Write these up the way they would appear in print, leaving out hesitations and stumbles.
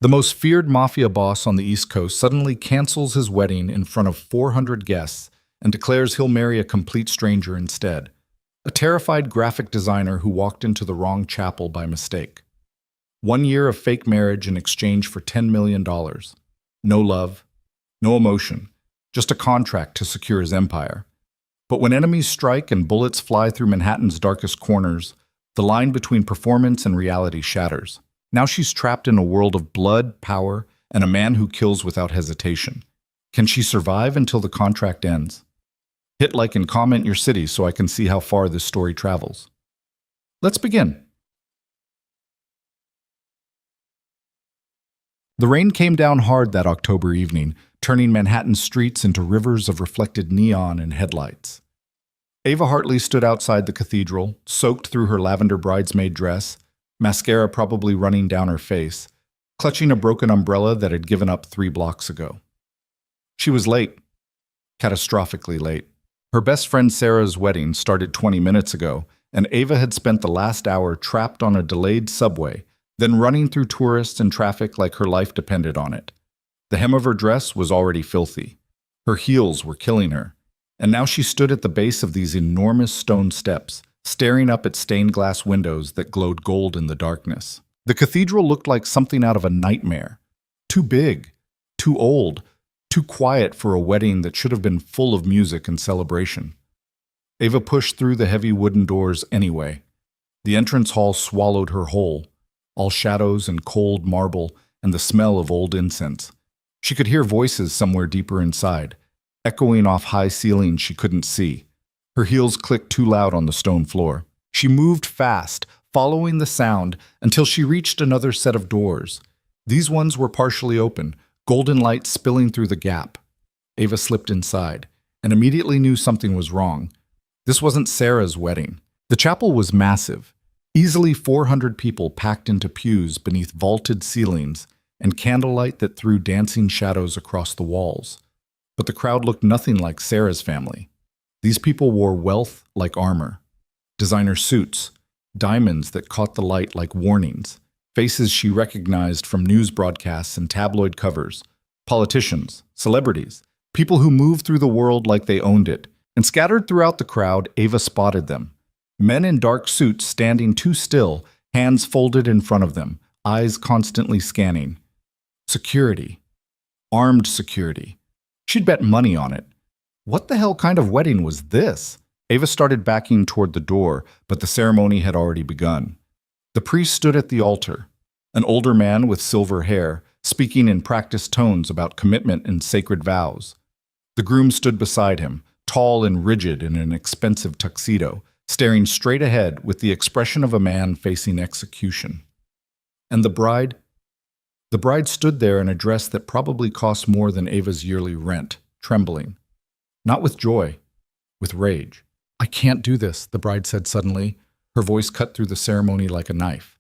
The most feared mafia boss on the East Coast suddenly cancels his wedding in front of 400 guests and declares he'll marry a complete stranger instead. A terrified graphic designer who walked into the wrong chapel by mistake. 1 year of fake marriage in exchange for $10 million. No love, no emotion, just a contract to secure his empire. But when enemies strike and bullets fly through Manhattan's darkest corners, the line between performance and reality shatters. Now she's trapped in a world of blood, power, and a man who kills without hesitation. Can she survive until the contract ends? Hit like and comment your city so I can see how far this story travels. Let's begin. The rain came down hard that October evening, turning Manhattan's streets into rivers of reflected neon and headlights. Ava Hartley stood outside the cathedral, soaked through her lavender bridesmaid dress, mascara probably running down her face, clutching a broken umbrella that had given up 3 blocks ago. She was late, catastrophically late. Her best friend Sarah's wedding started 20 minutes ago, and Ava had spent the last hour trapped on a delayed subway, then running through tourists and traffic like her life depended on it. The hem of her dress was already filthy. Her heels were killing her, and now she stood at the base of these enormous stone steps, staring up at stained glass windows that glowed gold in the darkness. The cathedral looked like something out of a nightmare. Too big, too old, too quiet for a wedding that should have been full of music and celebration. Ava pushed through the heavy wooden doors anyway. The entrance hall swallowed her whole, all shadows and cold marble and the smell of old incense. She could hear voices somewhere deeper inside, echoing off high ceilings she couldn't see. Her heels clicked too loud on the stone floor. She moved fast, following the sound, until she reached another set of doors. These ones were partially open, golden light spilling through the gap. Ava slipped inside, and immediately knew something was wrong. This wasn't Sarah's wedding. The chapel was massive, easily 400 people packed into pews beneath vaulted ceilings and candlelight that threw dancing shadows across the walls. But the crowd looked nothing like Sarah's family. These people wore wealth like armor, designer suits, diamonds that caught the light like warnings, faces she recognized from news broadcasts and tabloid covers, politicians, celebrities, people who moved through the world like they owned it. And scattered throughout the crowd, Ava spotted them. Men in dark suits standing too still, hands folded in front of them, eyes constantly scanning. Security. Armed security. She'd bet money on it. What the hell kind of wedding was this? Ava started backing toward the door, but the ceremony had already begun. The priest stood at the altar, an older man with silver hair, speaking in practiced tones about commitment and sacred vows. The groom stood beside him, tall and rigid in an expensive tuxedo, staring straight ahead with the expression of a man facing execution. And the bride? The bride stood there in a dress that probably cost more than Ava's yearly rent, trembling. Not with joy, with rage. "I can't do this," the bride said suddenly, her voice cut through the ceremony like a knife.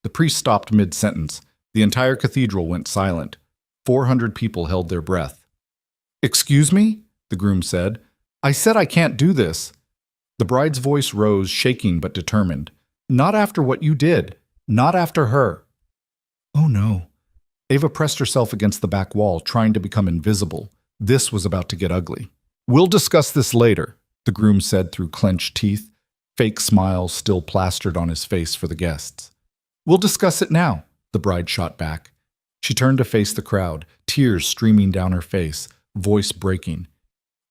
The priest stopped mid-sentence. The entire cathedral went silent. 400 people held their breath. "Excuse me?" the groom said. "I said I can't do this." The bride's voice rose, shaking but determined. "Not after what you did. Not after her." Oh no. Ava pressed herself against the back wall, trying to become invisible. This was about to get ugly. "We'll discuss this later," the groom said through clenched teeth, fake smiles still plastered on his face for the guests. "We'll discuss it now," the bride shot back. She turned to face the crowd, tears streaming down her face, voice breaking.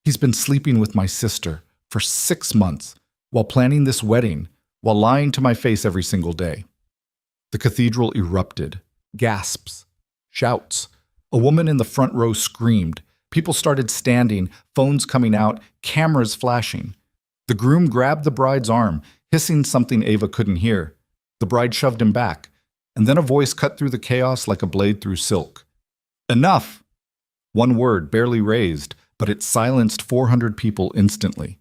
"He's been sleeping with my sister for 6 months, while planning this wedding, while lying to my face every single day." The cathedral erupted. Gasps. Shouts. A woman in the front row screamed. People started standing, phones coming out, cameras flashing. The groom grabbed the bride's arm, hissing something Ava couldn't hear. The bride shoved him back, and then a voice cut through the chaos like a blade through silk. "Enough!" One word, barely raised, but it silenced 400 people instantly.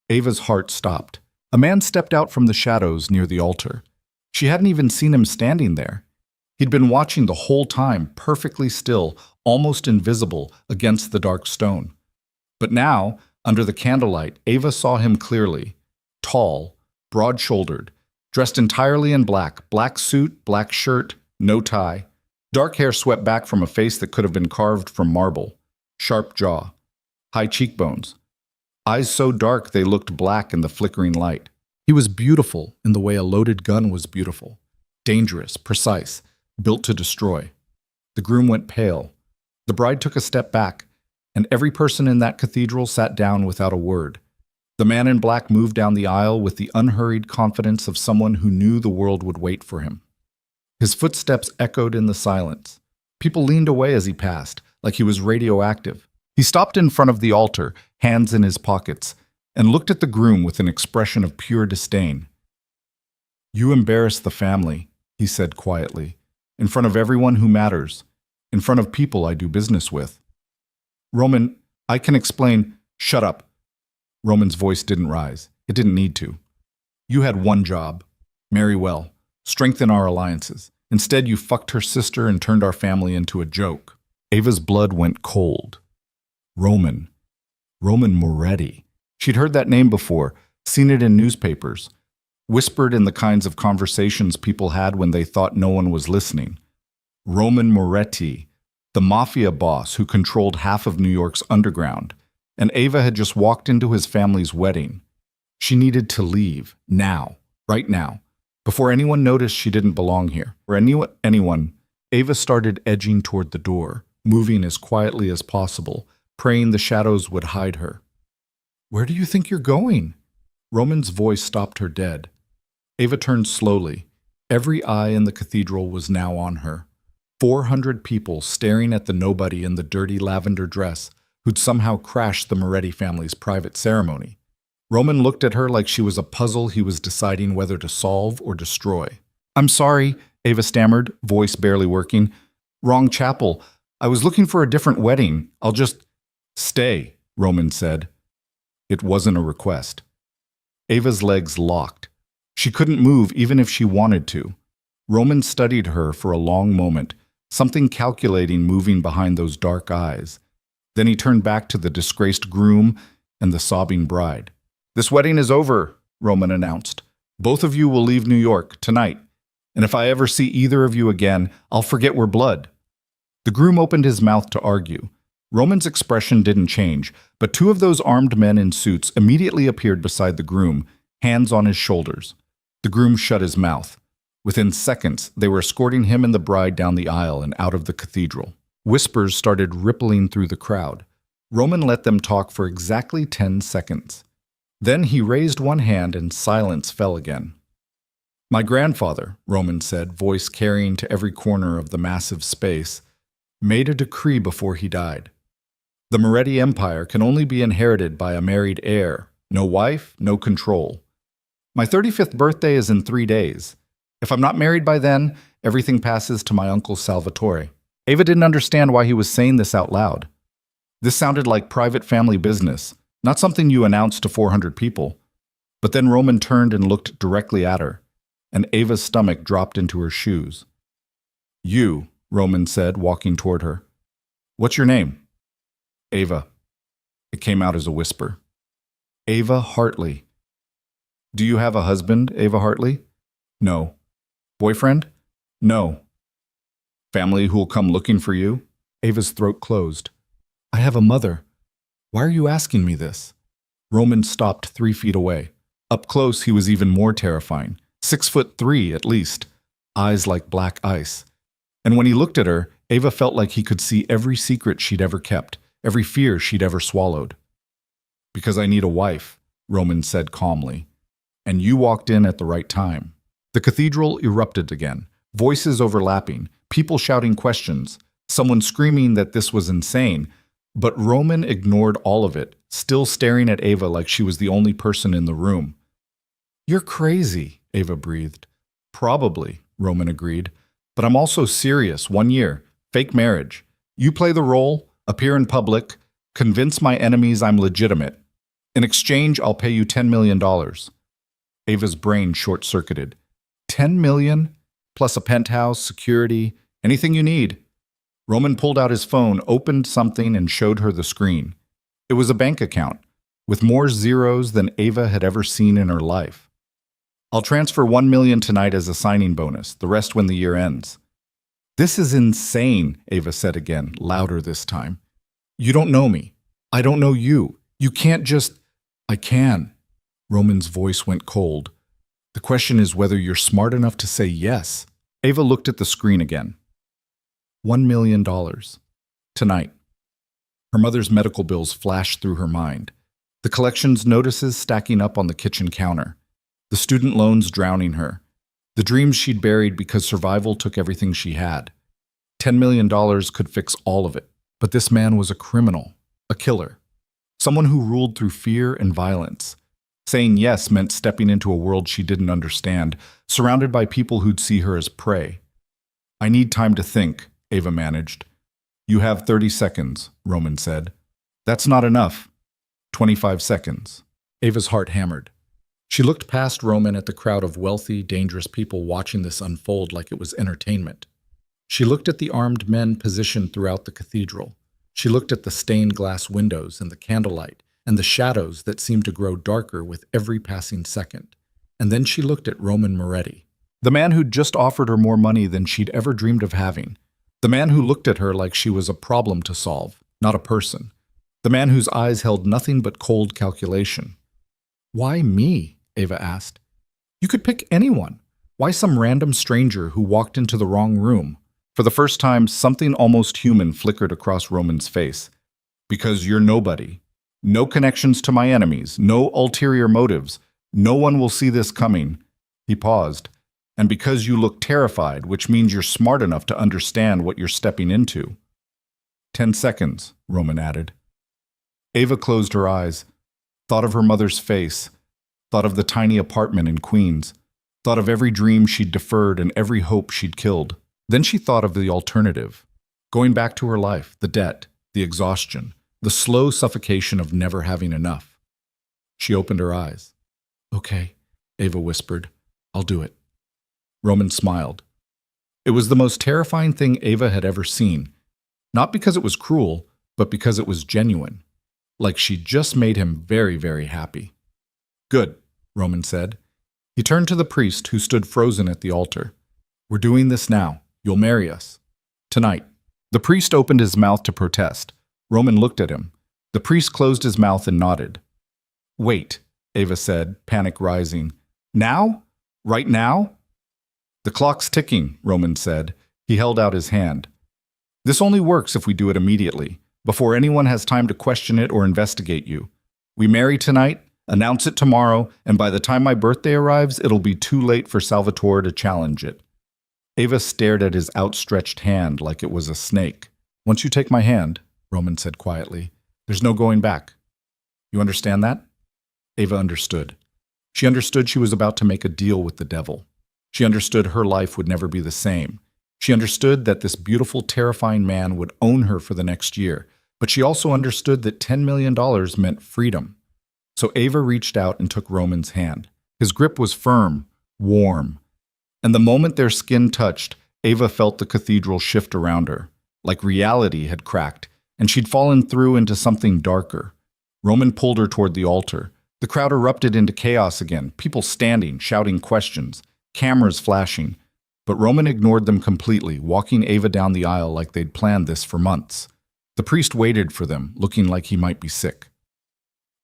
Ava's heart stopped. A man stepped out from the shadows near the altar. She hadn't even seen him standing there. He'd been watching the whole time, perfectly still, almost invisible, against the dark stone. But now, under the candlelight, Ava saw him clearly. Tall, broad-shouldered, dressed entirely in black, black suit, black shirt, no tie. Dark hair swept back from a face that could have been carved from marble. Sharp jaw. High cheekbones. Eyes so dark they looked black in the flickering light. He was beautiful in the way a loaded gun was beautiful. Dangerous, precise, built to destroy. The groom went pale. The bride took a step back, and every person in that cathedral sat down without a word. The man in black moved down the aisle with the unhurried confidence of someone who knew the world would wait for him. His footsteps echoed in the silence. People leaned away as he passed, like he was radioactive. He stopped in front of the altar, hands in his pockets, and looked at the groom with an expression of pure disdain. "You embarrass the family," he said quietly, "in front of everyone who matters, in front of people I do business with." "Roman, I can explain—" "Shut up." Roman's voice didn't rise. It didn't need to. "You had one job. Marry well. Strengthen our alliances. Instead, you fucked her sister and turned our family into a joke." Ava's blood went cold. Roman. Roman Moretti. She'd heard that name before, seen it in newspapers, whispered in the kinds of conversations people had when they thought no one was listening. Roman Moretti, the Mafia boss who controlled half of New York's underground, and Ava had just walked into his family's wedding. She needed to leave, now, right now, before anyone noticed she didn't belong here. Or anyone, Ava started edging toward the door, moving as quietly as possible, praying the shadows would hide her. "Where do you think you're going?" Roman's voice stopped her dead. Ava turned slowly. Every eye in the cathedral was now on her. 400 people staring at the nobody in the dirty lavender dress who'd somehow crashed the Moretti family's private ceremony. Roman looked at her like she was a puzzle he was deciding whether to solve or destroy. "I'm sorry," Ava stammered, voice barely working. "Wrong chapel. I was looking for a different wedding. I'll just—" "Stay," Roman said. It wasn't a request. Ava's legs locked. She couldn't move even if she wanted to. Roman studied her for a long moment, something calculating moving behind those dark eyes. Then he turned back to the disgraced groom and the sobbing bride. "This wedding is over," Roman announced. "Both of you will leave New York tonight, and if I ever see either of you again, I'll forget we're blood." The groom opened his mouth to argue. Roman's expression didn't change, but two of those armed men in suits immediately appeared beside the groom, hands on his shoulders. The groom shut his mouth. Within seconds, they were escorting him and the bride down the aisle and out of the cathedral. Whispers started rippling through the crowd. Roman let them talk for exactly 10 seconds. Then he raised one hand and silence fell again. "My grandfather," Roman said, voice carrying to every corner of the massive space, "made a decree before he died. The Moretti Empire can only be inherited by a married heir. No wife, no control. My 35th birthday is in 3 days. If I'm not married by then, everything passes to my uncle Salvatore." Ava didn't understand why he was saying this out loud. This sounded like private family business, not something you announced to 400 people. But then Roman turned and looked directly at her, and Ava's stomach dropped into her shoes. "You," Roman said, walking toward her. "What's your name?" "Ava." It came out as a whisper. "Ava Hartley." "Do you have a husband, Ava Hartley?" "No." "Boyfriend?" "No." "Family who'll come looking for you?" Ava's throat closed. "I have a mother. Why are you asking me this?" Roman stopped 3 feet away. Up close, he was even more terrifying. 6'3" at least, eyes like black ice. And when he looked at her, Ava felt like he could see every secret she'd ever kept, every fear she'd ever swallowed. "Because I need a wife," Roman said calmly. "And you walked in at the right time." The cathedral erupted again, voices overlapping, people shouting questions, someone screaming that this was insane. But Roman ignored all of it, still staring at Ava like she was the only person in the room. "You're crazy," Ava breathed. "Probably," Roman agreed. "But I'm also serious. 1 year. Fake marriage. You play the role, appear in public, convince my enemies I'm legitimate. In exchange, I'll pay you $10 million. Ava's brain short-circuited. $10 million? Plus a penthouse, security, anything you need. Roman pulled out his phone, opened something, and showed her the screen. It was a bank account, with more zeros than Ava had ever seen in her life. "I'll transfer $1 million tonight as a signing bonus, the rest when the year ends." This is insane, Ava said again, louder this time. You don't know me. I don't know you. You can't just… I can. Roman's voice went cold. The question is whether you're smart enough to say yes. Ava looked at the screen again. $1 million. Tonight. Her mother's medical bills flashed through her mind. The collections notices stacking up on the kitchen counter. The student loans drowning her. The dreams she'd buried because survival took everything she had. $10 million could fix all of it. But this man was a criminal, a killer. Someone who ruled through fear and violence. Saying yes meant stepping into a world she didn't understand, surrounded by people who'd see her as prey. I need time to think, Ava managed. You have 30 seconds, Roman said. That's not enough. 25 seconds. Ava's heart hammered. She looked past Roman at the crowd of wealthy, dangerous people watching this unfold like it was entertainment. She looked at the armed men positioned throughout the cathedral. She looked at the stained glass windows and the candlelight and the shadows that seemed to grow darker with every passing second. And then she looked at Roman Moretti, the man who'd just offered her more money than she'd ever dreamed of having. The man who looked at her like she was a problem to solve, not a person. The man whose eyes held nothing but cold calculation. Why me? Ava asked. You could pick anyone. Why some random stranger who walked into the wrong room? For the first time, something almost human flickered across Roman's face. Because you're nobody. No connections to my enemies, no ulterior motives. No one will see this coming. He paused. And because you look terrified, which means you're smart enough to understand what you're stepping into. 10 seconds, Roman added. Ava closed her eyes, thought of her mother's face, thought of the tiny apartment in Queens, thought of every dream she'd deferred and every hope she'd killed. Then she thought of the alternative, going back to her life, the debt, the exhaustion, the slow suffocation of never having enough. She opened her eyes. Okay, Ava whispered. I'll do it. Roman smiled. It was the most terrifying thing Ava had ever seen, not because it was cruel, but because it was genuine. Like she'd just made him very, very happy. Good, Roman said. He turned to the priest who stood frozen at the altar. We're doing this now. You'll marry us. Tonight. The priest opened his mouth to protest. Roman looked at him. The priest closed his mouth and nodded. Wait, Ava said, panic rising. Now? Right now? The clock's ticking, Roman said. He held out his hand. This only works if we do it immediately, before anyone has time to question it or investigate you. We marry tonight, announce it tomorrow, and by the time my birthday arrives, it'll be too late for Salvatore to challenge it. Ava stared at his outstretched hand like it was a snake. Once you take my hand, Roman said quietly, there's no going back. You understand that? Ava understood. She understood she was about to make a deal with the devil. She understood her life would never be the same. She understood that this beautiful, terrifying man would own her for the next year, but she also understood that $10 million meant freedom. So Ava reached out and took Roman's hand. His grip was firm, warm. And the moment their skin touched, Ava felt the cathedral shift around her, like reality had cracked, and she'd fallen through into something darker. Roman pulled her toward the altar. The crowd erupted into chaos again, people standing, shouting questions, cameras flashing. But Roman ignored them completely, walking Ava down the aisle like they'd planned this for months. The priest waited for them, looking like he might be sick.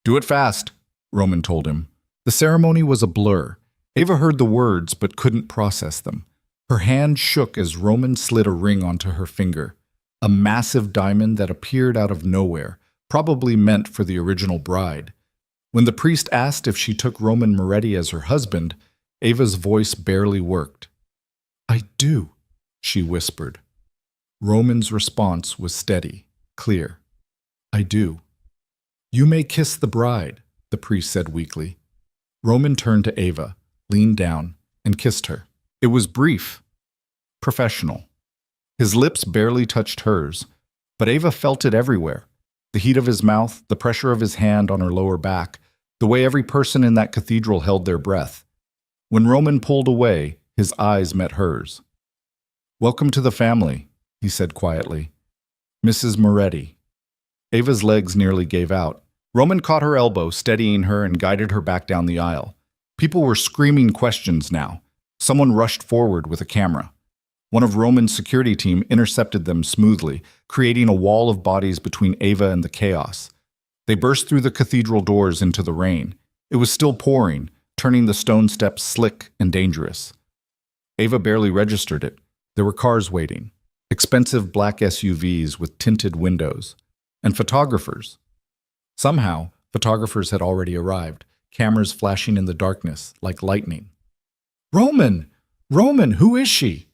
Do it fast, Roman told him. The ceremony was a blur. Ava heard the words but couldn't process them. Her hand shook as Roman slid a ring onto her finger, a massive diamond that appeared out of nowhere, probably meant for the original bride. When the priest asked if she took Roman Moretti as her husband, Ava's voice barely worked. I do, she whispered. Roman's response was steady, clear. I do. You may kiss the bride, the priest said weakly. Roman turned to Ava, leaned down, and kissed her. It was brief, professional. His lips barely touched hers, but Ava felt it everywhere. The heat of his mouth, the pressure of his hand on her lower back, the way every person in that cathedral held their breath. When Roman pulled away, his eyes met hers. Welcome to the family, he said quietly. Mrs. Moretti. Ava's legs nearly gave out. Roman caught her elbow, steadying her, and guided her back down the aisle. People were screaming questions now. Someone rushed forward with a camera. One of Roman's security team intercepted them smoothly, creating a wall of bodies between Ava and the chaos. They burst through the cathedral doors into the rain. It was still pouring, turning the stone steps slick and dangerous. Ava barely registered it. There were cars waiting, expensive black SUVs with tinted windows, and photographers. Somehow, photographers had already arrived, cameras flashing in the darkness like lightning. Roman! Roman, who is she?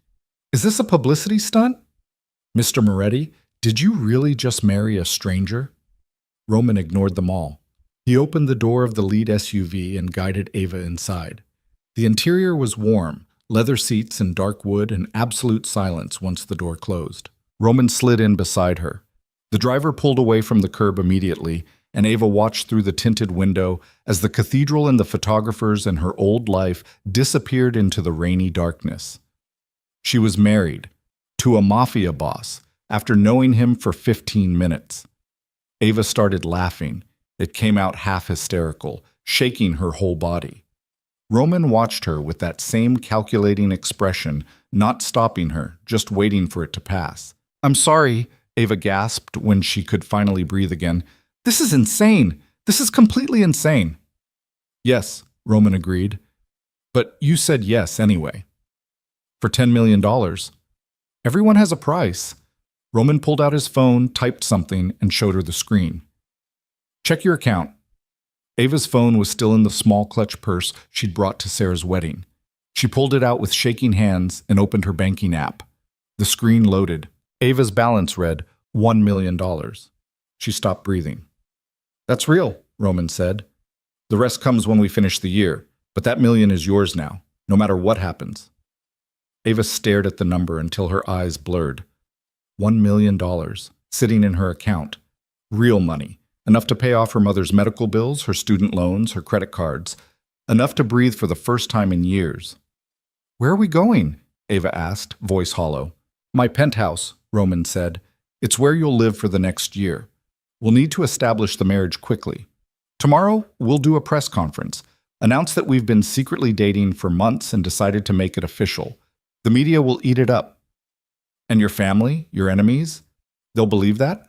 Is this a publicity stunt? Mr. Moretti, did you really just marry a stranger? Roman ignored them all. He opened the door of the lead SUV and guided Ava inside. The interior was warm, leather seats and dark wood and absolute silence once the door closed. Roman slid in beside her. The driver pulled away from the curb immediately, and Ava watched through the tinted window as the cathedral and the photographers and her old life disappeared into the rainy darkness. She was married to a Mafia boss after knowing him for 15 minutes. Ava started laughing. It came out half hysterical, shaking her whole body. Roman watched her with that same calculating expression, not stopping her, just waiting for it to pass. I'm sorry, Ava gasped when she could finally breathe again. This is insane. This is completely insane. Yes, Roman agreed. But you said yes anyway. For $10 million. Everyone has a price. Roman pulled out his phone, typed something, and showed her the screen. Check your account. Ava's phone was still in the small clutch purse she'd brought to Sarah's wedding. She pulled it out with shaking hands and opened her banking app. The screen loaded. Ava's balance read $1 million. She stopped breathing. That's real, Roman said. The rest comes when we finish the year, but that million is yours now, no matter what happens. Ava stared at the number until her eyes blurred. $1 million, sitting in her account. Real money, enough to pay off her mother's medical bills, her student loans, her credit cards, enough to breathe for the first time in years. Where are we going? Ava asked, voice hollow. My penthouse, Roman said. It's where you'll live for the next year. We'll need to establish the marriage quickly. Tomorrow, we'll do a press conference, announce that we've been secretly dating for months and decided to make it official. The media will eat it up. And your family, your enemies, they'll believe that?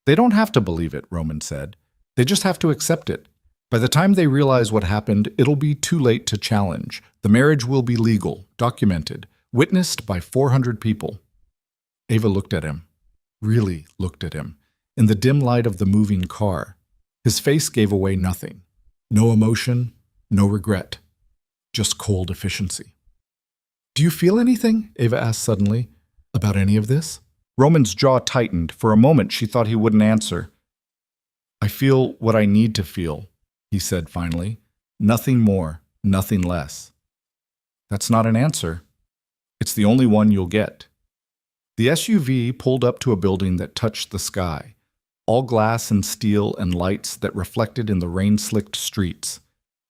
They don't have to believe it, Roman said. They just have to accept it. By the time they realize what happened, it'll be too late to challenge. The marriage will be legal, documented, witnessed by 400 people. Ava looked at him, really looked at him, in the dim light of the moving car. His face gave away nothing. No emotion, no regret, just cold efficiency. Do you feel anything? Ava asked suddenly. About any of this? Roman's jaw tightened. For a moment, she thought he wouldn't answer. I feel what I need to feel, he said finally. Nothing more, nothing less. That's not an answer. It's the only one you'll get. The SUV pulled up to a building that touched the sky, all glass and steel and lights that reflected in the rain-slicked streets.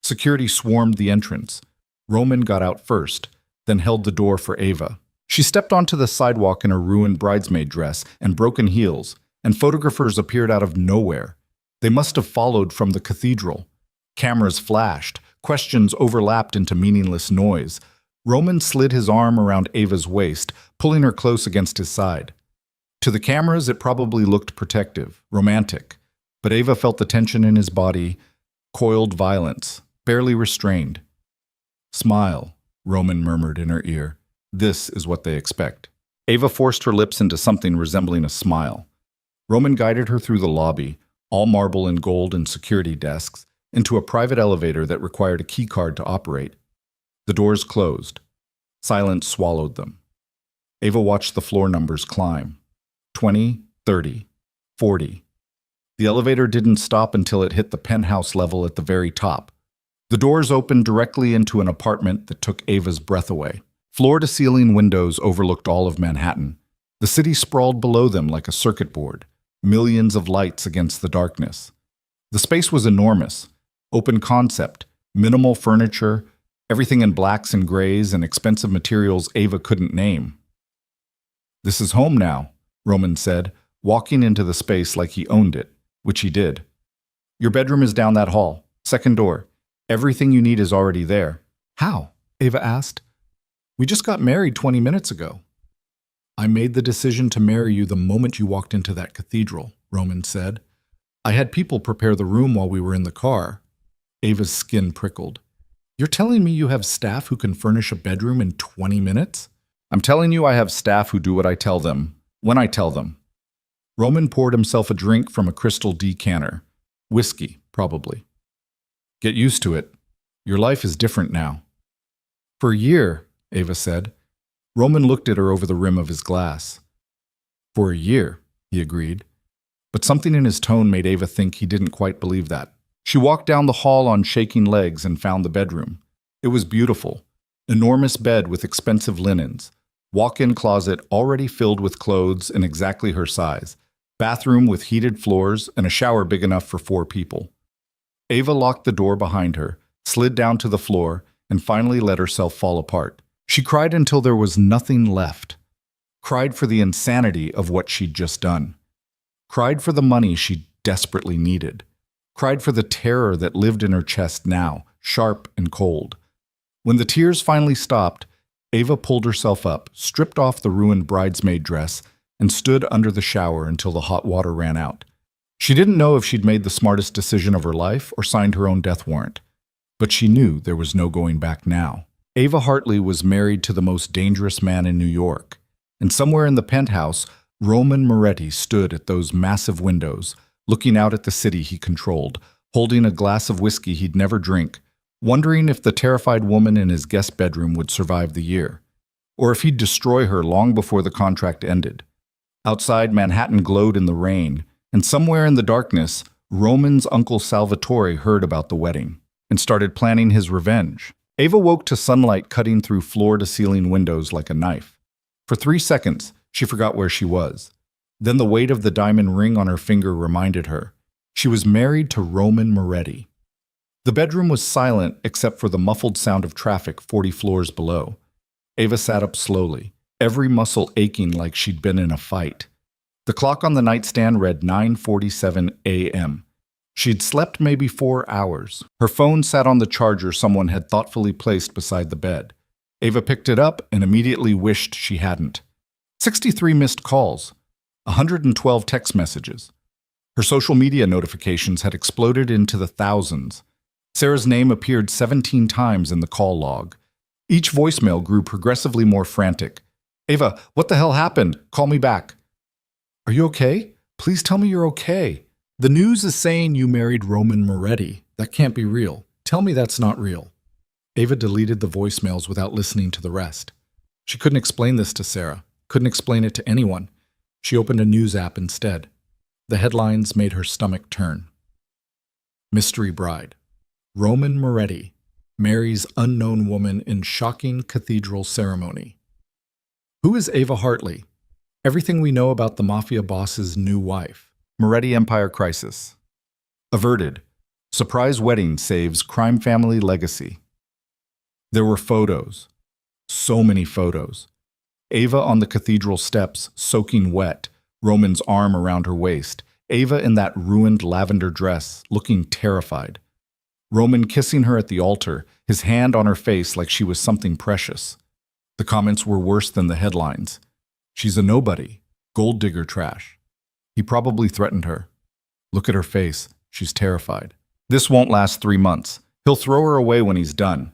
Security swarmed the entrance. Roman got out first, then held the door for Ava. She stepped onto the sidewalk in a ruined bridesmaid dress and broken heels, and photographers appeared out of nowhere. They must have followed from the cathedral. Cameras flashed, questions overlapped into meaningless noise. Roman slid his arm around Ava's waist, pulling her close against his side. To the cameras, it probably looked protective, romantic, but Ava felt the tension in his body, coiled violence, barely restrained. Smile, Roman murmured in her ear. This is what they expect. Ava forced her lips into something resembling a smile. Roman guided her through the lobby, all marble and gold and security desks, into a private elevator that required a key card to operate. The doors closed. Silence swallowed them. Ava watched the floor numbers climb. 20, 30, 40. The elevator didn't stop until it hit the penthouse level at the very top. The doors opened directly into an apartment that took Ava's breath away. Floor-to-ceiling windows overlooked all of Manhattan. The city sprawled below them like a circuit board, millions of lights against the darkness. The space was enormous, open concept, minimal furniture, everything in blacks and grays and expensive materials Ava couldn't name. This is home now, Roman said, walking into the space like he owned it, which he did. Your bedroom is down that hall, second door. Everything you need is already there. How? Ava asked. We just got married 20 minutes ago. I made the decision to marry you the moment you walked into that cathedral, Roman said. I had people prepare the room while we were in the car. Ava's skin prickled. You're telling me you have staff who can furnish a bedroom in 20 minutes? I'm telling you I have staff who do what I tell them, when I tell them. Roman poured himself a drink from a crystal decanter. Whiskey, probably. Get used to it. Your life is different now. For a year, Ava said. Roman looked at her over the rim of his glass. For a year, he agreed. But something in his tone made Ava think he didn't quite believe that. She walked down the hall on shaking legs and found the bedroom. It was beautiful. Enormous bed with expensive linens. Walk-in closet already filled with clothes in exactly her size. Bathroom with heated floors and a shower big enough for 4 people. Ava locked the door behind her, slid down to the floor, and finally let herself fall apart. She cried until there was nothing left. Cried for the insanity of what she'd just done. Cried for the money she desperately needed. Cried for the terror that lived in her chest now, sharp and cold. When the tears finally stopped, Ava pulled herself up, stripped off the ruined bridesmaid dress, and stood under the shower until the hot water ran out. She didn't know if she'd made the smartest decision of her life or signed her own death warrant. But she knew there was no going back now. Ava Hartley was married to the most dangerous man in New York. And somewhere in the penthouse, Roman Moretti stood at those massive windows, looking out at the city he controlled, holding a glass of whiskey he'd never drink, wondering if the terrified woman in his guest bedroom would survive the year, or if he'd destroy her long before the contract ended. Outside, Manhattan glowed in the rain, and somewhere in the darkness, Roman's Uncle Salvatore heard about the wedding and started planning his revenge. Ava woke to sunlight cutting through floor-to-ceiling windows like a knife. For 3 seconds, she forgot where she was. Then the weight of the diamond ring on her finger reminded her. She was married to Roman Moretti. The bedroom was silent except for the muffled sound of traffic 40 floors below. Ava sat up slowly, every muscle aching like she'd been in a fight. The clock on the nightstand read 9:47 a.m. She'd slept maybe 4 hours. Her phone sat on the charger someone had thoughtfully placed beside the bed. Ava picked it up and immediately wished she hadn't. 63 missed calls. 112 text messages. Her social media notifications had exploded into the thousands. Sarah's name appeared 17 times in the call log. Each voicemail grew progressively more frantic. Ava, what the hell happened? Call me back. Are you okay? Please tell me you're okay. The news is saying you married Roman Moretti. That can't be real. Tell me that's not real. Ava deleted the voicemails without listening to the rest. She couldn't explain this to Sarah, couldn't explain it to anyone. She opened a news app instead. The headlines made her stomach turn. Mystery bride. Roman Moretti marries unknown woman in shocking cathedral ceremony. Who is Ava Hartley? Everything we know about the Mafia boss's new wife. Moretti Empire crisis. Averted. Surprise wedding saves crime family legacy. There were photos. So many photos. Ava on the cathedral steps, soaking wet, Roman's arm around her waist. Ava in that ruined lavender dress, looking terrified. Roman kissing her at the altar, his hand on her face like she was something precious. The comments were worse than the headlines. She's a nobody. Gold digger trash. He probably threatened her. Look at her face. She's terrified. This won't last 3 months. He'll throw her away when he's done.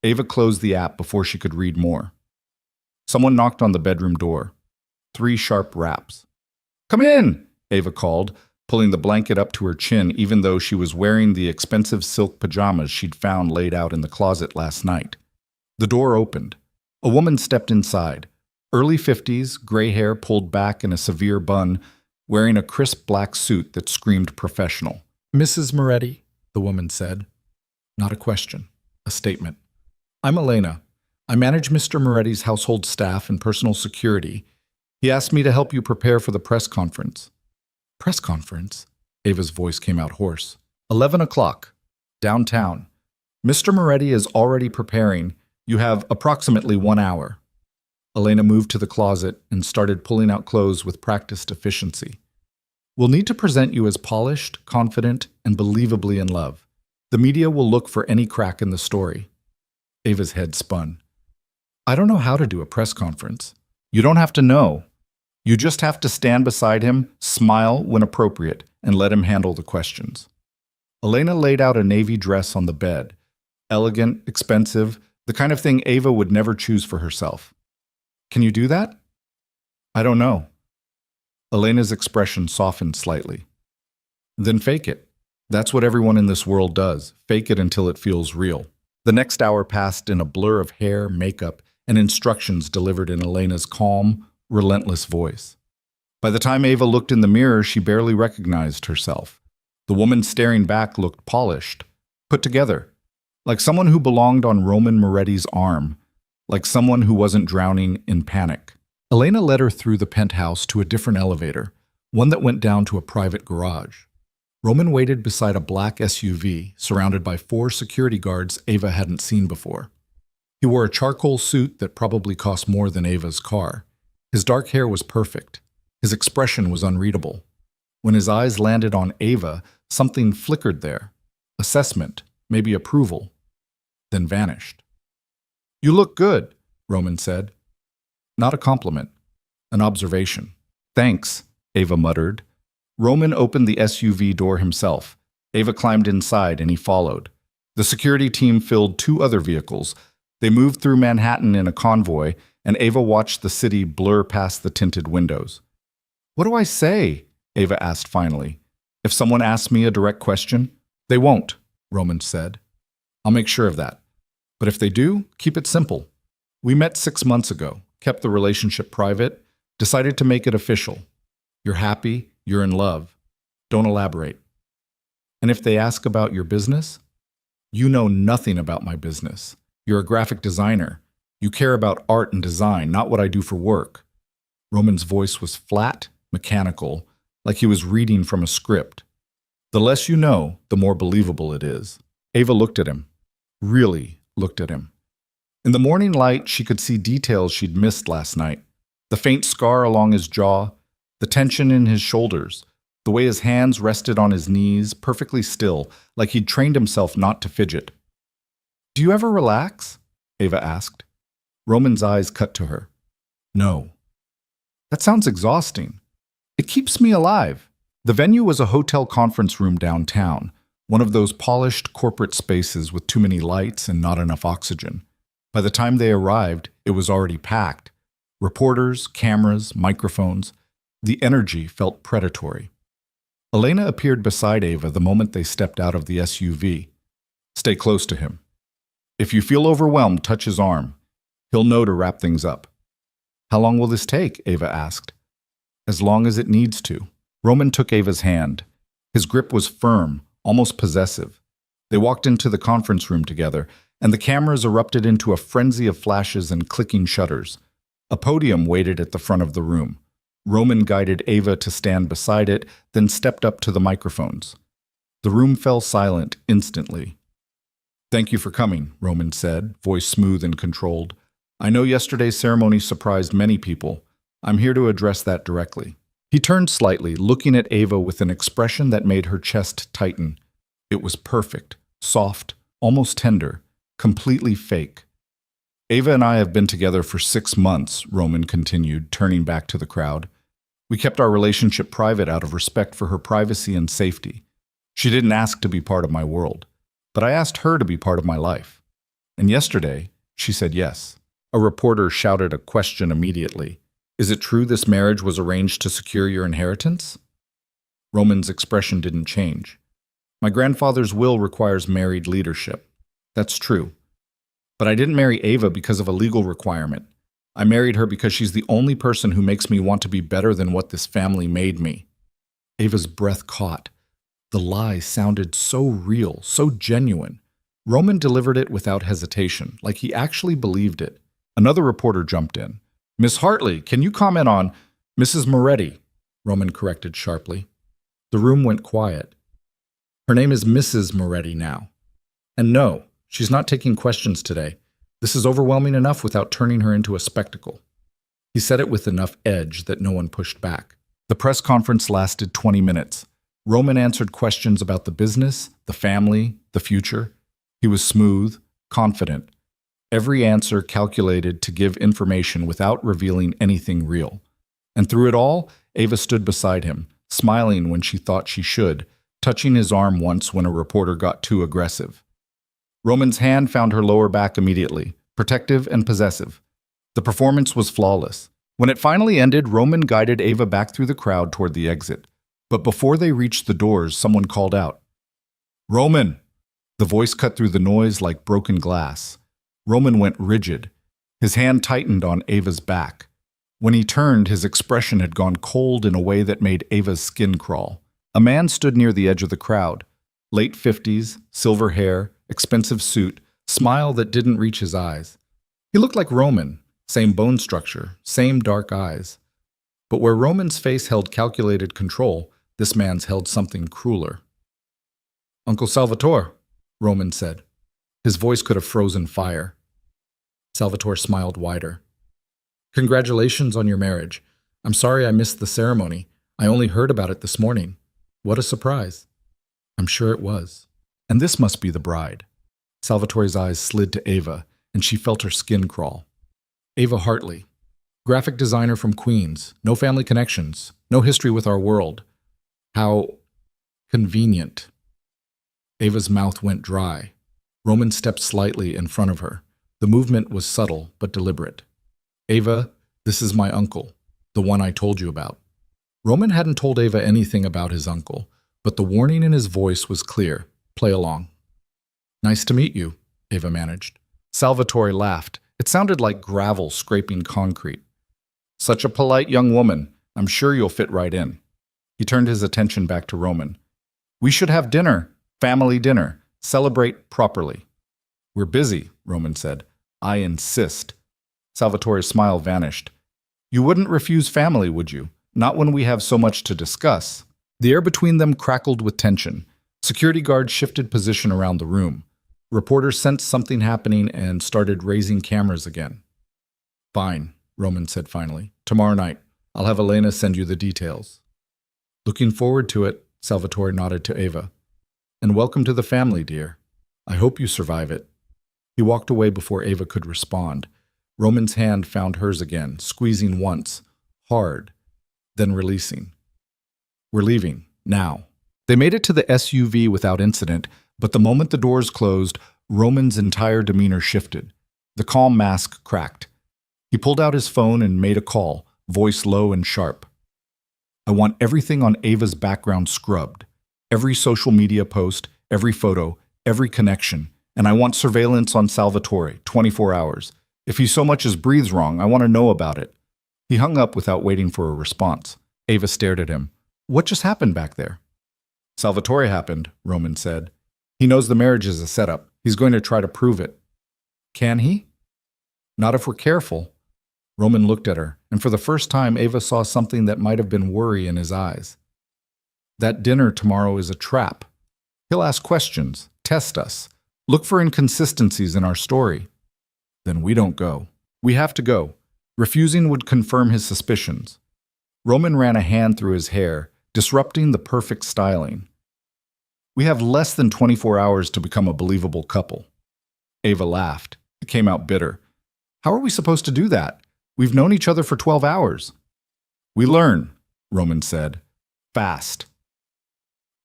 Ava closed the app before she could read more. Someone knocked on the bedroom door. 3 sharp raps. Come in, Ava called, pulling the blanket up to her chin even though she was wearing the expensive silk pajamas she'd found laid out in the closet last night. The door opened. A woman stepped inside. Early 50s, gray hair pulled back in a severe bun, wearing a crisp black suit that screamed professional. Mrs. Moretti, the woman said. Not a question, a statement. I'm Elena. I manage Mr. Moretti's household staff and personal security. He asked me to help you prepare for the press conference. Press conference? Ava's voice came out hoarse. 11 o'clock. Downtown. Mr. Moretti is already preparing. You have approximately 1 hour. Elena moved to the closet and started pulling out clothes with practiced efficiency. We'll need to present you as polished, confident, and believably in love. The media will look for any crack in the story. Ava's head spun. I don't know how to do a press conference. You don't have to know. You just have to stand beside him, smile when appropriate, and let him handle the questions. Elena laid out a navy dress on the bed. Elegant, expensive, the kind of thing Ava would never choose for herself. Can you do that? I don't know. Elena's expression softened slightly. Then fake it. That's what everyone in this world does. Fake it until it feels real. The next hour passed in a blur of hair, makeup, and instructions delivered in Elena's calm, relentless voice. By the time Ava looked in the mirror, she barely recognized herself. The woman staring back looked polished, put together, like someone who belonged on Roman Moretti's arm, like someone who wasn't drowning in panic. Elena led her through the penthouse to a different elevator, one that went down to a private garage. Roman waited beside a black SUV, surrounded by 4 security guards Ava hadn't seen before. He wore a charcoal suit that probably cost more than Ava's car. His dark hair was perfect. His expression was unreadable. When his eyes landed on Ava, something flickered there. Assessment, maybe approval, then vanished. "You look good," Roman said. Not a compliment, an observation. "Thanks," Ava muttered. Roman opened the SUV door himself. Ava climbed inside and he followed. The security team filled 2 other vehicles. They moved through Manhattan in a convoy, and Ava watched the city blur past the tinted windows. "What do I say?" Ava asked finally. "If someone asks me a direct question?" "They won't," Roman said. "I'll make sure of that. But if they do, keep it simple. We met 6 months ago, kept the relationship private, decided to make it official. You're happy, you're in love. Don't elaborate. And if they ask about your business? You know nothing about my business. You're a graphic designer. You care about art and design, not what I do for work." Roman's voice was flat, mechanical, like he was reading from a script. "The less you know, the more believable it is." Ava looked at him. Really looked at him. In the morning light, she could see details she'd missed last night. The faint scar along his jaw, the tension in his shoulders, the way his hands rested on his knees, perfectly still, like he'd trained himself not to fidget. "Do you ever relax?" Ava asked. Roman's eyes cut to her. "No." "That sounds exhausting." "It keeps me alive." The venue was a hotel conference room downtown, one of those polished corporate spaces with too many lights and not enough oxygen. By the time they arrived, it was already packed. Reporters, cameras, microphones. The energy felt predatory. Elena appeared beside Ava the moment they stepped out of the SUV. "Stay close to him. If you feel overwhelmed, touch his arm. He'll know to wrap things up." "How long will this take?" Ava asked. "As long as it needs to." Roman took Ava's hand. His grip was firm, almost possessive. They walked into the conference room together, and the cameras erupted into a frenzy of flashes and clicking shutters. A podium waited at the front of the room. Roman guided Ava to stand beside it, then stepped up to the microphones. The room fell silent instantly. "Thank you for coming," Roman said, voice smooth and controlled. "I know yesterday's ceremony surprised many people. I'm here to address that directly." He turned slightly, looking at Ava with an expression that made her chest tighten. It was perfect, soft, almost tender, completely fake. "Ava and I have been together for 6 months, Roman continued, turning back to the crowd. "We kept our relationship private out of respect for her privacy and safety. She didn't ask to be part of my world, but I asked her to be part of my life. And yesterday, she said yes." A reporter shouted a question immediately. "Is it true this marriage was arranged to secure your inheritance?" Roman's expression didn't change. "My grandfather's will requires married leadership. That's true. But I didn't marry Ava because of a legal requirement. I married her because she's the only person who makes me want to be better than what this family made me." Ava's breath caught. The lie sounded so real, so genuine. Roman delivered it without hesitation, like he actually believed it. Another reporter jumped in. "Miss Hartley, can you comment on—" "Mrs. Moretti," Roman corrected sharply. The room went quiet. "Her name is Mrs. Moretti now. And no, she's not taking questions today. This is overwhelming enough without turning her into a spectacle." He said it with enough edge that no one pushed back. The press conference lasted 20 minutes. Roman answered questions about the business, the family, the future. He was smooth, confident. every answer calculated to give information without revealing anything real. And through it all, Ava stood beside him, smiling when she thought she should, touching his arm once when a reporter got too aggressive. Roman's hand found her lower back immediately, protective and possessive. The performance was flawless. When it finally ended, Roman guided Ava back through the crowd toward the exit. But before they reached the doors, someone called out, "Roman!" The voice cut through the noise like broken glass. Roman went rigid. His hand tightened on Ava's back. When he turned, his expression had gone cold in a way that made Ava's skin crawl. A man stood near the edge of the crowd. Late 50s, silver hair, expensive suit, smile that didn't reach his eyes. He looked like Roman, same bone structure, same dark eyes. But where Roman's face held calculated control, this man's held something crueler. "Uncle Salvatore," Roman said. His voice could have frozen fire. Salvatore smiled wider. "Congratulations on your marriage. I'm sorry I missed the ceremony. I only heard about it this morning. What a surprise." "I'm sure it was. And this must be the bride." Salvatore's eyes slid to Ava, and she felt her skin crawl. Ava Hartley, graphic designer from Queens, no family connections, no history with our world. How convenient. Ava's mouth went dry. Roman stepped slightly in front of her. The movement was subtle but deliberate. "Ava, this is my uncle, the one I told you about." Roman hadn't told Ava anything about his uncle, but the warning in his voice was clear. "Play along." "Nice to meet you," Ava managed. Salvatore laughed. It sounded like gravel scraping concrete. "Such a polite young woman. I'm sure you'll fit right in." He turned his attention back to Roman. "We should have dinner, family dinner. Celebrate properly." "We're busy," Roman said. "I insist." Salvatore's smile vanished. "You wouldn't refuse family, would you? Not when we have so much to discuss." The air between them crackled with tension. Security guards shifted position around the room. Reporters sensed something happening and started raising cameras again. "Fine," Roman said finally. "Tomorrow night. I'll have Elena send you the details." "Looking forward to it," Salvatore nodded to Ava. "And welcome to the family, dear. I hope you survive it." He walked away before Ava could respond. Roman's hand found hers again, squeezing once, hard, then releasing. "We're leaving, now." They made it to the SUV without incident, but the moment the doors closed, Roman's entire demeanor shifted. The calm mask cracked. He pulled out his phone and made a call, voice low and sharp. "I want everything on Ava's background scrubbed. Every social media post, every photo, every connection. And I want surveillance on Salvatore, 24 hours. If he so much as breathes wrong, I want to know about it." He hung up without waiting for a response. Ava stared at him. "What just happened back there?" "Salvatore happened," Roman said. "He knows the marriage is a setup. He's going to try to prove it." "Can he?" "Not if we're careful." Roman looked at her, and for the first time Ava saw something that might have been worry in his eyes. "That dinner tomorrow is a trap. He'll ask questions, test us, look for inconsistencies in our story. Then we don't go. We have to go. Refusing would confirm his suspicions." Roman ran a hand through his hair, disrupting the perfect styling. "We have less than 24 hours to become a believable couple." Ava laughed. It came out bitter. "How are we supposed to do that? We've known each other for 12 hours. "We learn," Roman said. "Fast."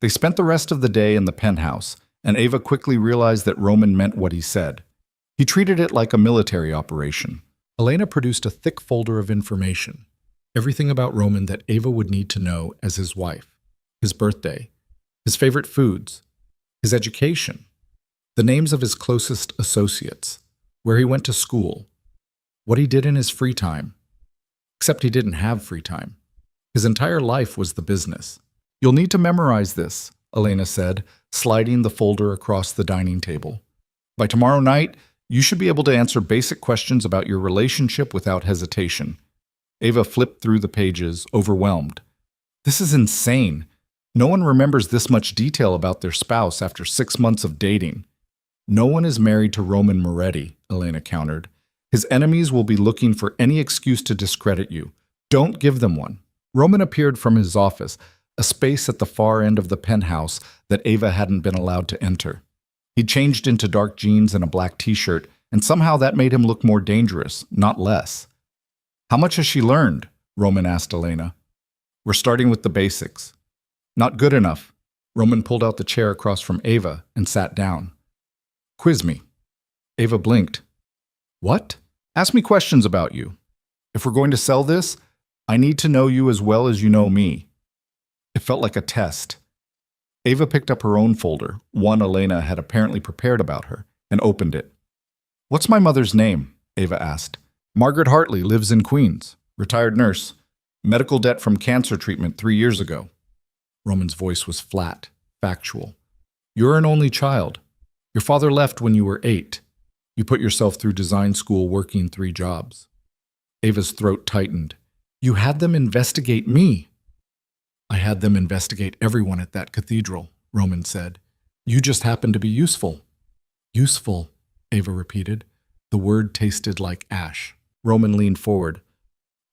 They spent the rest of the day in the penthouse, and Ava quickly realized that Roman meant what he said. He treated it like a military operation. Elena produced a thick folder of information. Everything about Roman that Ava would need to know as his wife. His birthday. His favorite foods. His education. The names of his closest associates. Where he went to school. What he did in his free time. Except he didn't have free time. His entire life was the business. "You'll need to memorize this," Elena said, sliding the folder across the dining table. "By tomorrow night, you should be able to answer basic questions about your relationship without hesitation." Ava flipped through the pages, overwhelmed. This is insane. No one remembers this much detail about their spouse after 6 months of dating. "No one is married to Roman Moretti," Elena countered. "His enemies will be looking for any excuse to discredit you. Don't give them one." Roman appeared from his office, a space at the far end of the penthouse that Ava hadn't been allowed to enter. He changed into dark jeans and a black t-shirt, and somehow that made him look more dangerous, not less. How much has she learned? Roman asked Elena. We're starting with the basics. Not good enough. Roman pulled out the chair across from Ava and sat down. Quiz me. Ava blinked. What? Ask me questions about you. If we're going to sell this, I need to know you as well as you know me. It felt like a test. Ava picked up her own folder, one Elena had apparently prepared about her, and opened it. What's my mother's name? Ava asked. Margaret Hartley lives in Queens. Retired nurse. Medical debt from cancer treatment 3 years ago. Roman's voice was flat, factual. You're an only child. Your father left when you were 8. You put yourself through design school working 3 jobs. Ava's throat tightened. You had them investigate me. I had them investigate everyone at that cathedral, Roman said. You just happened to be useful. Useful, Ava repeated. The word tasted like ash. Roman leaned forward.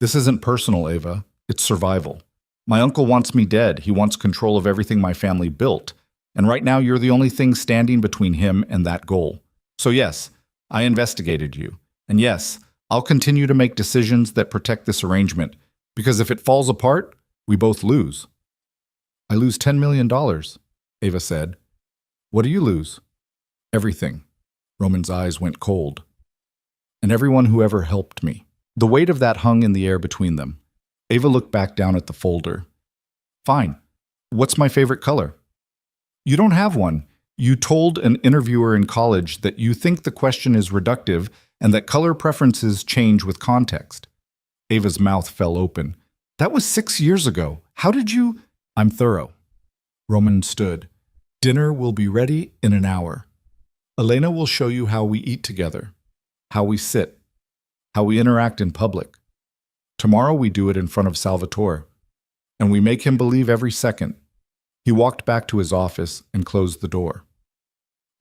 This isn't personal, Ava. It's survival. My uncle wants me dead. He wants control of everything my family built. And right now you're the only thing standing between him and that goal. So yes, I investigated you. And yes, I'll continue to make decisions that protect this arrangement. Because if it falls apart, we both lose. I lose $10 million, Ava said. What do you lose? Everything. Roman's eyes went cold. And everyone who ever helped me. The weight of that hung in the air between them. Ava looked back down at the folder. Fine. What's my favorite color? You don't have one. You told an interviewer in college that you think the question is reductive and that color preferences change with context. Ava's mouth fell open. That was 6 years ago. How did you? I'm thorough. Roman stood. Dinner will be ready in an hour. Elena will show you how we eat together, how we sit, how we interact in public. Tomorrow we do it in front of Salvatore, and we make him believe every second. He walked back to his office and closed the door.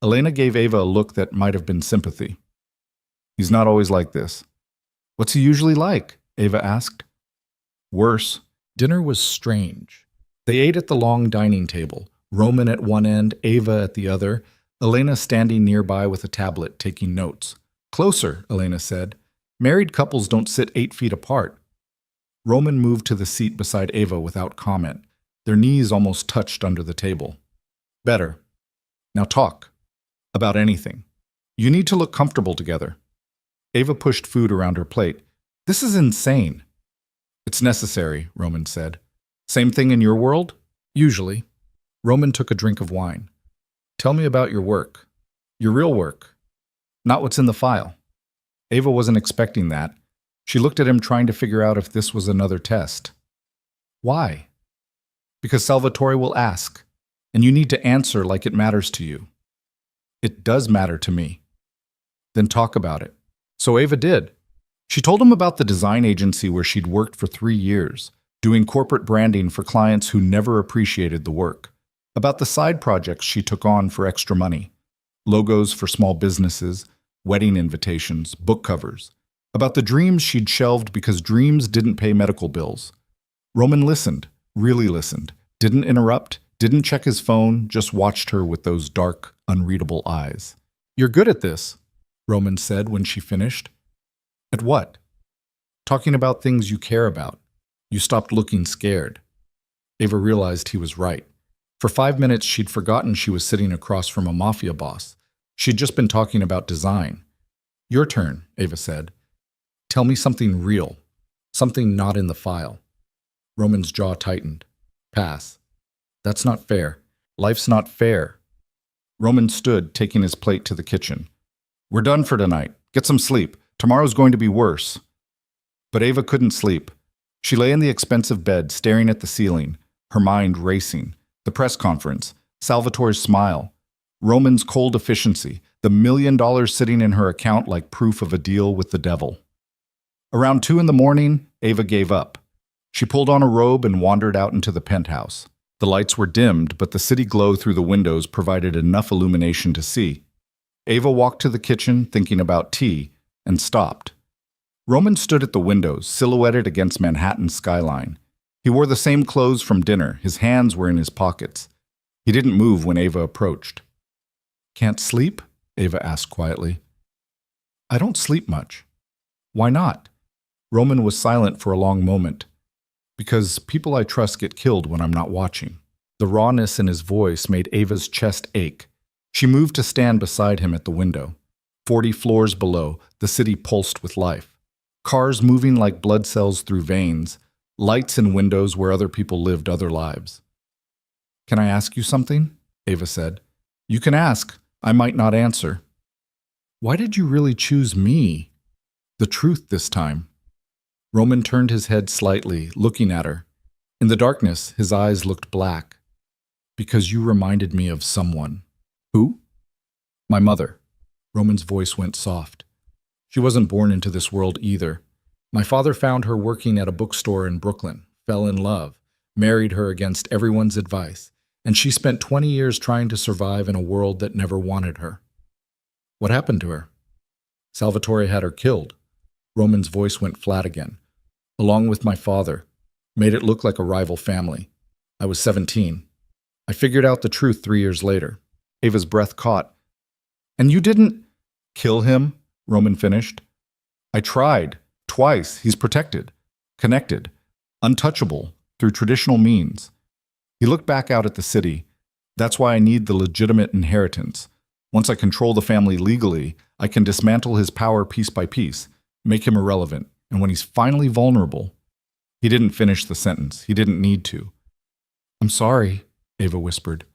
Elena gave Ava a look that might have been sympathy. He's not always like this. What's he usually like? Ava asked. Worse. Dinner was strange. They ate at the long dining table, Roman at one end, Ava at the other, Elena standing nearby with a tablet taking notes. Closer, Elena said. Married couples don't sit 8 feet apart. Roman moved to the seat beside Ava without comment. Their knees almost touched under the table. Better. Now talk. About anything. You need to look comfortable together. Ava pushed food around her plate. This is insane. It's necessary, Roman said. Same thing in your world? Usually. Roman took a drink of wine. Tell me about your work. Your real work. Not what's in the file. Ava wasn't expecting that. She looked at him trying to figure out if this was another test. Why? Because Salvatore will ask, and you need to answer like it matters to you. It does matter to me. Then talk about it. So Ava did. She told him about the design agency where she'd worked for 3 years, doing corporate branding for clients who never appreciated the work. About the side projects she took on for extra money. Logos for small businesses, wedding invitations, book covers. About the dreams she'd shelved because dreams didn't pay medical bills. Roman listened, really listened, didn't interrupt, didn't check his phone, just watched her with those dark, unreadable eyes. You're good at this, Roman said when she finished. At what? Talking about things you care about. You stopped looking scared. Ava realized he was right. For 5 minutes, she'd forgotten she was sitting across from a Mafia boss. She'd just been talking about design. Your turn, Ava said. Tell me something real. Something not in the file. Roman's jaw tightened. Pass. That's not fair. Life's not fair. Roman stood, taking his plate to the kitchen. We're done for tonight. Get some sleep. Tomorrow's going to be worse. But Ava couldn't sleep. She lay in the expensive bed, staring at the ceiling, her mind racing. The press conference, Salvatore's smile, Roman's cold efficiency, the $1 million sitting in her account like proof of a deal with the devil. Around 2 a.m, Ava gave up. She pulled on a robe and wandered out into the penthouse. The lights were dimmed, but the city glow through the windows provided enough illumination to see. Ava walked to the kitchen, thinking about tea, and stopped. Roman stood at the windows, silhouetted against Manhattan's skyline. He wore the same clothes from dinner. His hands were in his pockets. He didn't move when Ava approached. Can't sleep? Ava asked quietly. I don't sleep much. Why not? Roman was silent for a long moment. Because people I trust get killed when I'm not watching. The rawness in his voice made Ava's chest ache. She moved to stand beside him at the window. 40 floors below, the city pulsed with life. Cars moving like blood cells through veins, lights in windows where other people lived other lives. Can I ask you something? Ava said. You can ask. I might not answer. Why did you really choose me? The truth this time. Roman turned his head slightly, looking at her. In the darkness, his eyes looked black. Because you reminded me of someone. Who? My mother. Roman's voice went soft. She wasn't born into this world either. My father found her working at a bookstore in Brooklyn, fell in love, married her against everyone's advice, and she spent 20 years trying to survive in a world that never wanted her. What happened to her? Salvatore had her killed. Roman's voice went flat again. Along with my father, made it look like a rival family. I was 17. I figured out the truth 3 years later. Ava's breath caught. And you didn't kill him? Roman finished. I tried. Twice. He's protected, connected, untouchable through traditional means. He looked back out at the city. That's why I need the legitimate inheritance. Once I control the family legally, I can dismantle his power piece by piece, make him irrelevant. And when he's finally vulnerable, he didn't finish the sentence. He didn't need to. I'm sorry, Ava whispered.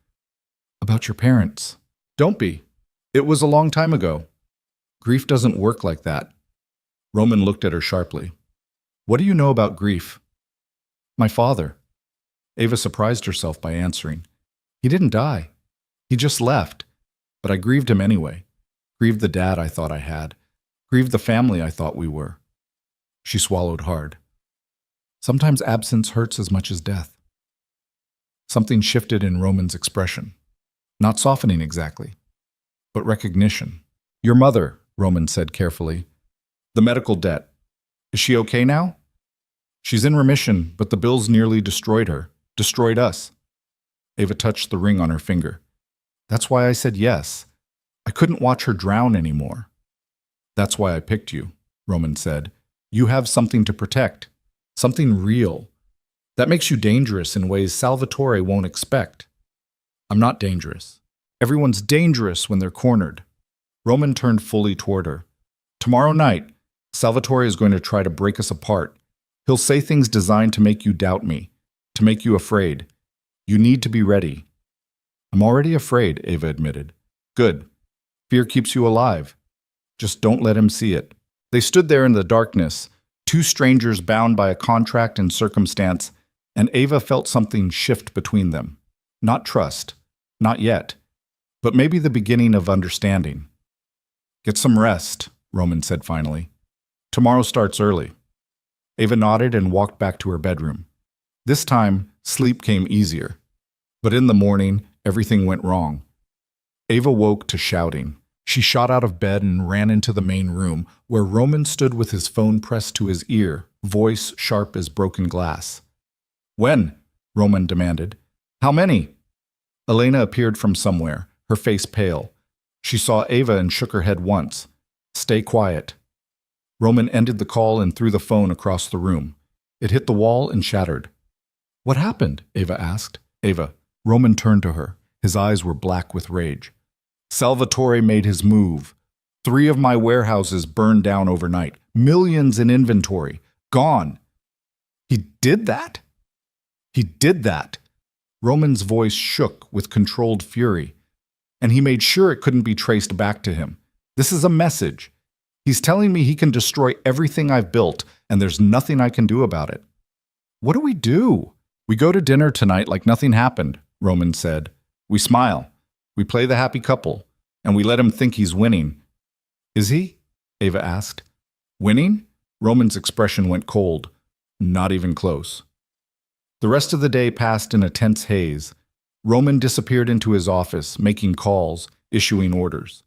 About your parents. Don't be. It was a long time ago. Grief doesn't work like that. Roman looked at her sharply. What do you know about grief? My father. Ava surprised herself by answering. He didn't die. He just left. But I grieved him anyway. Grieved the dad I thought I had. Grieved the family I thought we were. She swallowed hard. Sometimes absence hurts as much as death. Something shifted in Roman's expression. Not softening exactly, but recognition. Your mother, Roman said carefully. The medical debt. Is she okay now? She's in remission, but the bills nearly destroyed her. Destroyed us. Ava touched the ring on her finger. That's why I said yes. I couldn't watch her drown anymore. That's why I picked you, Roman said. You have something to protect. Something real. That makes you dangerous in ways Salvatore won't expect. I'm not dangerous. Everyone's dangerous when they're cornered. Roman turned fully toward her. Tomorrow night, Salvatore is going to try to break us apart. He'll say things designed to make you doubt me, to make you afraid. You need to be ready. I'm already afraid, Ava admitted. Good. Fear keeps you alive. Just don't let him see it. They stood there in the darkness, two strangers bound by a contract and circumstance, and Ava felt something shift between them. Not trust. Not yet. But maybe the beginning of understanding. Get some rest, Roman said finally. Tomorrow starts early. Ava nodded and walked back to her bedroom. This time, sleep came easier. But in the morning, everything went wrong. Ava woke to shouting. She shot out of bed and ran into the main room, where Roman stood with his phone pressed to his ear, voice sharp as broken glass. When? Roman demanded. How many? Elena appeared from somewhere, her face pale. She saw Ava and shook her head once. Stay quiet. Roman ended the call and threw the phone across the room. It hit the wall and shattered. What happened? Ava asked. Ava. Roman turned to her. His eyes were black with rage. Salvatore made his move. 3 of my warehouses burned down overnight. Millions in inventory. Gone. He did that? He did that. Roman's voice shook with controlled fury. And he made sure it couldn't be traced back to him. This is a message. He's telling me he can destroy everything I've built, and there's nothing I can do about it. What do we do? We go to dinner tonight like nothing happened, Roman said. We smile. We play the happy couple, and we let him think he's winning. Is he? Ava asked. Winning? Roman's expression went cold. Not even close. The rest of the day passed in a tense haze. Roman disappeared into his office, making calls, issuing orders.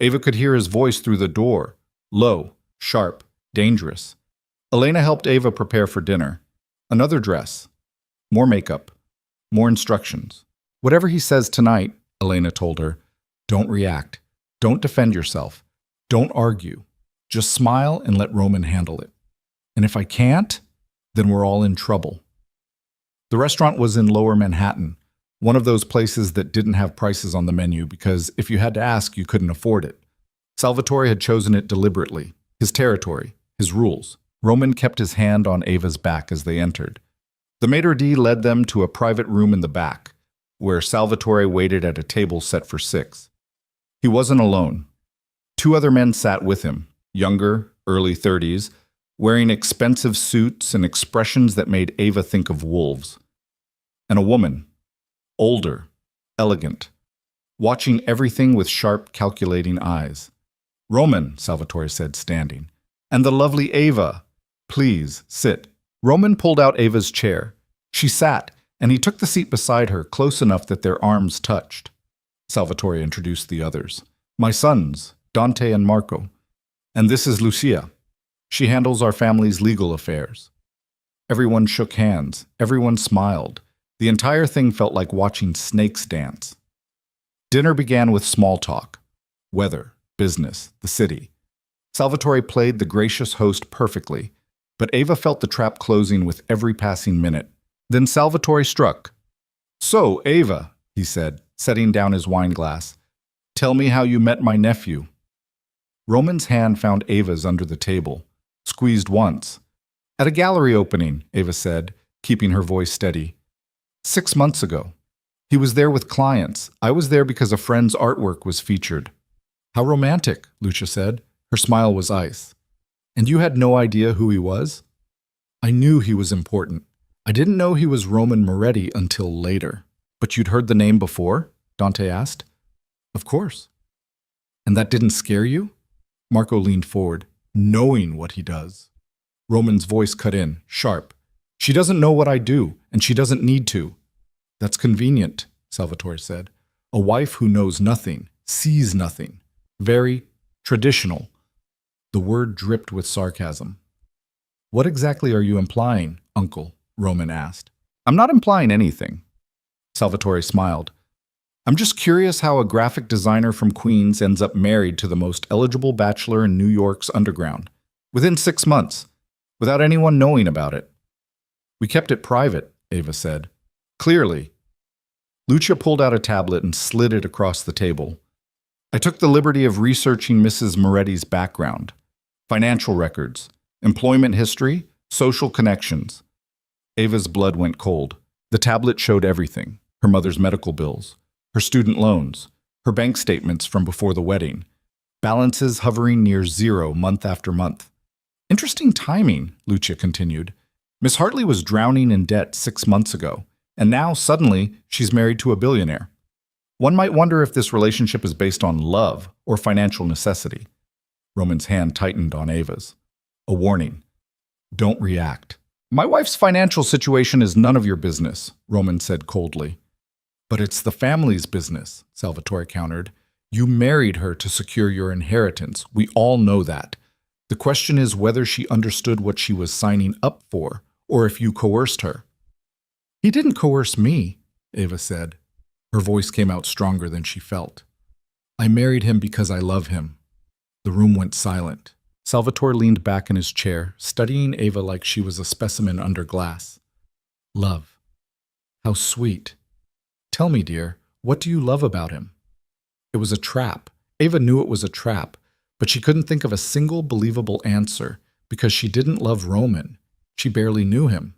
Ava could hear his voice through the door, low, sharp, dangerous. Elena helped Ava prepare for dinner. Another dress. More makeup. More instructions. Whatever he says tonight, Elena told her, don't react. Don't defend yourself. Don't argue. Just smile and let Roman handle it. And if I can't, then we're all in trouble. The restaurant was in Lower Manhattan, one of those places that didn't have prices on the menu because if you had to ask, you couldn't afford it. Salvatore had chosen it deliberately, his territory, his rules. Roman kept his hand on Ava's back as they entered. The maitre d' led them to a private room in the back, where Salvatore waited at a table set for 6. He wasn't alone. 2 other men sat with him, younger, early 30s, wearing expensive suits and expressions that made Ava think of wolves. And a woman, older, elegant, watching everything with sharp, calculating eyes. "Roman," Salvatore said, standing. "And the lovely Ava. Please, sit." Roman pulled out Ava's chair. She sat, and he took the seat beside her, close enough that their arms touched. Salvatore introduced the others. "My sons, Dante and Marco. And this is Lucia. She handles our family's legal affairs." Everyone shook hands. Everyone smiled. The entire thing felt like watching snakes dance. Dinner began with small talk. Weather, business, the city. Salvatore played the gracious host perfectly, but Ava felt the trap closing with every passing minute. Then Salvatore struck. "So, Ava," he said, setting down his wine glass, "tell me how you met my nephew." Roman's hand found Ava's under the table, squeezed once. "At a gallery opening," Ava said, keeping her voice steady. 6 months ago. He was there with clients. I was there because a friend's artwork was featured." "How romantic," Lucia said. Her smile was ice. "And you had no idea who he was?" "I knew he was important. I didn't know he was Roman Moretti until later." "But you'd heard the name before?" Dante asked. "Of course." "And that didn't scare you?" Marco leaned forward, "Knowing what he does." Roman's voice cut in, sharp. "She doesn't know what I do, and she doesn't need to." "That's convenient," Salvatore said. "A wife who knows nothing, sees nothing. Very traditional." The word dripped with sarcasm. "What exactly are you implying, Uncle?" Roman asked. "I'm not implying anything." Salvatore smiled. "I'm just curious how a graphic designer from Queens ends up married to the most eligible bachelor in New York's underground, within 6 months, without anyone knowing about it." "We kept it private," Ava said. "Clearly." Lucia pulled out a tablet and slid it across the table. "I took the liberty of researching Mrs. Moretti's background, financial records, employment history, social connections." Ava's blood went cold. The tablet showed everything: her mother's medical bills, her student loans, her bank statements from before the wedding, balances hovering near 0 month after month. "Interesting timing," Lucia continued. "Miss Hartley was drowning in debt 6 months ago, and now, suddenly, she's married to a billionaire. One might wonder if this relationship is based on love or financial necessity." Roman's hand tightened on Ava's. A warning. "Don't react." "My wife's financial situation is none of your business," Roman said coldly. "But it's the family's business," Salvatore countered. "You married her to secure your inheritance. We all know that. The question is whether she understood what she was signing up for, or if you coerced her." "He didn't coerce me," Ava said. Her voice came out stronger than she felt. "I married him because I love him." The room went silent. Salvatore leaned back in his chair, studying Ava like she was a specimen under glass. "Love. How sweet. Tell me, dear, what do you love about him?" It was a trap. Ava knew it was a trap, but she couldn't think of a single believable answer because she didn't love Roman. She barely knew him.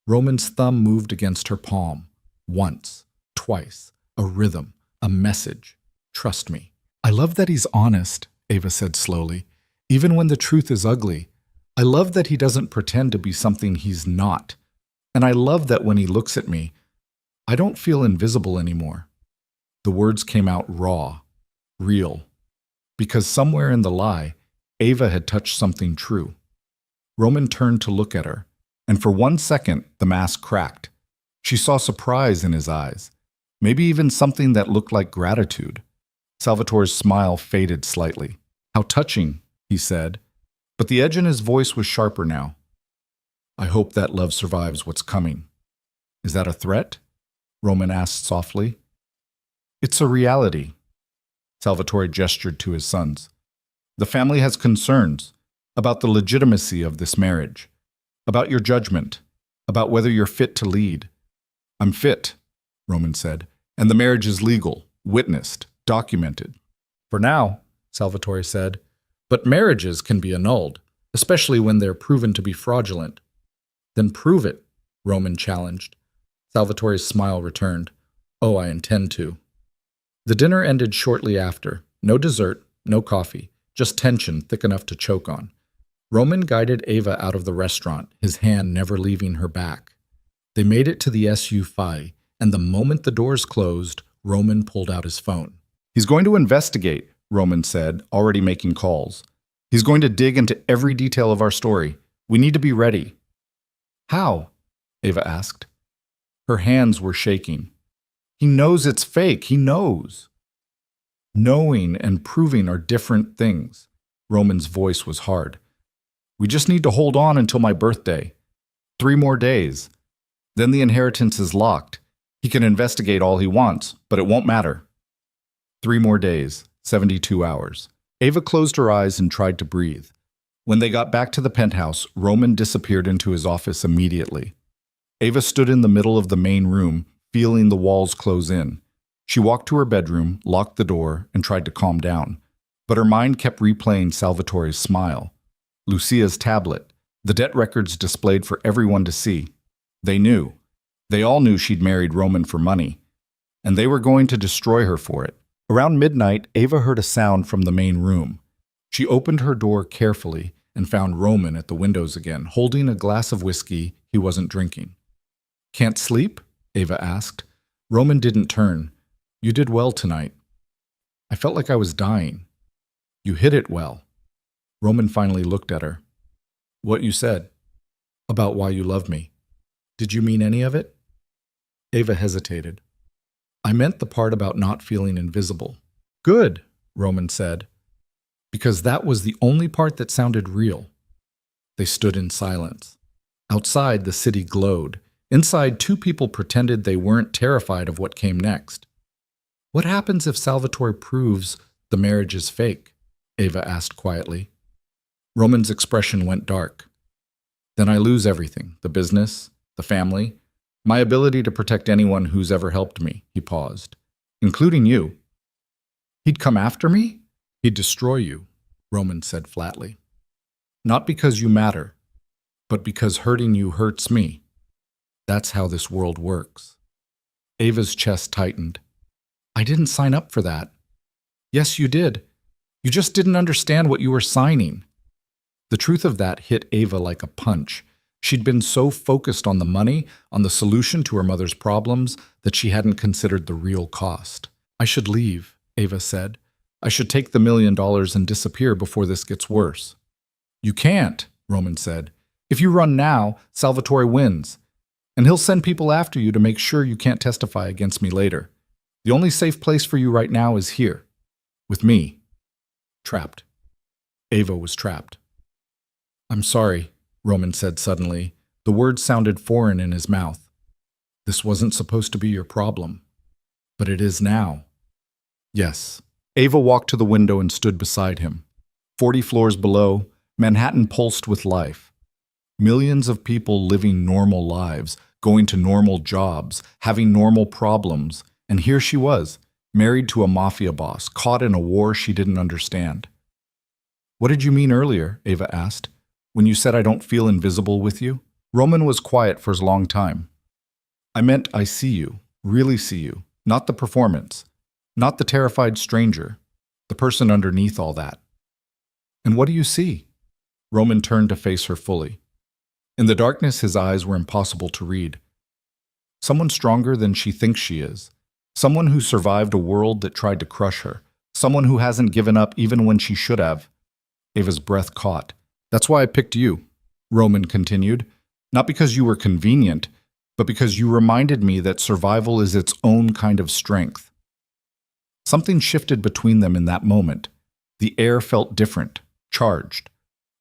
Roman's thumb moved against her palm. Once, twice, a rhythm, a message. "Trust me." "I love that he's honest," Ava said slowly, "even when the truth is ugly. I love that he doesn't pretend to be something he's not. And I love that when he looks at me, I don't feel invisible anymore." The words came out raw, real. Because somewhere in the lie, Ava had touched something true. Roman turned to look at her, and for 1 second the mask cracked. She saw surprise in his eyes, maybe even something that looked like gratitude. Salvatore's smile faded slightly. "How touching," he said, but the edge in his voice was sharper now. "I hope that love survives what's coming." "Is that a threat?" Roman asked softly. "It's a reality." Salvatore gestured to his sons. The family has concerns about the legitimacy of this marriage, about your judgment, about whether you're fit to lead. I'm fit, Roman said, and the marriage is legal, witnessed, documented. For now, Salvatore said, but marriages can be annulled, especially when they're proven to be fraudulent. Then prove it, Roman challenged. Salvatore's smile returned. Oh, I intend to. The dinner ended shortly after. No dessert, no coffee, just tension thick enough to choke on. Roman guided Eva out of the restaurant, his hand never leaving her back. They made it to the SU-5, and the moment the doors closed, Roman pulled out his phone. He's going to investigate, Roman said, already making calls. He's going to dig into every detail of our story. We need to be ready. How? Eva asked. Her hands were shaking. He knows it's fake. He knows. Knowing and proving are different things. Roman's voice was hard. We just need to hold on until my birthday. 3 more days. Then the inheritance is locked. He can investigate all he wants, but it won't matter. 3 more days, 72 hours. Eva closed her eyes and tried to breathe. When they got back to the penthouse, Roman disappeared into his office immediately. Eva stood in the middle of the main room, feeling the walls close in. She walked to her bedroom, locked the door, and tried to calm down. But her mind kept replaying Salvatore's smile. Lucia's tablet, the debt records displayed for everyone to see. They knew. They all knew she'd married Roman for money. And they were going to destroy her for it. Around midnight, Eva heard a sound from the main room. She opened her door carefully and found Roman at the windows again, holding a glass of whiskey he wasn't drinking. Can't sleep? Eva asked. Roman didn't turn. You did well tonight. I felt like I was dying. You hid it well. Roman finally looked at her. What you said. About why you love me. Did you mean any of it? Eva hesitated. I meant the part about not feeling invisible. Good, Roman said. Because that was the only part that sounded real. They stood in silence. Outside, the city glowed. Inside, 2 people pretended they weren't terrified of what came next. What happens if Salvatore proves the marriage is fake? Eva asked quietly. Roman's expression went dark. Then I lose everything, the business, the family, my ability to protect anyone who's ever helped me, he paused. Including you. He'd come after me? He'd destroy you, Roman said flatly. Not because you matter, but because hurting you hurts me. That's how this world works. Ava's chest tightened. I didn't sign up for that. Yes, you did. You just didn't understand what you were signing. The truth of that hit Ava like a punch. She'd been so focused on the money, on the solution to her mother's problems, that she hadn't considered the real cost. I should leave, Ava said. I should take the $1 million and disappear before this gets worse. You can't, Roman said. If you run now, Salvatore wins. And he'll send people after you to make sure you can't testify against me later. The only safe place for you right now is here. With me. Trapped. Ava was trapped. I'm sorry, Roman said suddenly. The words sounded foreign in his mouth. This wasn't supposed to be your problem. But it is now. Yes. Ava walked to the window and stood beside him. 40 floors below, Manhattan pulsed with life. Millions of people living normal lives, going to normal jobs, having normal problems. And here she was, married to a mafia boss, caught in a war she didn't understand. What did you mean earlier? Ava asked. When you said I don't feel invisible with you? Roman was quiet for a long time. I meant I see you, really see you, not the performance, not the terrified stranger, the person underneath all that. And what do you see? Roman turned to face her fully. In the darkness, his eyes were impossible to read. Someone stronger than she thinks she is. Someone who survived a world that tried to crush her. Someone who hasn't given up even when she should have. Ava's breath caught. That's why I picked you, Roman continued. Not because you were convenient, but because you reminded me that survival is its own kind of strength. Something shifted between them in that moment. The air felt different, charged.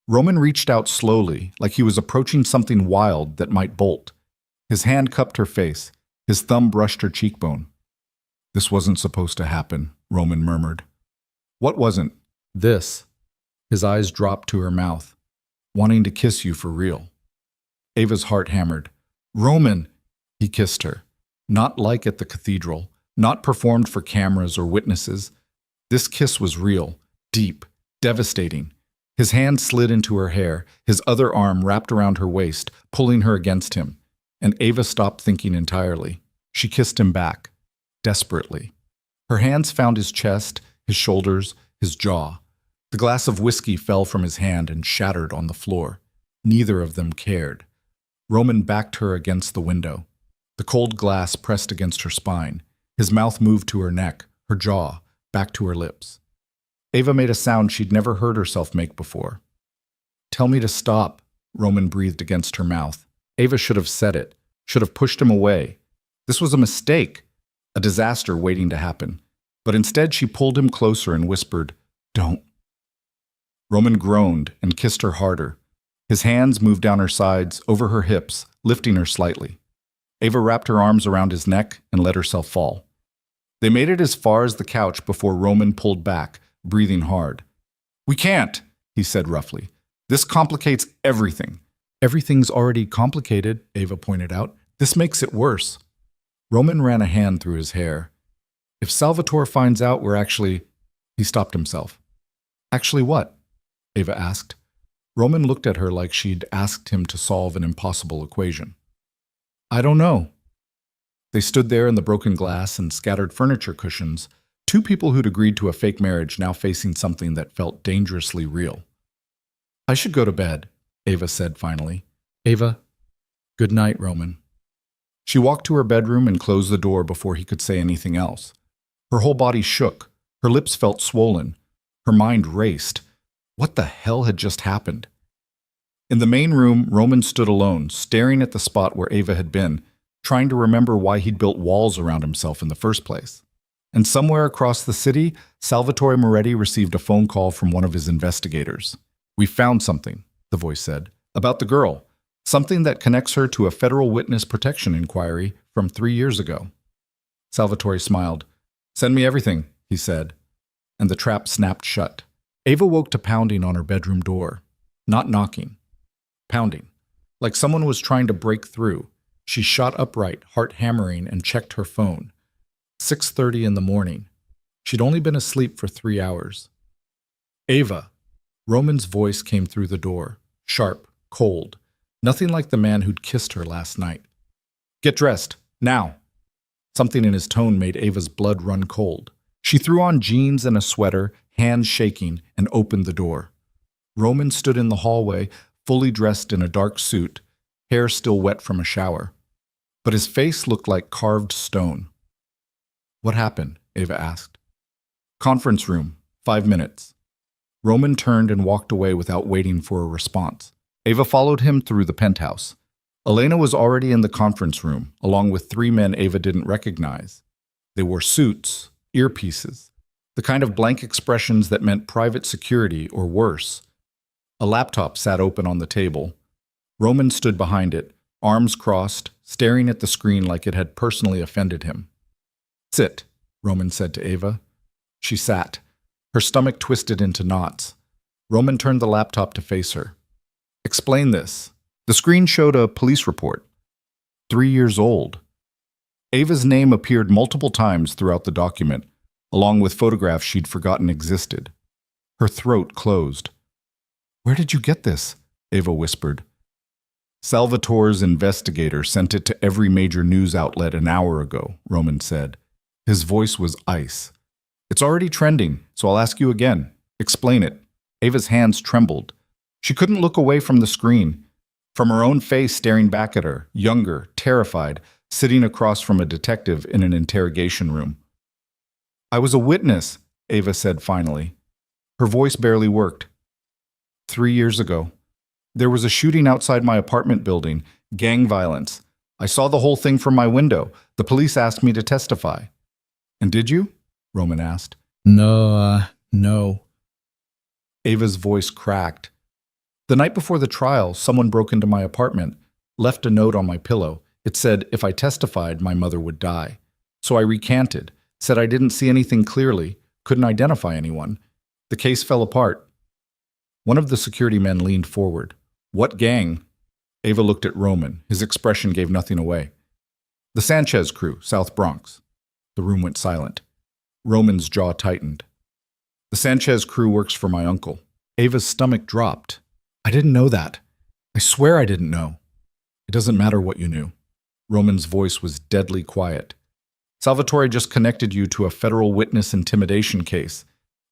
Roman reached out slowly, like he was approaching something wild that might bolt. His hand cupped her face. His thumb brushed her cheekbone. This wasn't supposed to happen, Roman murmured. What wasn't? This. His eyes dropped to her mouth, wanting to kiss you for real. Ava's heart hammered. Roman! He kissed her. Not like at the cathedral, not performed for cameras or witnesses. This kiss was real, deep, devastating. His hand slid into her hair, his other arm wrapped around her waist, pulling her against him. And Ava stopped thinking entirely. She kissed him back, desperately. Her hands found his chest, his shoulders, his jaw. The glass of whiskey fell from his hand and shattered on the floor. Neither of them cared. Roman backed her against the window. The cold glass pressed against her spine. His mouth moved to her neck, her jaw, back to her lips. Ava made a sound she'd never heard herself make before. Tell me to stop, Roman breathed against her mouth. Ava should have said it, should have pushed him away. This was a mistake, a disaster waiting to happen. But instead she pulled him closer and whispered, Don't. Roman groaned and kissed her harder. His hands moved down her sides, over her hips, lifting her slightly. Ava wrapped her arms around his neck and let herself fall. They made it as far as the couch before Roman pulled back, breathing hard. We can't, he said roughly. This complicates everything. Everything's already complicated, Ava pointed out. This makes it worse. Roman ran a hand through his hair. If Salvatore finds out we're actually... He stopped himself. Actually what? Ava asked. Roman looked at her like she'd asked him to solve an impossible equation. I don't know. They stood there in the broken glass and scattered furniture cushions, two people who'd agreed to a fake marriage now facing something that felt dangerously real. I should go to bed, Ava said finally. Ava, good night, Roman. She walked to her bedroom and closed the door before he could say anything else. Her whole body shook. Her lips felt swollen. Her mind raced. What the hell had just happened? In the main room, Roman stood alone, staring at the spot where Ava had been, trying to remember why he'd built walls around himself in the first place. And somewhere across the city, Salvatore Moretti received a phone call from one of his investigators. We found something, the voice said, about the girl, something that connects her to a federal witness protection inquiry from 3 years ago. Salvatore smiled. Send me everything, he said, and the trap snapped shut. Ava woke to pounding on her bedroom door. Not knocking. Pounding. Like someone was trying to break through. She shot upright, heart hammering, and checked her phone. 6:30 in the morning. She'd only been asleep for 3 hours. Ava. Roman's voice came through the door. Sharp, cold. Nothing like the man who'd kissed her last night. Get dressed. Now. Something in his tone made Ava's blood run cold. She threw on jeans and a sweater, hands shaking, and opened the door. Roman stood in the hallway, fully dressed in a dark suit, hair still wet from a shower. But his face looked like carved stone. What happened? Ava asked. Conference room, 5 minutes. Roman turned and walked away without waiting for a response. Ava followed him through the penthouse. Elena was already in the conference room, along with 3 men Ava didn't recognize. They wore suits, earpieces, the kind of blank expressions that meant private security or worse. A laptop sat open on the table. Roman stood behind it, arms crossed, staring at the screen like it had personally offended him. Sit, Roman said to Ava. She sat. Her stomach twisted into knots. Roman turned the laptop to face her. Explain this. The screen showed a police report. 3 years old. Ava's name appeared multiple times throughout the document, along with photographs she'd forgotten existed. Her throat closed. Where did you get this? Ava whispered. Salvatore's investigator sent it to every major news outlet an hour ago, Roman said. His voice was ice. It's already trending, so I'll ask you again. Explain it. Ava's hands trembled. She couldn't look away from the screen, from her own face staring back at her, younger, terrified, sitting across from a detective in an interrogation room. I was a witness, Ava said finally. Her voice barely worked. 3 years ago. There was a shooting outside my apartment building, gang violence. I saw the whole thing from my window. The police asked me to testify. And did you? Roman asked. No. Ava's voice cracked. The night before the trial, someone broke into my apartment, left a note on my pillow. It said if I testified, my mother would die. So I recanted, said I didn't see anything clearly, couldn't identify anyone. The case fell apart. One of the security men leaned forward. What gang? Ava looked at Roman. His expression gave nothing away. The Sanchez crew, South Bronx. The room went silent. Roman's jaw tightened. The Sanchez crew works for my uncle. Ava's stomach dropped. I didn't know that. I swear I didn't know. It doesn't matter what you knew. Roman's voice was deadly quiet. Salvatore just connected you to a federal witness intimidation case.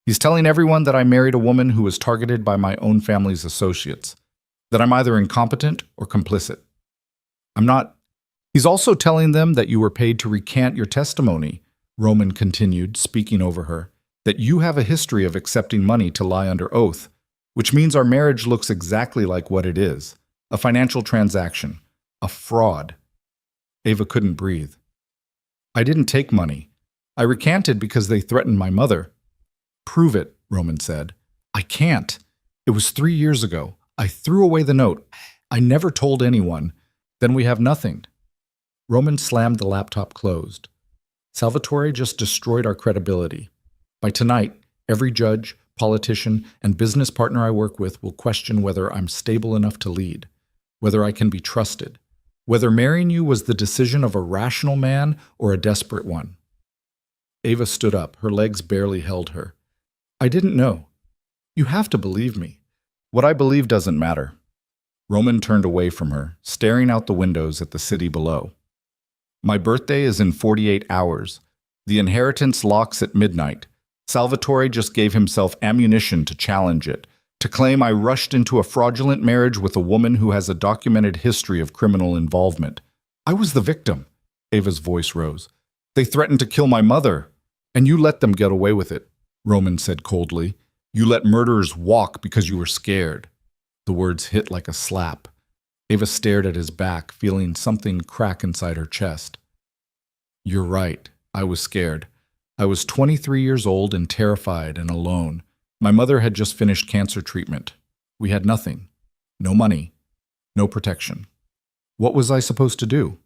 He's telling everyone that I married a woman who was targeted by my own family's associates, that I'm either incompetent or complicit. I'm not. He's also telling them that you were paid to recant your testimony, Roman continued, speaking over her, that you have a history of accepting money to lie under oath, which means our marriage looks exactly like what it is, a financial transaction, a fraud. Ava couldn't breathe. I didn't take money. I recanted because they threatened my mother. Prove it, Roman said. I can't. It was 3 years ago. I threw away the note. I never told anyone. Then we have nothing. Roman slammed the laptop closed. Salvatore just destroyed our credibility. By tonight, every judge, politician, and business partner I work with will question whether I'm stable enough to lead, whether I can be trusted, whether marrying you was the decision of a rational man or a desperate one. Ava stood up. Her legs barely held her. I didn't know. You have to believe me. What I believe doesn't matter. Roman turned away from her, staring out the windows at the city below. My birthday is in 48 hours. The inheritance locks at midnight. Salvatore just gave himself ammunition to challenge it, to claim I rushed into a fraudulent marriage with a woman who has a documented history of criminal involvement. I was the victim. Ava's voice rose. They threatened to kill my mother, and you let them get away with it, Roman said coldly. You let murderers walk because you were scared. The words hit like a slap. Ava stared at his back, feeling something crack inside her chest. You're right. I was scared. I was 23 years old and terrified and alone. My mother had just finished cancer treatment. We had nothing. No money. No protection. What was I supposed to do?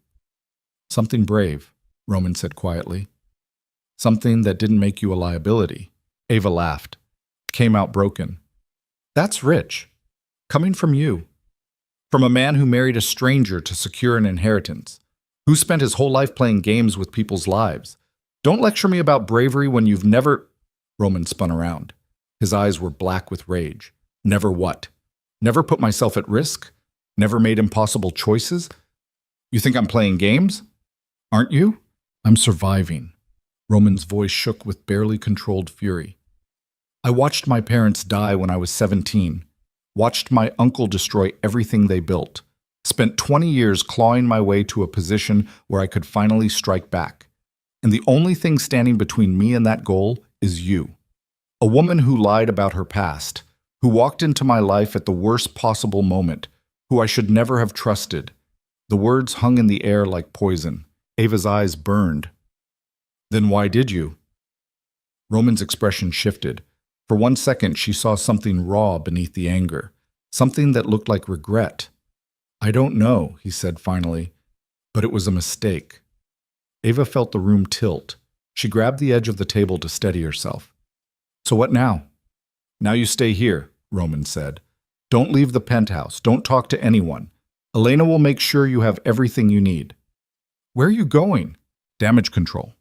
Something brave, Roman said quietly. Something that didn't make you a liability. Ava laughed. Came out broken. That's rich. Coming from you. From a man who married a stranger to secure an inheritance. Who spent his whole life playing games with people's lives. Don't lecture me about bravery when you've never... Roman spun around. His eyes were black with rage. Never what? Never put myself at risk? Never made impossible choices? You think I'm playing games? Aren't you? I'm surviving. Roman's voice shook with barely controlled fury. I watched my parents die when I was 17. Watched my uncle destroy everything they built. Spent 20 years clawing my way to a position where I could finally strike back. And the only thing standing between me and that goal is you. A woman who lied about her past, who walked into my life at the worst possible moment, who I should never have trusted. The words hung in the air like poison. Ava's eyes burned. Then why did you? Roman's expression shifted. For 1 second, she saw something raw beneath the anger, something that looked like regret. I don't know, he said finally, but it was a mistake. Ava felt the room tilt. She grabbed the edge of the table to steady herself. So what now? Now you stay here, Roman said. Don't leave the penthouse. Don't talk to anyone. Elena will make sure you have everything you need. Where are you going? Damage control.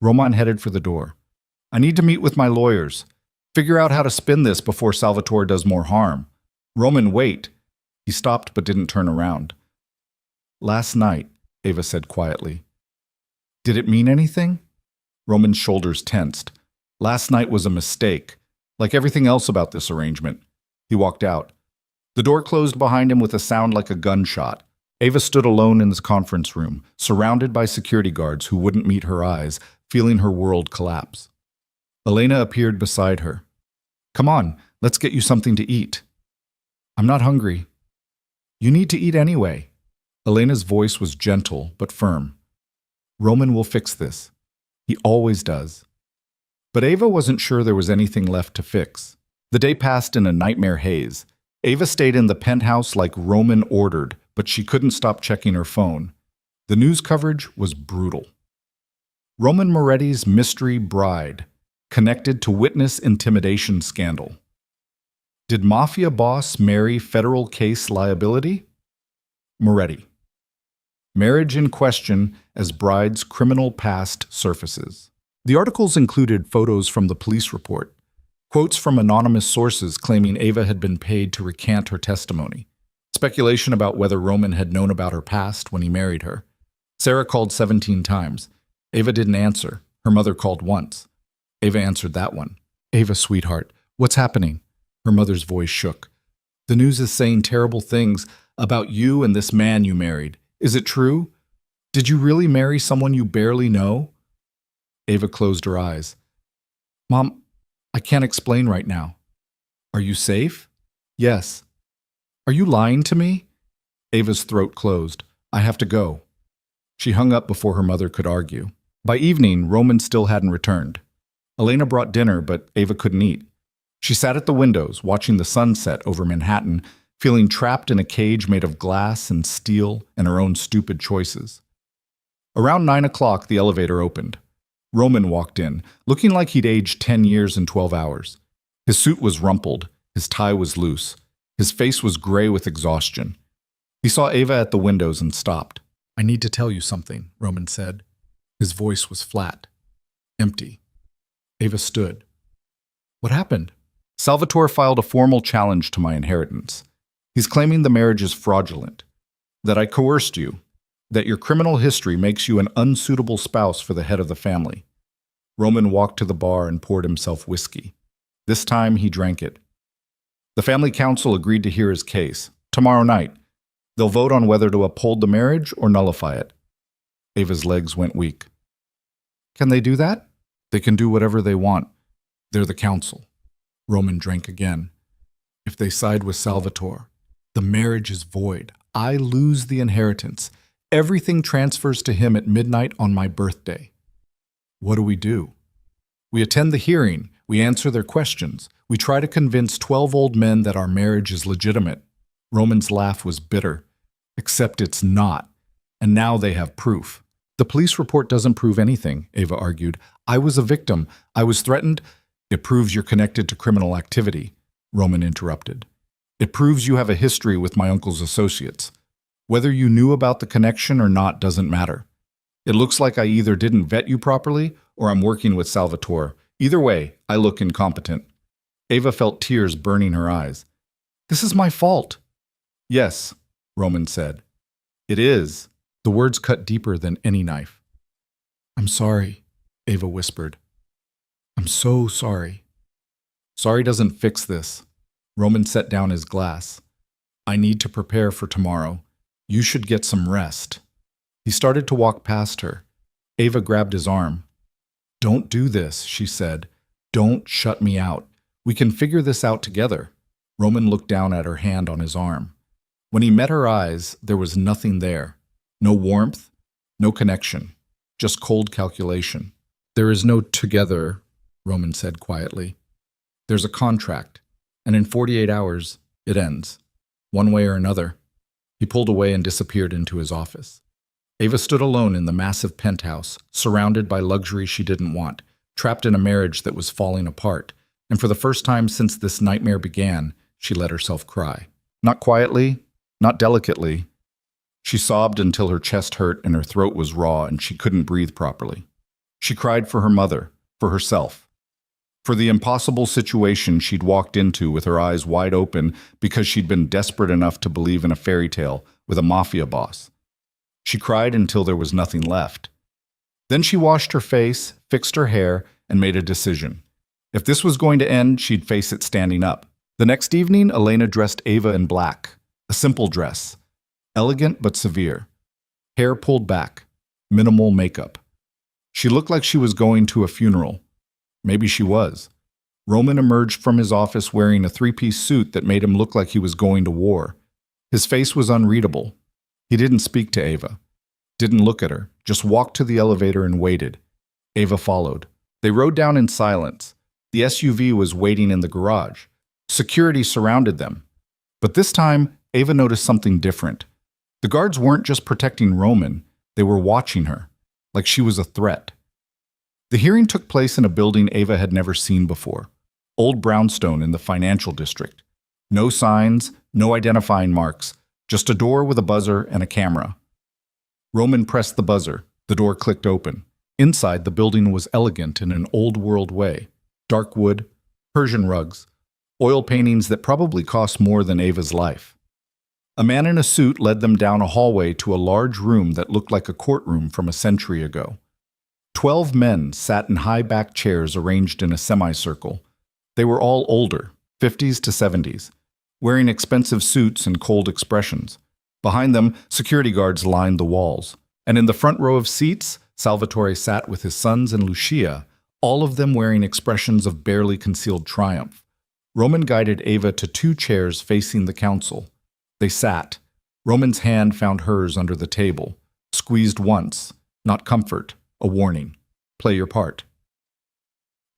Roman headed for the door. I need to meet with my lawyers. Figure out how to spin this before Salvatore does more harm. Roman, wait. He stopped but didn't turn around. Last night, Ava said quietly. Did it mean anything? Roman's shoulders tensed. Last night was a mistake, like everything else about this arrangement. He walked out. The door closed behind him with a sound like a gunshot. Ava stood alone in the conference room, surrounded by security guards who wouldn't meet her eyes, feeling her world collapse. Elena appeared beside her. Come on, let's get you something to eat. I'm not hungry. You need to eat anyway. Elena's voice was gentle but firm. Roman will fix this. He always does. But Ava wasn't sure there was anything left to fix. The day passed in a nightmare haze. Ava stayed in the penthouse like Roman ordered, but she couldn't stop checking her phone. The news coverage was brutal. Roman Moretti's mystery bride, connected to witness intimidation scandal. Did Mafia boss marry federal case liability? Moretti. Marriage in question as bride's criminal past surfaces. The articles included photos from the police report, quotes from anonymous sources claiming Ava had been paid to recant her testimony, speculation about whether Roman had known about her past when he married her. Sarah called 17 times. Ava didn't answer. Her mother called once. Ava answered that one. Ava, sweetheart, what's happening? Her mother's voice shook. The news is saying terrible things about you and this man you married. Is it true? Did you really marry someone you barely know? Ava closed her eyes. Mom, I can't explain right now. Are you safe? Yes. Are you lying to me? Ava's throat closed. I have to go. She hung up before her mother could argue. By evening, Roman still hadn't returned. Elena brought dinner, but Ava couldn't eat. She sat at the windows, watching the sunset over Manhattan, feeling trapped in a cage made of glass and steel and her own stupid choices. Around 9 o'clock, the elevator opened. Roman walked in, looking like he'd aged 10 years in 12 hours. His suit was rumpled, his tie was loose, his face was gray with exhaustion. He saw Ava at the windows and stopped. I need to tell you something, Roman said. His voice was flat, empty. Ava stood. What happened? Salvatore filed a formal challenge to my inheritance. He's claiming the marriage is fraudulent, that I coerced you, that your criminal history makes you an unsuitable spouse for the head of the family. Roman walked to the bar and poured himself whiskey. This time he drank it. The family council agreed to hear his case. Tomorrow night, they'll vote on whether to uphold the marriage or nullify it. Ava's legs went weak. Can they do that? They can do whatever they want. They're the council. Roman drank again. If they side with Salvatore, the marriage is void. I lose the inheritance. Everything transfers to him at midnight on my birthday. What do? We attend the hearing. We answer their questions. We try to convince 12 old men that our marriage is legitimate. Roman's laugh was bitter. Except it's not. And now they have proof. The police report doesn't prove anything, Ava argued. I was a victim. I was threatened. It proves you're connected to criminal activity, Roman interrupted. It proves you have a history with my uncle's associates. Whether you knew about the connection or not doesn't matter. It looks like I either didn't vet you properly or I'm working with Salvatore. Either way, I look incompetent. Ava felt tears burning her eyes. This is my fault. Yes, Roman said. It is. The words cut deeper than any knife. I'm sorry, Ava whispered. I'm so sorry. Sorry doesn't fix this. Roman set down his glass. I need to prepare for tomorrow. You should get some rest. He started to walk past her. Ava grabbed his arm. Don't do this, she said. Don't shut me out. We can figure this out together. Roman looked down at her hand on his arm. When he met her eyes, there was nothing there. No warmth, no connection, just cold calculation. There is no together, Roman said quietly. There's a contract, and in 48 hours, it ends, one way or another. He pulled away and disappeared into his office. Ava stood alone in the massive penthouse, surrounded by luxury she didn't want, trapped in a marriage that was falling apart, and for the first time since this nightmare began, she let herself cry. Not quietly, not delicately. She sobbed until her chest hurt and her throat was raw and she couldn't breathe properly. She cried for her mother, for herself, for the impossible situation she'd walked into with her eyes wide open because she'd been desperate enough to believe in a fairy tale with a mafia boss. She cried until there was nothing left. Then she washed her face, fixed her hair, and made a decision. If this was going to end, she'd face it standing up. The next evening, Elena dressed Ava in black, a simple dress, elegant but severe. Hair pulled back, minimal makeup. She looked like she was going to a funeral. Maybe she was. Roman emerged from his office wearing a three-piece suit that made him look like he was going to war. His face was unreadable. He didn't speak to Ava, didn't look at her, just walked to the elevator and waited. Ava followed. They rode down in silence. The SUV was waiting in the garage. Security surrounded them. But this time, Ava noticed something different. The guards weren't just protecting Roman, they were watching her, like she was a threat. The hearing took place in a building Ava had never seen before, Old Brownstone in the financial district. No signs, no identifying marks, just a door with a buzzer and a camera. Roman pressed the buzzer. The door clicked open. Inside, the building was elegant in an old-world way. Dark wood, Persian rugs, oil paintings that probably cost more than Ava's life. A man in a suit led them down a hallway to a large room that looked like a courtroom from a century ago. 12 men sat in high-backed chairs arranged in a semicircle. They were all older, 50s to 70s, wearing expensive suits and cold expressions. Behind them, security guards lined the walls. And in the front row of seats, Salvatore sat with his sons and Lucia, all of them wearing expressions of barely concealed triumph. Roman guided Ava to 2 chairs facing the council. They sat. Roman's hand found hers under the table, squeezed once, not comfort, a warning. Play your part.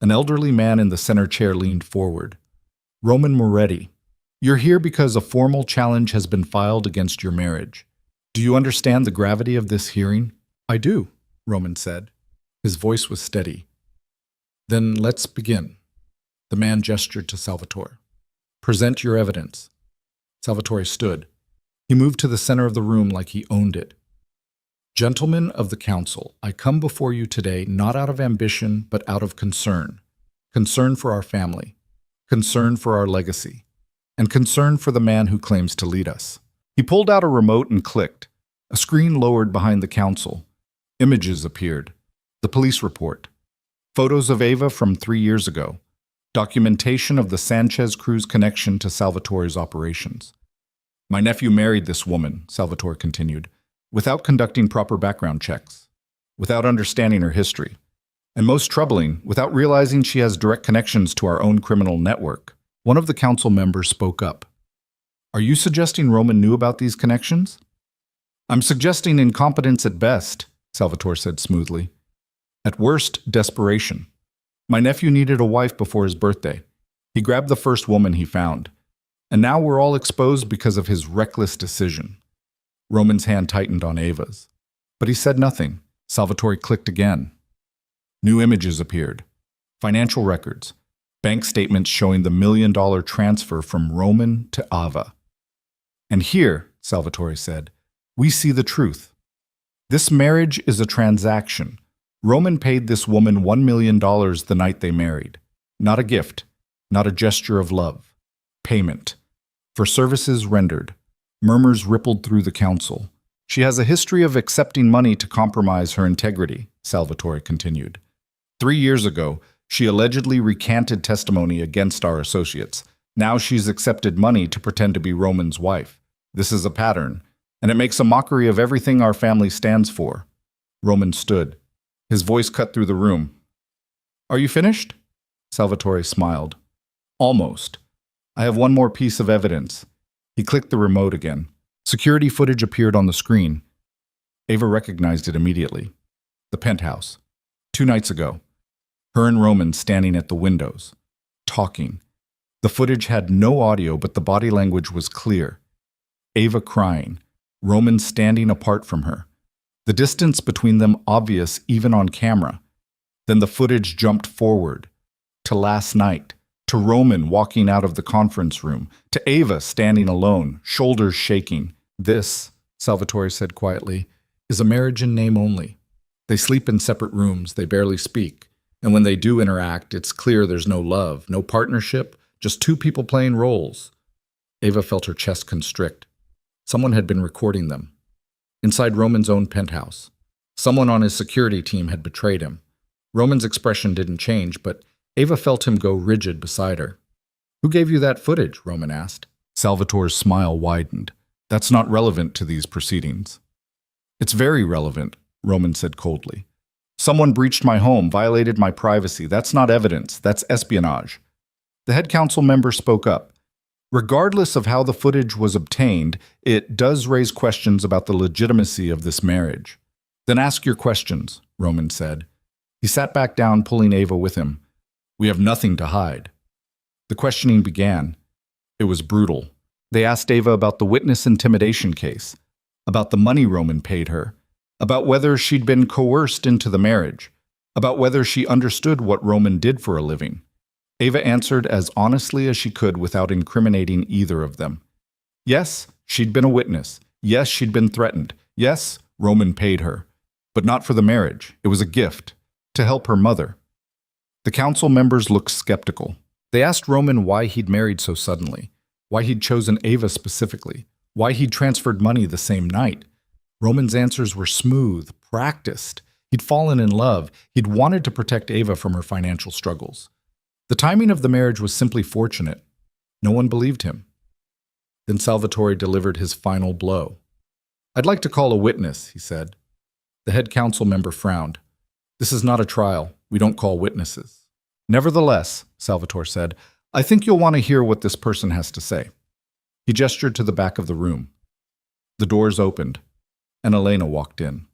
An elderly man in the center chair leaned forward. Roman Moretti, you're here because a formal challenge has been filed against your marriage. Do you understand the gravity of this hearing? I do, Roman said. His voice was steady. Then let's begin. The man gestured to Salvatore. Present your evidence. Salvatore stood. He moved to the center of the room like he owned it. Gentlemen of the council, I come before you today not out of ambition, but out of concern. Concern for our family. Concern for our legacy. And concern for the man who claims to lead us. He pulled out a remote and clicked. A screen lowered behind the council. Images appeared. The police report. Photos of Ava from 3 years ago. Documentation of the Sanchez crew's connection to Salvatore's operations. My nephew married this woman, Salvatore continued, without conducting proper background checks, without understanding her history, and most troubling, without realizing she has direct connections to our own criminal network. One of the council members spoke up. Are you suggesting Roman knew about these connections? I'm suggesting incompetence at best, Salvatore said smoothly. At worst, desperation. My nephew needed a wife before his birthday. He grabbed the first woman he found. And now we're all exposed because of his reckless decision. Roman's hand tightened on Ava's. But he said nothing. Salvatore clicked again. New images appeared. Financial records. Bank statements showing the $1 million transfer from Roman to Ava. And here, Salvatore said, we see the truth. This marriage is a transaction. Roman paid this woman $1 million the night they married. Not a gift, not a gesture of love. Payment. For services rendered. Murmurs rippled through the council. She has a history of accepting money to compromise her integrity, Salvatore continued. 3 years ago, she allegedly recanted testimony against our associates. Now she's accepted money to pretend to be Roman's wife. This is a pattern, and it makes a mockery of everything our family stands for. Roman stood. His voice cut through the room. Are you finished? Salvatore smiled. Almost. I have one more piece of evidence. He clicked the remote again. Security footage appeared on the screen. Ava recognized it immediately. The penthouse. 2 nights ago. Her and Roman standing at the windows. Talking. The footage had no audio, but the body language was clear. Ava crying. Roman standing apart from her. The distance between them obvious even on camera. Then the footage jumped forward. To last night. To Roman walking out of the conference room. To Ava standing alone, shoulders shaking. This, Salvatore said quietly, is a marriage in name only. They sleep in separate rooms, they barely speak. And when they do interact, it's clear there's no love, no partnership, just 2 people playing roles. Ava felt her chest constrict. Someone had been recording them. Inside Roman's own penthouse. Someone on his security team had betrayed him. Roman's expression didn't change, but Ava felt him go rigid beside her. Who gave you that footage? Roman asked. Salvatore's smile widened. That's not relevant to these proceedings. It's very relevant, Roman said coldly. Someone breached my home, violated my privacy. That's not evidence. That's espionage. The head council member spoke up. Regardless of how the footage was obtained, it does raise questions about the legitimacy of this marriage. Then ask your questions, Roman said. He sat back down, pulling Ava with him. We have nothing to hide. The questioning began. It was brutal. They asked Ava about the witness intimidation case, about the money Roman paid her, about whether she'd been coerced into the marriage, about whether she understood what Roman did for a living. Ava answered as honestly as she could without incriminating either of them. Yes, she'd been a witness. Yes, she'd been threatened. Yes, Roman paid her. But not for the marriage. It was a gift. To help her mother. The council members looked skeptical. They asked Roman why he'd married so suddenly, why he'd chosen Ava specifically, why he'd transferred money the same night. Roman's answers were smooth, practiced. He'd fallen in love. He'd wanted to protect Ava from her financial struggles. The timing of the marriage was simply fortunate. No one believed him. Then Salvatore delivered his final blow. "I'd like to call a witness," he said. The head council member frowned. "This is not a trial. We don't call witnesses." "Nevertheless," Salvatore said, "I think you'll want to hear what this person has to say." He gestured to the back of the room. The doors opened, and Elena walked in.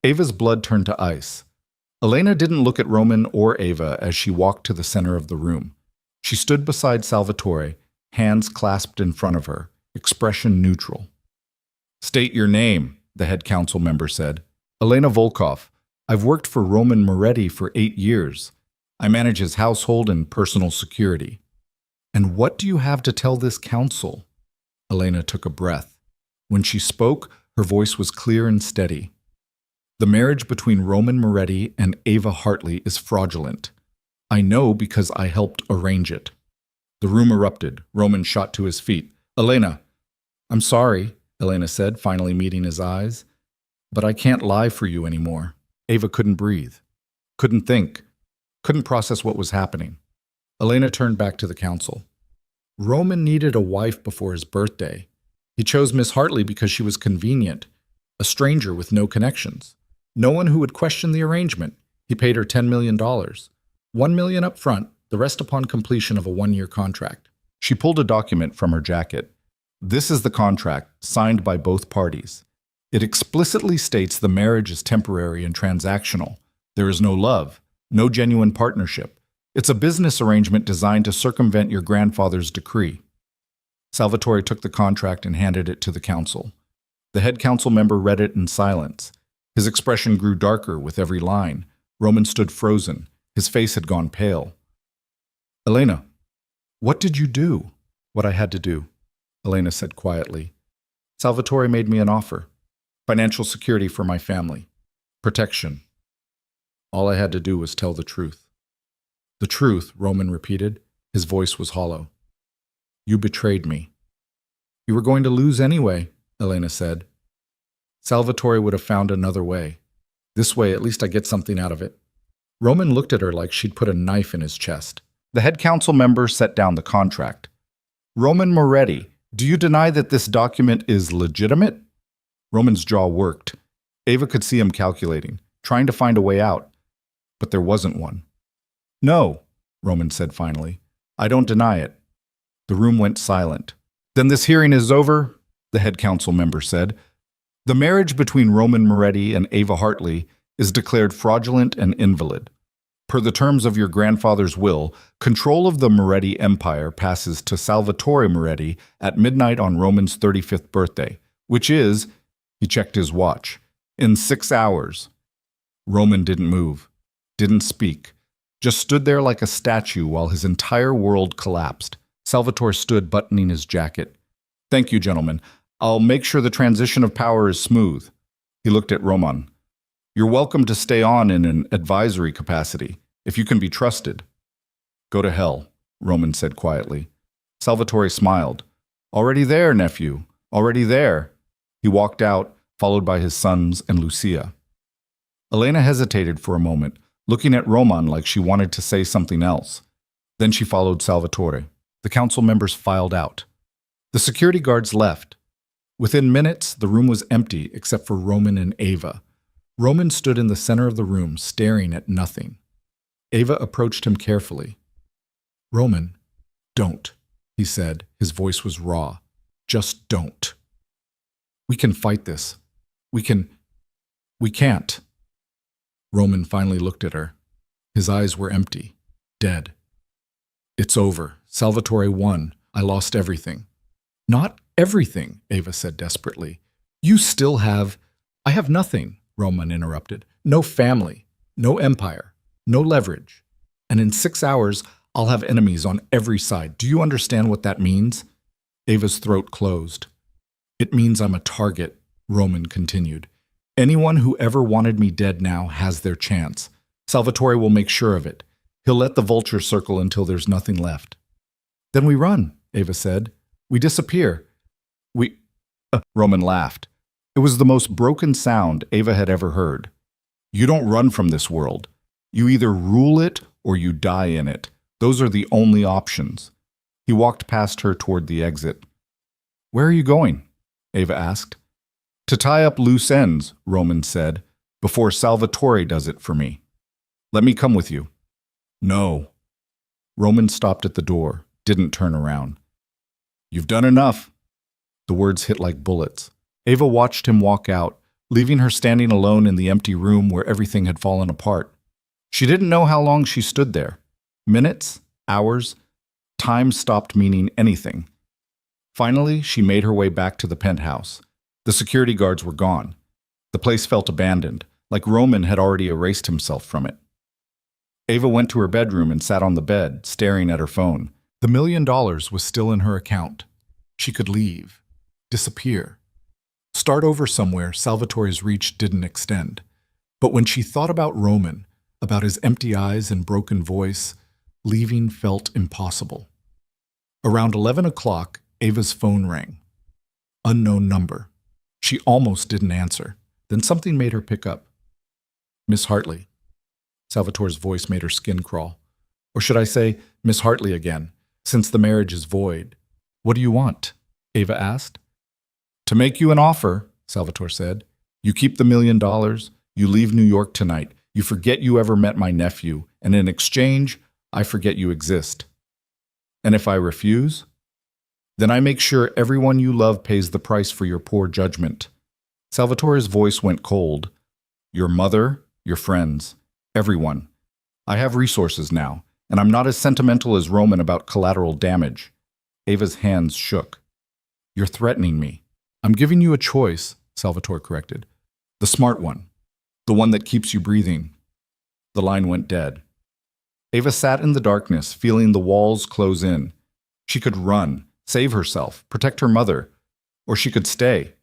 Ava's blood turned to ice. Elena didn't look at Roman or Ava as she walked to the center of the room. She stood beside Salvatore, hands clasped in front of her, expression neutral. "State your name," the head council member said. "Elena Volkov. I've worked for Roman Moretti for 8 years. I manage his household and personal security." "And what do you have to tell this council?" Elena took a breath. When she spoke, her voice was clear and steady. "The marriage between Roman Moretti and Ava Hartley is fraudulent. I know because I helped arrange it." The room erupted. Roman shot to his feet. "Elena!" "I'm sorry," Elena said, finally meeting his eyes. "But I can't lie for you anymore." Ava couldn't breathe, couldn't think, couldn't process what was happening. Elena turned back to the council. "Roman needed a wife before his birthday. He chose Miss Hartley because she was convenient, a stranger with no connections. No one who would question the arrangement. He paid her $10 million. $1 million up front, the rest upon completion of a 1-year contract." She pulled a document from her jacket. "This is the contract, signed by both parties. It explicitly states the marriage is temporary and transactional. There is no love, no genuine partnership. It's a business arrangement designed to circumvent your grandfather's decree." Salvatore took the contract and handed it to the council. The head council member read it in silence. His expression grew darker with every line. Roman stood frozen. His face had gone pale. "Elena, what did you do?" "What I had to do," Elena said quietly. "Salvatore made me an offer. Financial security for my family. Protection. All I had to do was tell the truth." "The truth," Roman repeated. His voice was hollow. "You betrayed me." "You were going to lose anyway," Elena said. "Salvatore would have found another way. This way, at least I get something out of it." Roman looked at her like she'd put a knife in his chest. The head council member set down the contract. "Roman Moretti, do you deny that this document is legitimate?" Roman's jaw worked. Ava could see him calculating, trying to find a way out. But there wasn't one. "No," Roman said finally. "I don't deny it." The room went silent. "Then this hearing is over," the head council member said. "The marriage between Roman Moretti and Ava Hartley is declared fraudulent and invalid. Per the terms of your grandfather's will, control of the Moretti empire passes to Salvatore Moretti at midnight on Roman's 35th birthday, which is," he checked his watch, "in 6 hours." Roman didn't move, didn't speak, just stood there like a statue while his entire world collapsed. Salvatore stood buttoning his jacket. "Thank you, gentlemen. I'll make sure the transition of power is smooth." He looked at Roman. "You're welcome to stay on in an advisory capacity, if you can be trusted." "Go to hell," Roman said quietly. Salvatore smiled. "Already there, nephew. Already there." He walked out, followed by his sons and Lucia. Elena hesitated for a moment, looking at Roman like she wanted to say something else. Then she followed Salvatore. The council members filed out. The security guards left. Within minutes, the room was empty except for Roman and Ava. Roman stood in the center of the room, staring at nothing. Ava approached him carefully. "Roman, don't," he said. His voice was raw. "Just don't. We can fight this. We can't." Roman finally looked at her. His eyes were empty, dead. "It's over. Salvatore won. I lost everything." "Not everything," Ava said desperately. "You still have—" "I have nothing," Roman interrupted. "No family, no empire, no leverage. And in 6 hours, I'll have enemies on every side. Do you understand what that means? Ava's throat closed. It means I'm a target, Roman continued. Anyone who ever wanted me dead now has their chance. Salvatore will make sure of it. He'll let the vultures circle until there's nothing left. Then we run, Ava said. We disappear. Roman laughed. It was the most broken sound Ava had ever heard. You don't run from this world. You either rule it or you die in it. Those are the only options. He walked past her toward the exit. Where are you going? Ava asked. To tie up loose ends, Roman said, before Salvatore does it for me. Let me come with you. No. Roman stopped at the door, didn't turn around. You've done enough. The words hit like bullets. Ava watched him walk out, leaving her standing alone in the empty room where everything had fallen apart. She didn't know how long she stood there. Minutes? Hours? Time stopped meaning anything. Finally, she made her way back to the penthouse. The security guards were gone. The place felt abandoned, like Roman had already erased himself from it. Ava went to her bedroom and sat on the bed, staring at her phone. The $1 million was still in her account. She could leave. Disappear. Start over somewhere Salvatore's reach didn't extend. But when she thought about Roman, about his empty eyes and broken voice, leaving felt impossible. Around 11 o'clock, Ava's phone rang. Unknown number. She almost didn't answer. Then something made her pick up. Miss Hartley. Salvatore's voice made her skin crawl. Or should I say, Miss Hartley again, since the marriage is void. What do you want? Ava asked. To make you an offer, Salvatore said. You keep the $1 million, you leave New York tonight, you forget you ever met my nephew, and in exchange, I forget you exist. And if I refuse? Then I make sure everyone you love pays the price for your poor judgment. Salvatore's voice went cold. Your mother, your friends, everyone. I have resources now, and I'm not as sentimental as Roman about collateral damage. Ava's hands shook. You're threatening me. I'm giving you a choice, Salvatore corrected. The smart one. The one that keeps you breathing. The line went dead. Ava sat in the darkness, feeling the walls close in. She could run, save herself, protect her mother, or she could stay.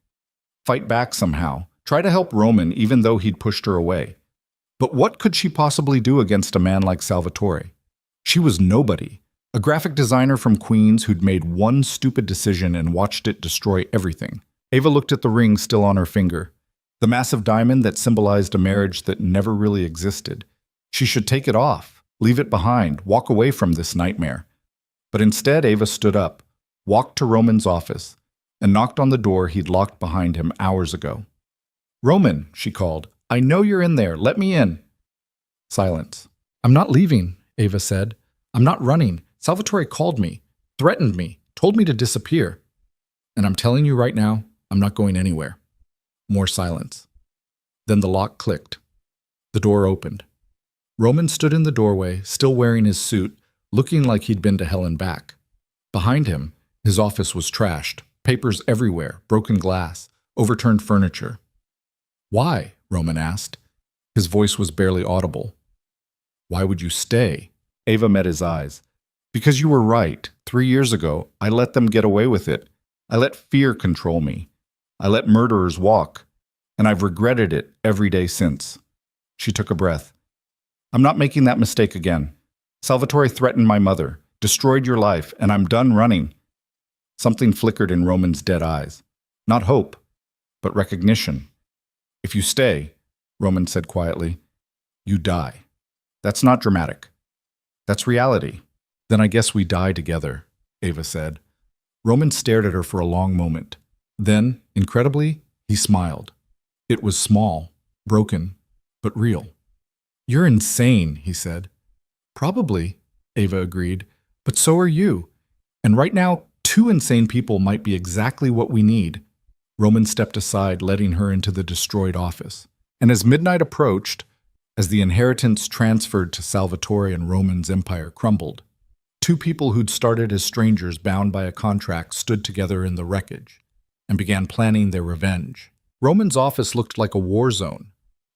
Fight back somehow, try to help Roman even though he'd pushed her away. But what could she possibly do against a man like Salvatore? She was nobody, a graphic designer from Queens who'd made one stupid decision and watched it destroy everything. Ava looked at the ring still on her finger, the massive diamond that symbolized a marriage that never really existed. She should take it off, leave it behind, walk away from this nightmare. But instead, Ava stood up, walked to Roman's office, and knocked on the door he'd locked behind him hours ago. Roman, she called, I know you're in there. Let me in. Silence. I'm not leaving, Ava said. I'm not running. Salvatore called me, threatened me, told me to disappear. And I'm telling you right now, I'm not going anywhere. More silence. Then the lock clicked. The door opened. Roman stood in the doorway, still wearing his suit, looking like he'd been to hell and back. Behind him, his office was trashed, papers everywhere, broken glass, overturned furniture. Why? Roman asked. His voice was barely audible. Why would you stay? Ava met his eyes. Because you were right. 3 years ago, I let them get away with it. I let fear control me. I let murderers walk. And I've regretted it every day since. She took a breath. I'm not making that mistake again. Salvatore threatened my mother, destroyed your life, and I'm done running. Something flickered in Roman's dead eyes. Not hope, but recognition. If you stay, Roman said quietly, you die. That's not dramatic. That's reality. Then I guess we die together, Ava said. Roman stared at her for a long moment. Then, incredibly, he smiled. It was small, broken, but real. You're insane, he said. Probably, Ava agreed, but so are you. And right now, 2 insane people might be exactly what we need. Roman stepped aside, letting her into the destroyed office. And as midnight approached, as the inheritance transferred to Salvatore and Roman's empire crumbled, 2 people who'd started as strangers bound by a contract stood together in the wreckage and began planning their revenge. Roman's office looked like a war zone,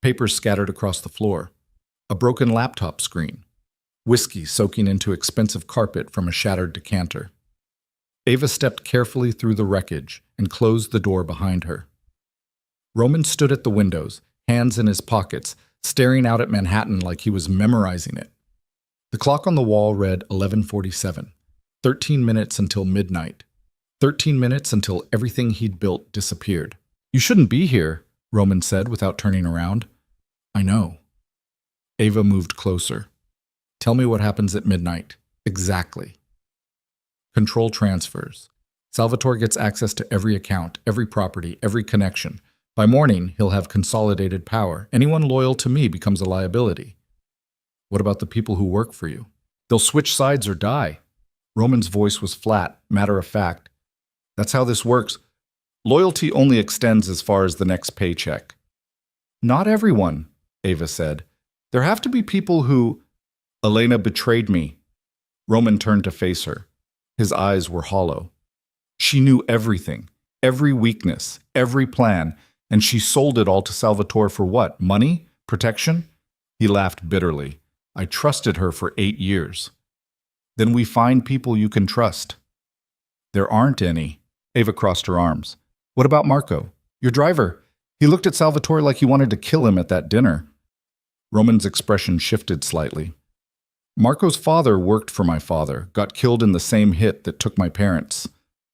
papers scattered across the floor, a broken laptop screen. whiskey soaking into expensive carpet from a shattered decanter. Ava stepped carefully through the wreckage and closed the door behind her. Roman stood at the windows, hands in his pockets, staring out at Manhattan like he was memorizing it. The clock on the wall read 11:47, 13 minutes until midnight, 13 minutes until everything he'd built disappeared. "You shouldn't be here," Roman said without turning around. "I know." Ava moved closer. "Tell me what happens at midnight. Exactly." Control transfers. Salvatore gets access to every account, every property, every connection. By morning, he'll have consolidated power. Anyone loyal to me becomes a liability. What about the people who work for you? They'll switch sides or die. Roman's voice was flat, matter of fact. That's how this works. Loyalty only extends as far as the next paycheck. Not everyone, Ava said. There have to be people who... Elena betrayed me. Roman turned to face her. His eyes were hollow. She knew everything, every weakness, every plan, and she sold it all to Salvatore for what? Money? Protection? He laughed bitterly. I trusted her for 8 years. Then we find people you can trust. There aren't any. Ava crossed her arms. What about Marco? Your driver. He looked at Salvatore like he wanted to kill him at that dinner. Roman's expression shifted slightly. Marco's father worked for my father, got killed in the same hit that took my parents.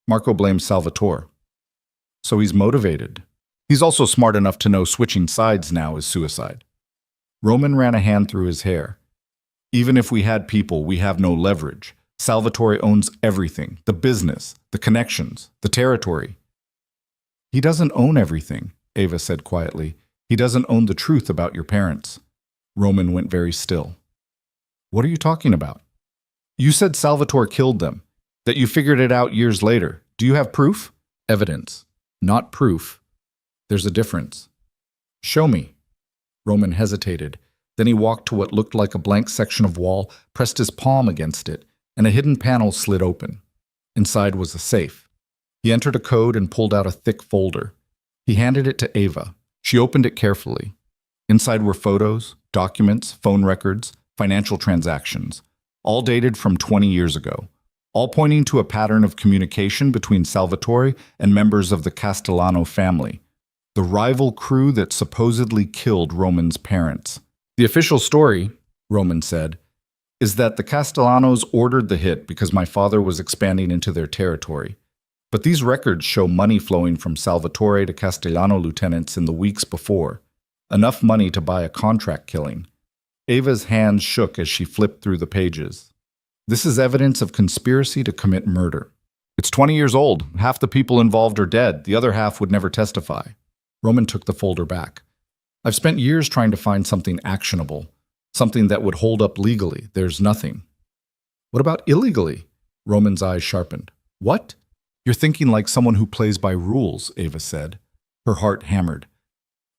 Marco blames Salvatore. So he's motivated. He's also smart enough to know switching sides now is suicide. Roman ran a hand through his hair. Even if we had people, we have no leverage. Salvatore owns everything, the business, the connections, the territory. He doesn't own everything, Ava said quietly. He doesn't own the truth about your parents. Roman went very still. What are you talking about? You said Salvatore killed them, that you figured it out years later. Do you have proof? Evidence, not proof. There's a difference. Show me. Roman hesitated. Then he walked to what looked like a blank section of wall, pressed his palm against it, and a hidden panel slid open. Inside was a safe. He entered a code and pulled out a thick folder. He handed it to Ava. She opened it carefully. Inside were photos, documents, phone records, financial transactions, all dated from 20 years ago, all pointing to a pattern of communication between Salvatore and members of the Castellano family, the rival crew that supposedly killed Roman's parents. The official story, Roman said, is that the Castellanos ordered the hit because my father was expanding into their territory. But these records show money flowing from Salvatore to Castellano lieutenants in the weeks before, enough money to buy a contract killing. Ava's hands shook as she flipped through the pages. This is evidence of conspiracy to commit murder. It's 20 years old. Half the people involved are dead. The other half would never testify. Roman took the folder back. I've spent years trying to find something actionable, something that would hold up legally. There's nothing. What about illegally? Roman's eyes sharpened. What? You're thinking like someone who plays by rules, Ava said. Her heart hammered.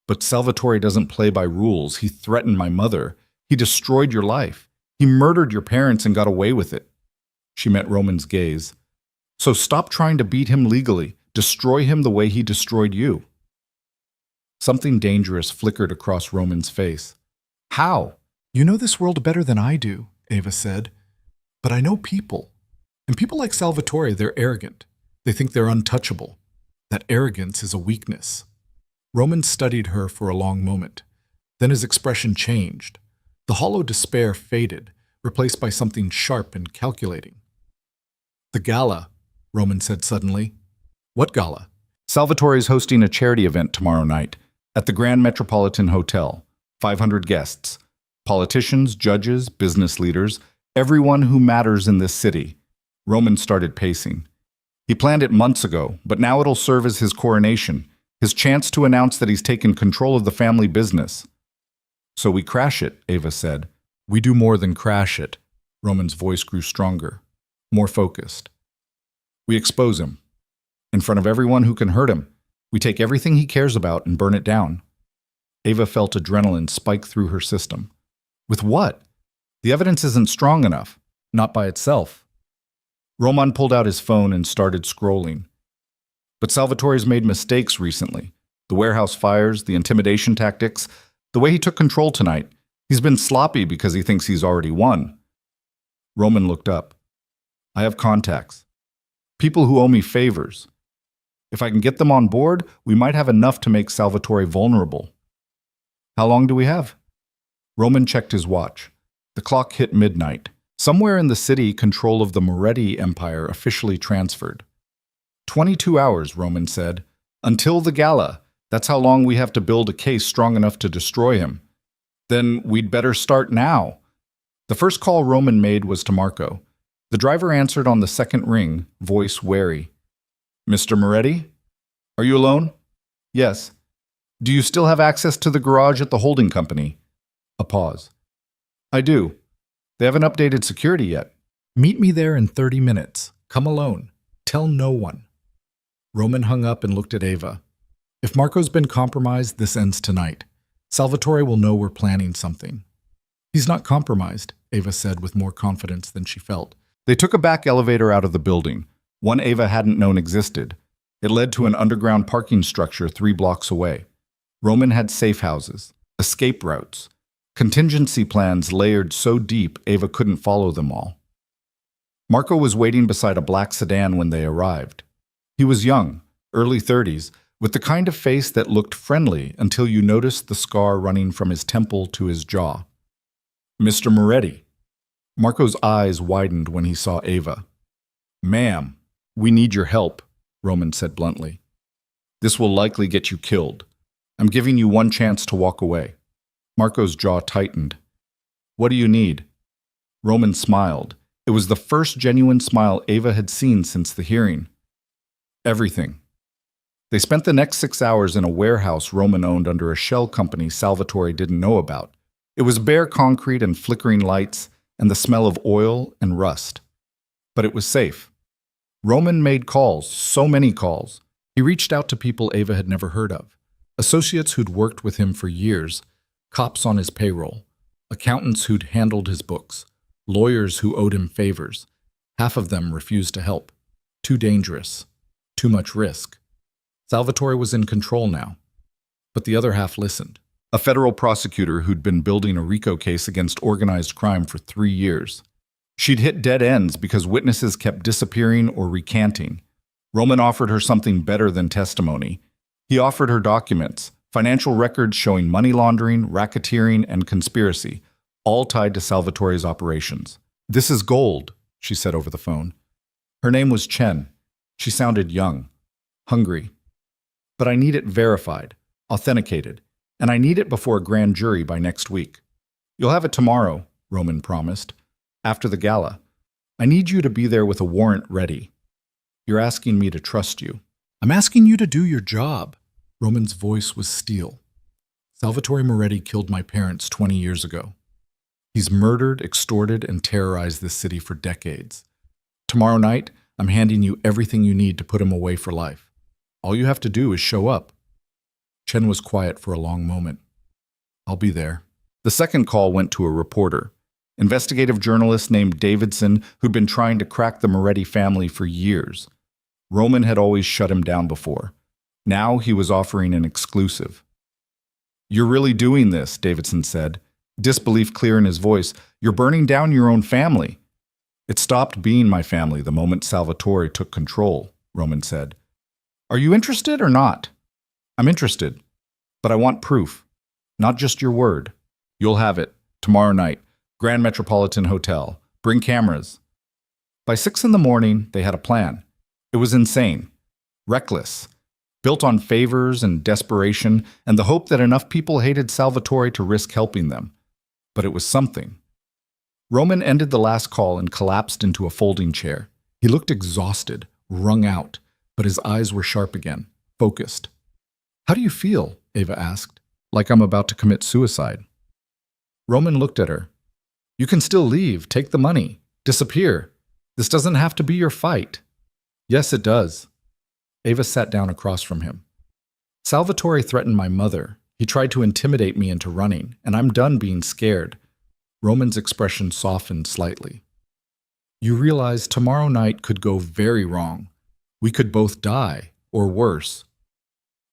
But Salvatore doesn't play by rules. He threatened my mother. He destroyed your life. He murdered your parents and got away with it. She met Roman's gaze. So stop trying to beat him legally. Destroy him the way he destroyed you. Something dangerous flickered across Roman's face. How? You know this world better than I do, Ava said. But I know people. And people like Salvatore, they're arrogant. They think they're untouchable. That arrogance is a weakness. Roman studied her for a long moment. Then his expression changed. The hollow despair faded, replaced by something sharp and calculating. The gala, Roman said suddenly. What gala? Salvatore is hosting a charity event tomorrow night at the Grand Metropolitan Hotel. 500 guests. Politicians, judges, business leaders, everyone who matters in this city. Roman started pacing. He planned it months ago, but now it'll serve as his coronation, his chance to announce that he's taken control of the family business. So we crash it, Ava said. We do more than crash it. Roman's voice grew stronger, more focused. We expose him. In front of everyone who can hurt him. We take everything he cares about and burn it down. Ava felt adrenaline spike through her system. With what? The evidence isn't strong enough, not by itself. Roman pulled out his phone and started scrolling. But Salvatore's made mistakes recently. The warehouse fires, the intimidation tactics, the way he took control tonight. He's been sloppy because he thinks he's already won. Roman looked up. I have contacts. People who owe me favors. If I can get them on board, we might have enough to make Salvatore vulnerable. How long do we have? Roman checked his watch. The clock hit midnight. Somewhere in the city, control of the Moretti Empire officially transferred. 22 hours, Roman said. Until the gala. That's how long we have to build a case strong enough to destroy him. Then we'd better start now. The first call Roman made was to Marco. The driver answered on the second ring, voice wary. Mr. Moretti? Are you alone? Yes. Do you still have access to the garage at the holding company? A pause. I do. They haven't updated security yet. Meet me there in 30 minutes. Come alone. Tell no one. Roman hung up and looked at Ava. If Marco's been compromised, this ends tonight. Salvatore will know we're planning something. He's not compromised, Ava said with more confidence than she felt. They took a back elevator out of the building, one Ava hadn't known existed. It led to an underground parking structure 3 blocks away. Roman had safe houses, escape routes, contingency plans layered so deep Ava couldn't follow them all. Marco was waiting beside a black sedan when they arrived. He was young, early 30s, with the kind of face that looked friendly until you noticed the scar running from his temple to his jaw. Mr. Moretti. Marco's eyes widened when he saw Ava. Ma'am, we need your help, Roman said bluntly. This will likely get you killed. I'm giving you one chance to walk away. Marco's jaw tightened. What do you need? Roman smiled. It was the first genuine smile Ava had seen since the hearing. Everything. They spent the next 6 hours in a warehouse Roman owned under a shell company Salvatore didn't know about. It was bare concrete and flickering lights and the smell of oil and rust. But it was safe. Roman made calls, so many calls. He reached out to people Ava had never heard of. Associates who'd worked with him for years, cops on his payroll, accountants who'd handled his books, lawyers who owed him favors. Half of them refused to help. Too dangerous. Too much risk. Salvatore was in control now. But the other half listened. A federal prosecutor who'd been building a RICO case against organized crime for 3 years. She'd hit dead ends because witnesses kept disappearing or recanting. Roman offered her something better than testimony. He offered her documents, financial records showing money laundering, racketeering, and conspiracy, all tied to Salvatore's operations. This is gold, she said over the phone. Her name was Chen. She sounded young, hungry. But I need it verified, authenticated, and I need it before a grand jury by next week. You'll have it tomorrow, Roman promised, after the gala. I need you to be there with a warrant ready. You're asking me to trust you. I'm asking you to do your job. Roman's voice was steel. Salvatore Moretti killed my parents 20 years ago. He's murdered, extorted, and terrorized this city for decades. Tomorrow night, I'm handing you everything you need to put him away for life. All you have to do is show up. Chen was quiet for a long moment. I'll be there. The second call went to a reporter, investigative journalist named Davidson, who'd been trying to crack the Moretti family for years. Roman had always shut him down before. Now he was offering an exclusive. You're really doing this, Davidson said, disbelief clear in his voice. You're burning down your own family. It stopped being my family the moment Salvatore took control, Roman said. Are you interested or not? I'm interested, but I want proof, not just your word. You'll have it, tomorrow night, Grand Metropolitan Hotel. Bring cameras. By 6 in the morning, they had a plan. It was insane, reckless, built on favors and desperation and the hope that enough people hated Salvatore to risk helping them. But it was something. Roman ended the last call and collapsed into a folding chair. He looked exhausted, wrung out, but his eyes were sharp again, focused. How do you feel? Ava asked. Like I'm about to commit suicide. Roman looked at her. You can still leave, take the money, disappear. This doesn't have to be your fight. Yes, it does. Ava sat down across from him. Salvatore threatened my mother. He tried to intimidate me into running, and I'm done being scared. Roman's expression softened slightly. You realize tomorrow night could go very wrong. We could both die, or worse.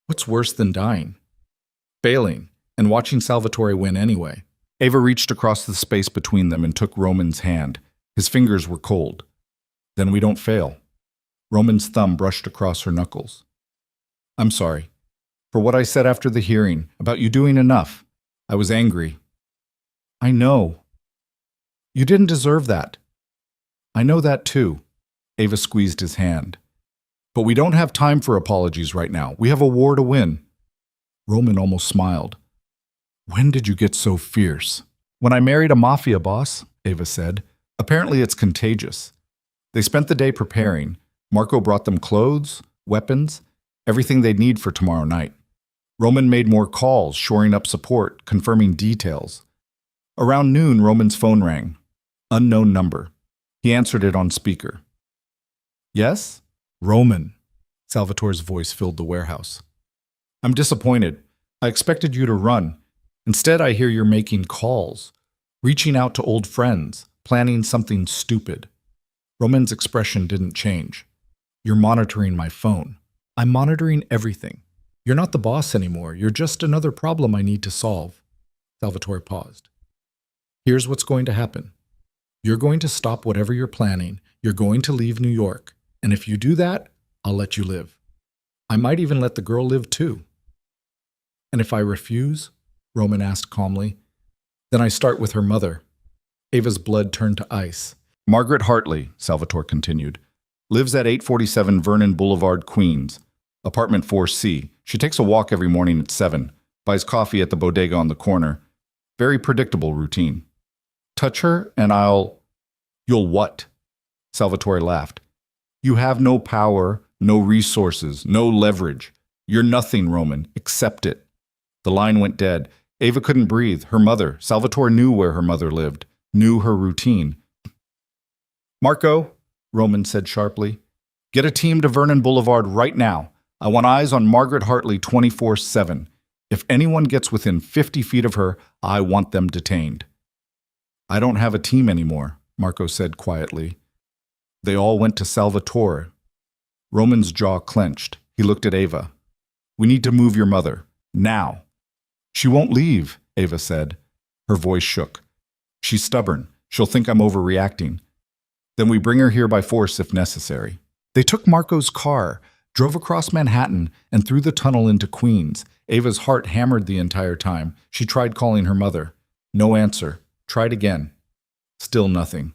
What's worse than dying? Failing, and watching Salvatore win anyway. Ava reached across the space between them and took Roman's hand. His fingers were cold. Then we don't fail. Roman's thumb brushed across her knuckles. I'm sorry. For what I said after the hearing, about you doing enough. I was angry. I know. You didn't deserve that. I know that too. Ava squeezed his hand. But we don't have time for apologies right now. We have a war to win. Roman almost smiled. When did you get so fierce? When I married a Mafia boss, Ava said. Apparently it's contagious. They spent the day preparing. Marco brought them clothes, weapons, everything they'd need for tomorrow night. Roman made more calls, shoring up support, confirming details. Around noon, Roman's phone rang. Unknown number. He answered it on speaker. Yes? Roman. Salvatore's voice filled the warehouse. I'm disappointed. I expected you to run. Instead, I hear you're making calls, reaching out to old friends, planning something stupid. Roman's expression didn't change. You're monitoring my phone. I'm monitoring everything. You're not the boss anymore. You're just another problem I need to solve. Salvatore paused. Here's what's going to happen. You're going to stop whatever you're planning. You're going to leave New York. And if you do that, I'll let you live. I might even let the girl live too. And if I refuse, Roman asked calmly, then I start with her mother. Ava's blood turned to ice. Margaret Hartley, Salvatore continued, lives at 847 Vernon Boulevard, Queens, apartment 4C. She takes a walk every morning at 7, buys coffee at the bodega on the corner. Very predictable routine. Touch her and You'll what? Salvatore laughed. You have no power, no resources, no leverage. You're nothing, Roman. Accept it. The line went dead. Ava couldn't breathe. Her mother. Salvatore knew where her mother lived, knew her routine. Marco, Roman said sharply, get a team to Vernon Boulevard right now. I want eyes on Margaret Hartley 24/7. If anyone gets within 50 feet of her, I want them detained. I don't have a team anymore, Marco said quietly. They all went to Salvatore. Roman's jaw clenched. He looked at Ava. We need to move your mother. Now. She won't leave, Ava said. Her voice shook. She's stubborn. She'll think I'm overreacting. Then we bring her here by force if necessary. They took Marco's car, drove across Manhattan, and through the tunnel into Queens. Ava's heart hammered the entire time. She tried calling her mother. No answer. Tried again. Still nothing.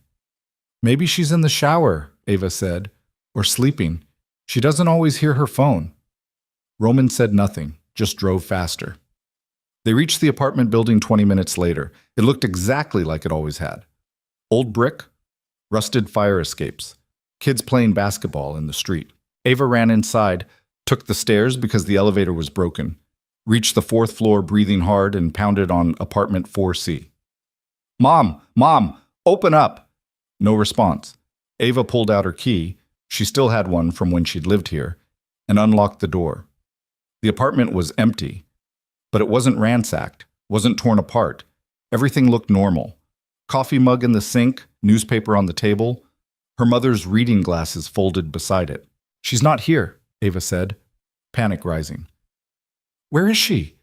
Maybe she's in the shower, Ava said, or sleeping. She doesn't always hear her phone. Roman said nothing, just drove faster. They reached the apartment building 20 minutes later. It looked exactly like it always had. Old brick, rusted fire escapes, kids playing basketball in the street. Ava ran inside, took the stairs because the elevator was broken, reached the 4th floor breathing hard and pounded on apartment 4C. Mom, open up! No response. Ava pulled out her key, she still had one from when she'd lived here, and unlocked the door. The apartment was empty, but it wasn't ransacked, wasn't torn apart. Everything looked normal. Coffee mug in the sink, newspaper on the table, her mother's reading glasses folded beside it. She's not here, Ava said, panic rising. Where is she?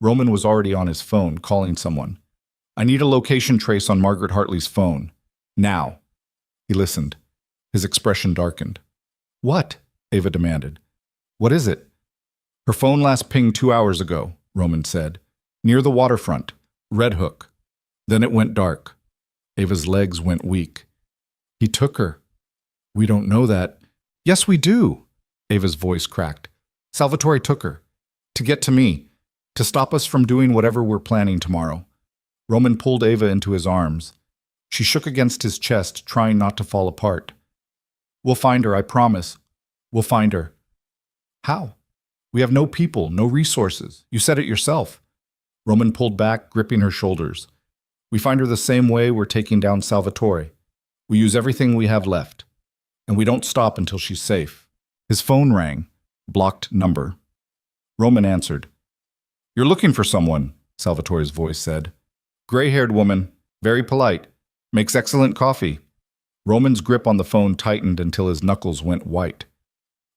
Roman was already on his phone, calling someone. I need a location trace on Margaret Hartley's phone. Now. He listened. His expression darkened. What? Ava demanded. What is it? Her phone last pinged 2 hours ago, Roman said. Near the waterfront. Red Hook. Then it went dark. Ava's legs went weak. He took her. We don't know that. Yes, we do. Ava's voice cracked. Salvatore took her. To get to me. To stop us from doing whatever we're planning tomorrow. Roman pulled Ava into his arms. She shook against his chest, trying not to fall apart. We'll find her, I promise. We'll find her. How? We have no people, no resources. You said it yourself. Roman pulled back, gripping her shoulders. We find her the same way we're taking down Salvatore. We use everything we have left. And we don't stop until she's safe. His phone rang. Blocked number. Roman answered. You're looking for someone, Salvatore's voice said. Gray-haired woman, very polite, makes excellent coffee. Roman's grip on the phone tightened until his knuckles went white.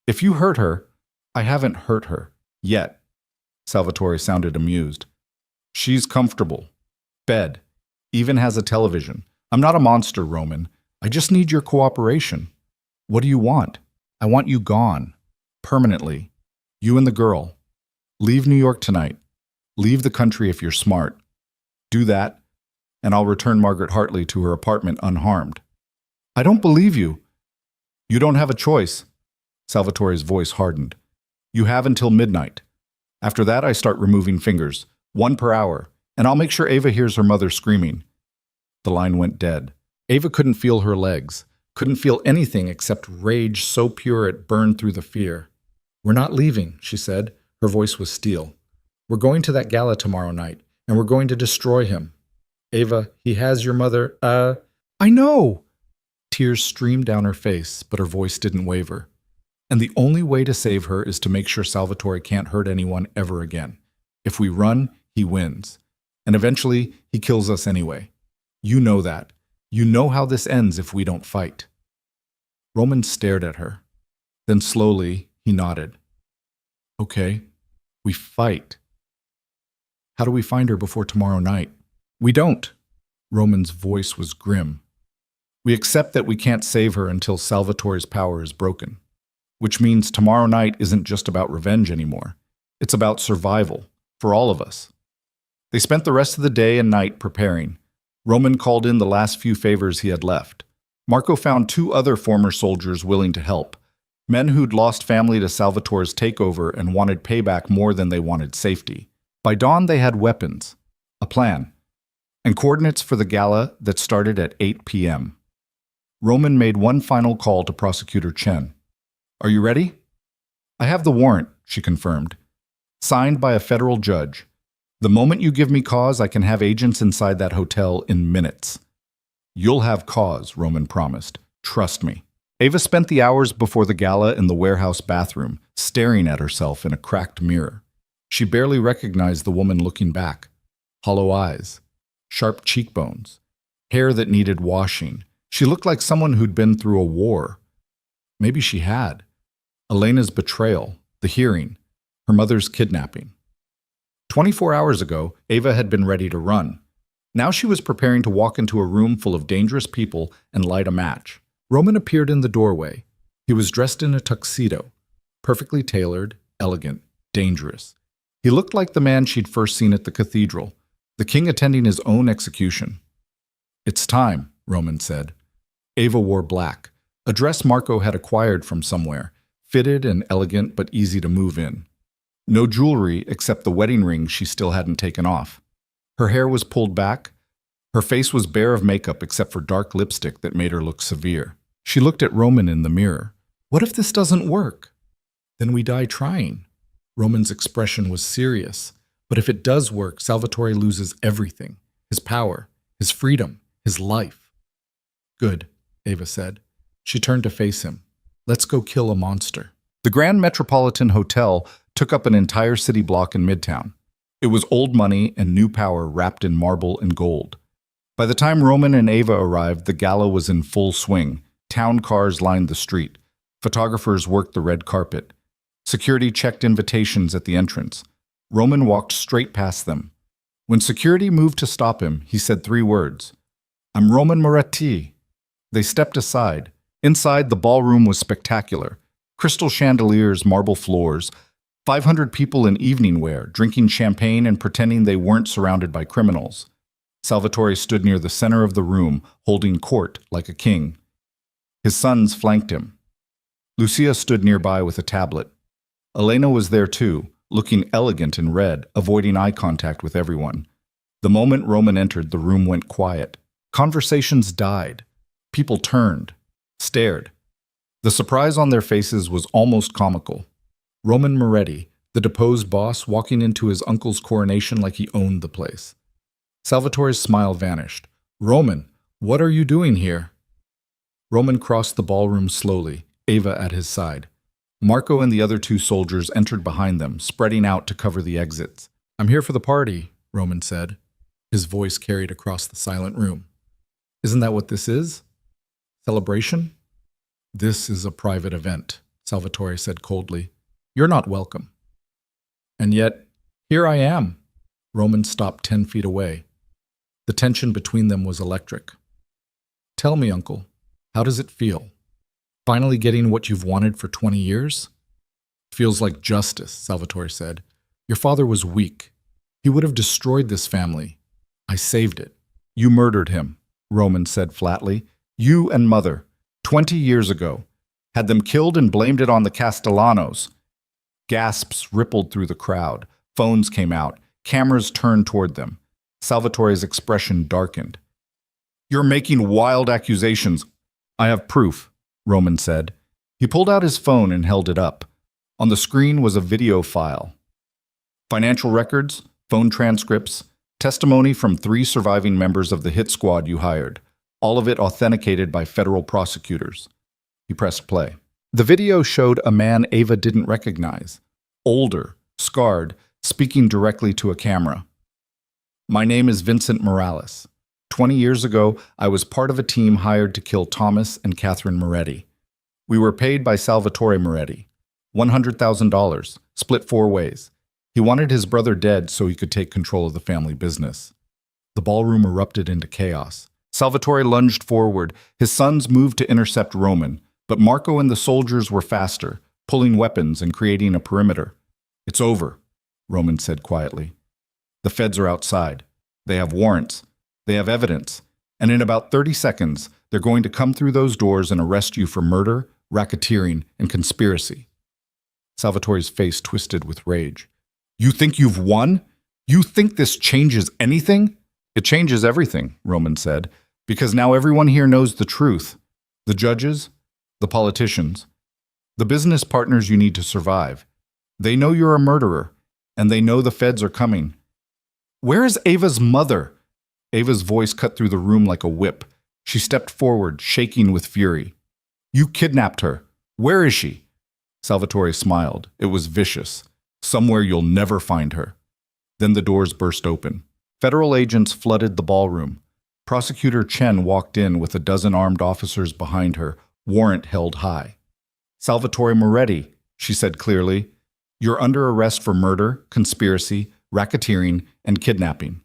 If you hurt her, I haven't hurt her. Yet. Salvatore sounded amused. She's comfortable. Bed. Even has a television. I'm not a monster, Roman. I just need your cooperation. What do you want? I want you gone. Permanently. You and the girl. Leave New York tonight. Leave the country if you're smart. Do that, and I'll return Margaret Hartley to her apartment unharmed. I don't believe you. You don't have a choice. Salvatore's voice hardened. You have until midnight. After that, I start removing fingers, 1 per hour, and I'll make sure Ava hears her mother screaming. The line went dead. Ava couldn't feel her legs, couldn't feel anything except rage so pure it burned through the fear. We're not leaving, she said. Her voice was steel. We're going to that gala tomorrow night, and we're going to destroy him. Ava, he has your mother, I know! Tears streamed down her face, but her voice didn't waver. And the only way to save her is to make sure Salvatore can't hurt anyone ever again. If we run, he wins. And eventually, he kills us anyway. You know that. You know how this ends if we don't fight. Roman stared at her. Then slowly, he nodded. Okay, we fight. How do we find her before tomorrow night? We don't. Roman's voice was grim. We accept that we can't save her until Salvatore's power is broken. Which means tomorrow night isn't just about revenge anymore. It's about survival, for all of us. They spent the rest of the day and night preparing. Roman called in the last few favors he had left. Marco found 2 other former soldiers willing to help, men who'd lost family to Salvatore's takeover and wanted payback more than they wanted safety. By dawn, they had weapons, a plan, and coordinates for the gala that started at 8 p.m. Roman made one final call to Prosecutor Chen. Are you ready? I have the warrant, she confirmed. Signed by a federal judge. The moment you give me cause, I can have agents inside that hotel in minutes. You'll have cause, Roman promised. Trust me. Ava spent the hours before the gala in the warehouse bathroom, staring at herself in a cracked mirror. She barely recognized the woman looking back. Hollow eyes, sharp cheekbones, hair that needed washing. She looked like someone who'd been through a war. Maybe she had. Elena's betrayal, the hearing, her mother's kidnapping. 24 hours ago, Ava had been ready to run. Now she was preparing to walk into a room full of dangerous people and light a match. Roman appeared in the doorway. He was dressed in a tuxedo, perfectly tailored, elegant, dangerous. He looked like the man she'd first seen at the cathedral, the king attending his own execution. It's time, Roman said. Ava wore black, a dress Marco had acquired from somewhere, fitted and elegant but easy to move in. No jewelry except the wedding ring she still hadn't taken off. Her hair was pulled back. Her face was bare of makeup except for dark lipstick that made her look severe. She looked at Roman in the mirror. What if this doesn't work? Then we die trying. Roman's expression was serious. But if it does work, Salvatore loses everything. His power, his freedom, his life. Good, Ava said. She turned to face him. Let's go kill a monster. The Grand Metropolitan Hotel took up an entire city block in Midtown. It was old money and new power wrapped in marble and gold. By the time Roman and Ava arrived, the gala was in full swing. Town cars lined the street. Photographers worked the red carpet. Security checked invitations at the entrance. Roman walked straight past them. When security moved to stop him, he said 3 words. I'm Roman Moretti. They stepped aside. Inside, the ballroom was spectacular. Crystal chandeliers, marble floors, 500 people in evening wear, drinking champagne and pretending they weren't surrounded by criminals. Salvatore stood near the center of the room, holding court like a king. His sons flanked him. Lucia stood nearby with a tablet. Elena was there too, looking elegant in red, avoiding eye contact with everyone. The moment Roman entered, the room went quiet. Conversations died. People turned, stared. The surprise on their faces was almost comical. Roman Moretti, the deposed boss, walking into his uncle's coronation like he owned the place. Salvatore's smile vanished. Roman, what are you doing here? Roman crossed the ballroom slowly, Ava at his side. Marco and the other 2 soldiers entered behind them, spreading out to cover the exits. I'm here for the party, Roman said. His voice carried across the silent room. Isn't that what this is? Celebration? This is a private event, Salvatore said coldly. You're not welcome. And yet, here I am. Roman stopped 10 feet away. The tension between them was electric. Tell me, uncle, How does it feel? Finally getting what you've wanted for 20 years? Feels like justice, Salvatore said. Your father was weak. He would have destroyed this family. I saved it. You murdered him, Roman said flatly. You and Mother, 20 years ago. Had them killed and blamed it on the Castellanos. Gasps rippled through the crowd. Phones came out. Cameras turned toward them. Salvatore's expression darkened. You're making wild accusations. I have proof, Roman said. He pulled out his phone and held it up. On the screen was a video file. Financial records, phone transcripts, testimony from 3 surviving members of the hit squad you hired, all of it authenticated by federal prosecutors. He pressed play. The video showed a man Ava didn't recognize. Older, scarred, speaking directly to a camera. My name is Vincent Morales. 20 years ago, I was part of a team hired to kill Thomas and Catherine Moretti. We were paid by Salvatore Moretti. $100,000, split 4 ways. He wanted his brother dead so he could take control of the family business. The ballroom erupted into chaos. Salvatore lunged forward. His sons moved to intercept Roman, but Marco and the soldiers were faster, pulling weapons and creating a perimeter. It's over, Roman said quietly. The feds are outside. They have warrants. They have evidence. And in about 30 seconds, they're going to come through those doors and arrest you for murder, racketeering, and conspiracy. Salvatore's face twisted with rage. You think you've won? You think this changes anything? It changes everything, Roman said, because now everyone here knows the truth. The judges, the politicians, the business partners you need to survive. They know you're a murderer, and they know the feds are coming. Where is Ava's mother? Ava's voice cut through the room like a whip. She stepped forward, shaking with fury. You kidnapped her. Where is she? Salvatore smiled. It was vicious. Somewhere you'll never find her. Then the doors burst open. Federal agents flooded the ballroom. Prosecutor Chen walked in with a dozen armed officers behind her, warrant held high. Salvatore Moretti, she said clearly, you're under arrest for murder, conspiracy, racketeering, and kidnapping.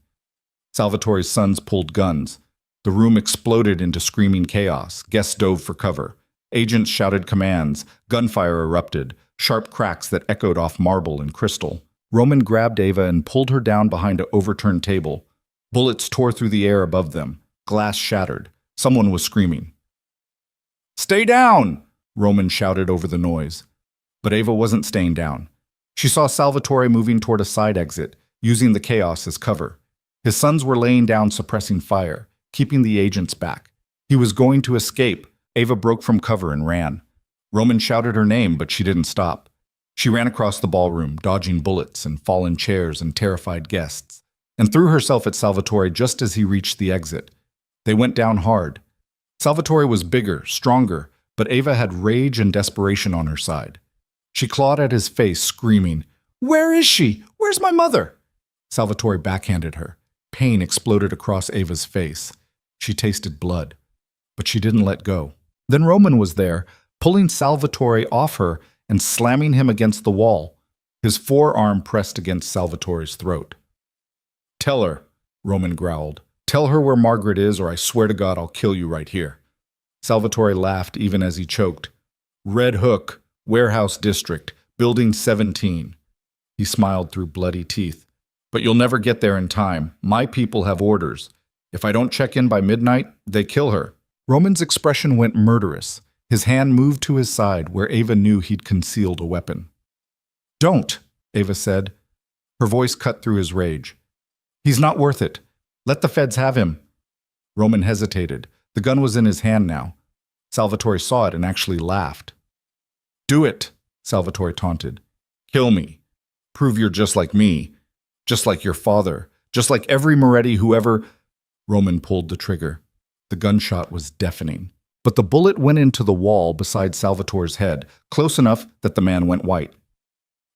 Salvatore's sons pulled guns. The room exploded into screaming chaos. Guests dove for cover. Agents shouted commands. Gunfire erupted, sharp cracks that echoed off marble and crystal. Roman grabbed Ava and pulled her down behind an overturned table. Bullets tore through the air above them. Glass shattered. Someone was screaming. Stay down! Roman shouted over the noise. But Ava wasn't staying down. She saw Salvatore moving toward a side exit, using the chaos as cover. His sons were laying down, suppressing fire, keeping the agents back. He was going to escape. Ava broke from cover and ran. Roman shouted her name, but she didn't stop. She ran across the ballroom, dodging bullets and fallen chairs and terrified guests, and threw herself at Salvatore just as he reached the exit. They went down hard. Salvatore was bigger, stronger, but Ava had rage and desperation on her side. She clawed at his face, screaming, Where is she? Where's my mother? Salvatore backhanded her. Pain exploded across Ava's face. She tasted blood, but she didn't let go. Then Roman was there, pulling Salvatore off her and slamming him against the wall, his forearm pressed against Salvatore's throat. Tell her, Roman growled. Tell her where Margaret is, or I swear to God I'll kill you right here. Salvatore laughed even as he choked. Red Hook, Warehouse District, Building 17. He smiled through bloody teeth. But you'll never get there in time. My people have orders. If I don't check in by midnight, they kill her. Roman's expression went murderous. His hand moved to his side where Ava knew he'd concealed a weapon. Don't, Ava said. Her voice cut through his rage. He's not worth it. Let the feds have him. Roman hesitated. The gun was in his hand now. Salvatore saw it and actually laughed. Do it, Salvatore taunted. Kill me. Prove you're just like me. Just like your father. Just like every Moretti who ever... Roman pulled the trigger. The gunshot was deafening. But the bullet went into the wall beside Salvatore's head, close enough that the man went white.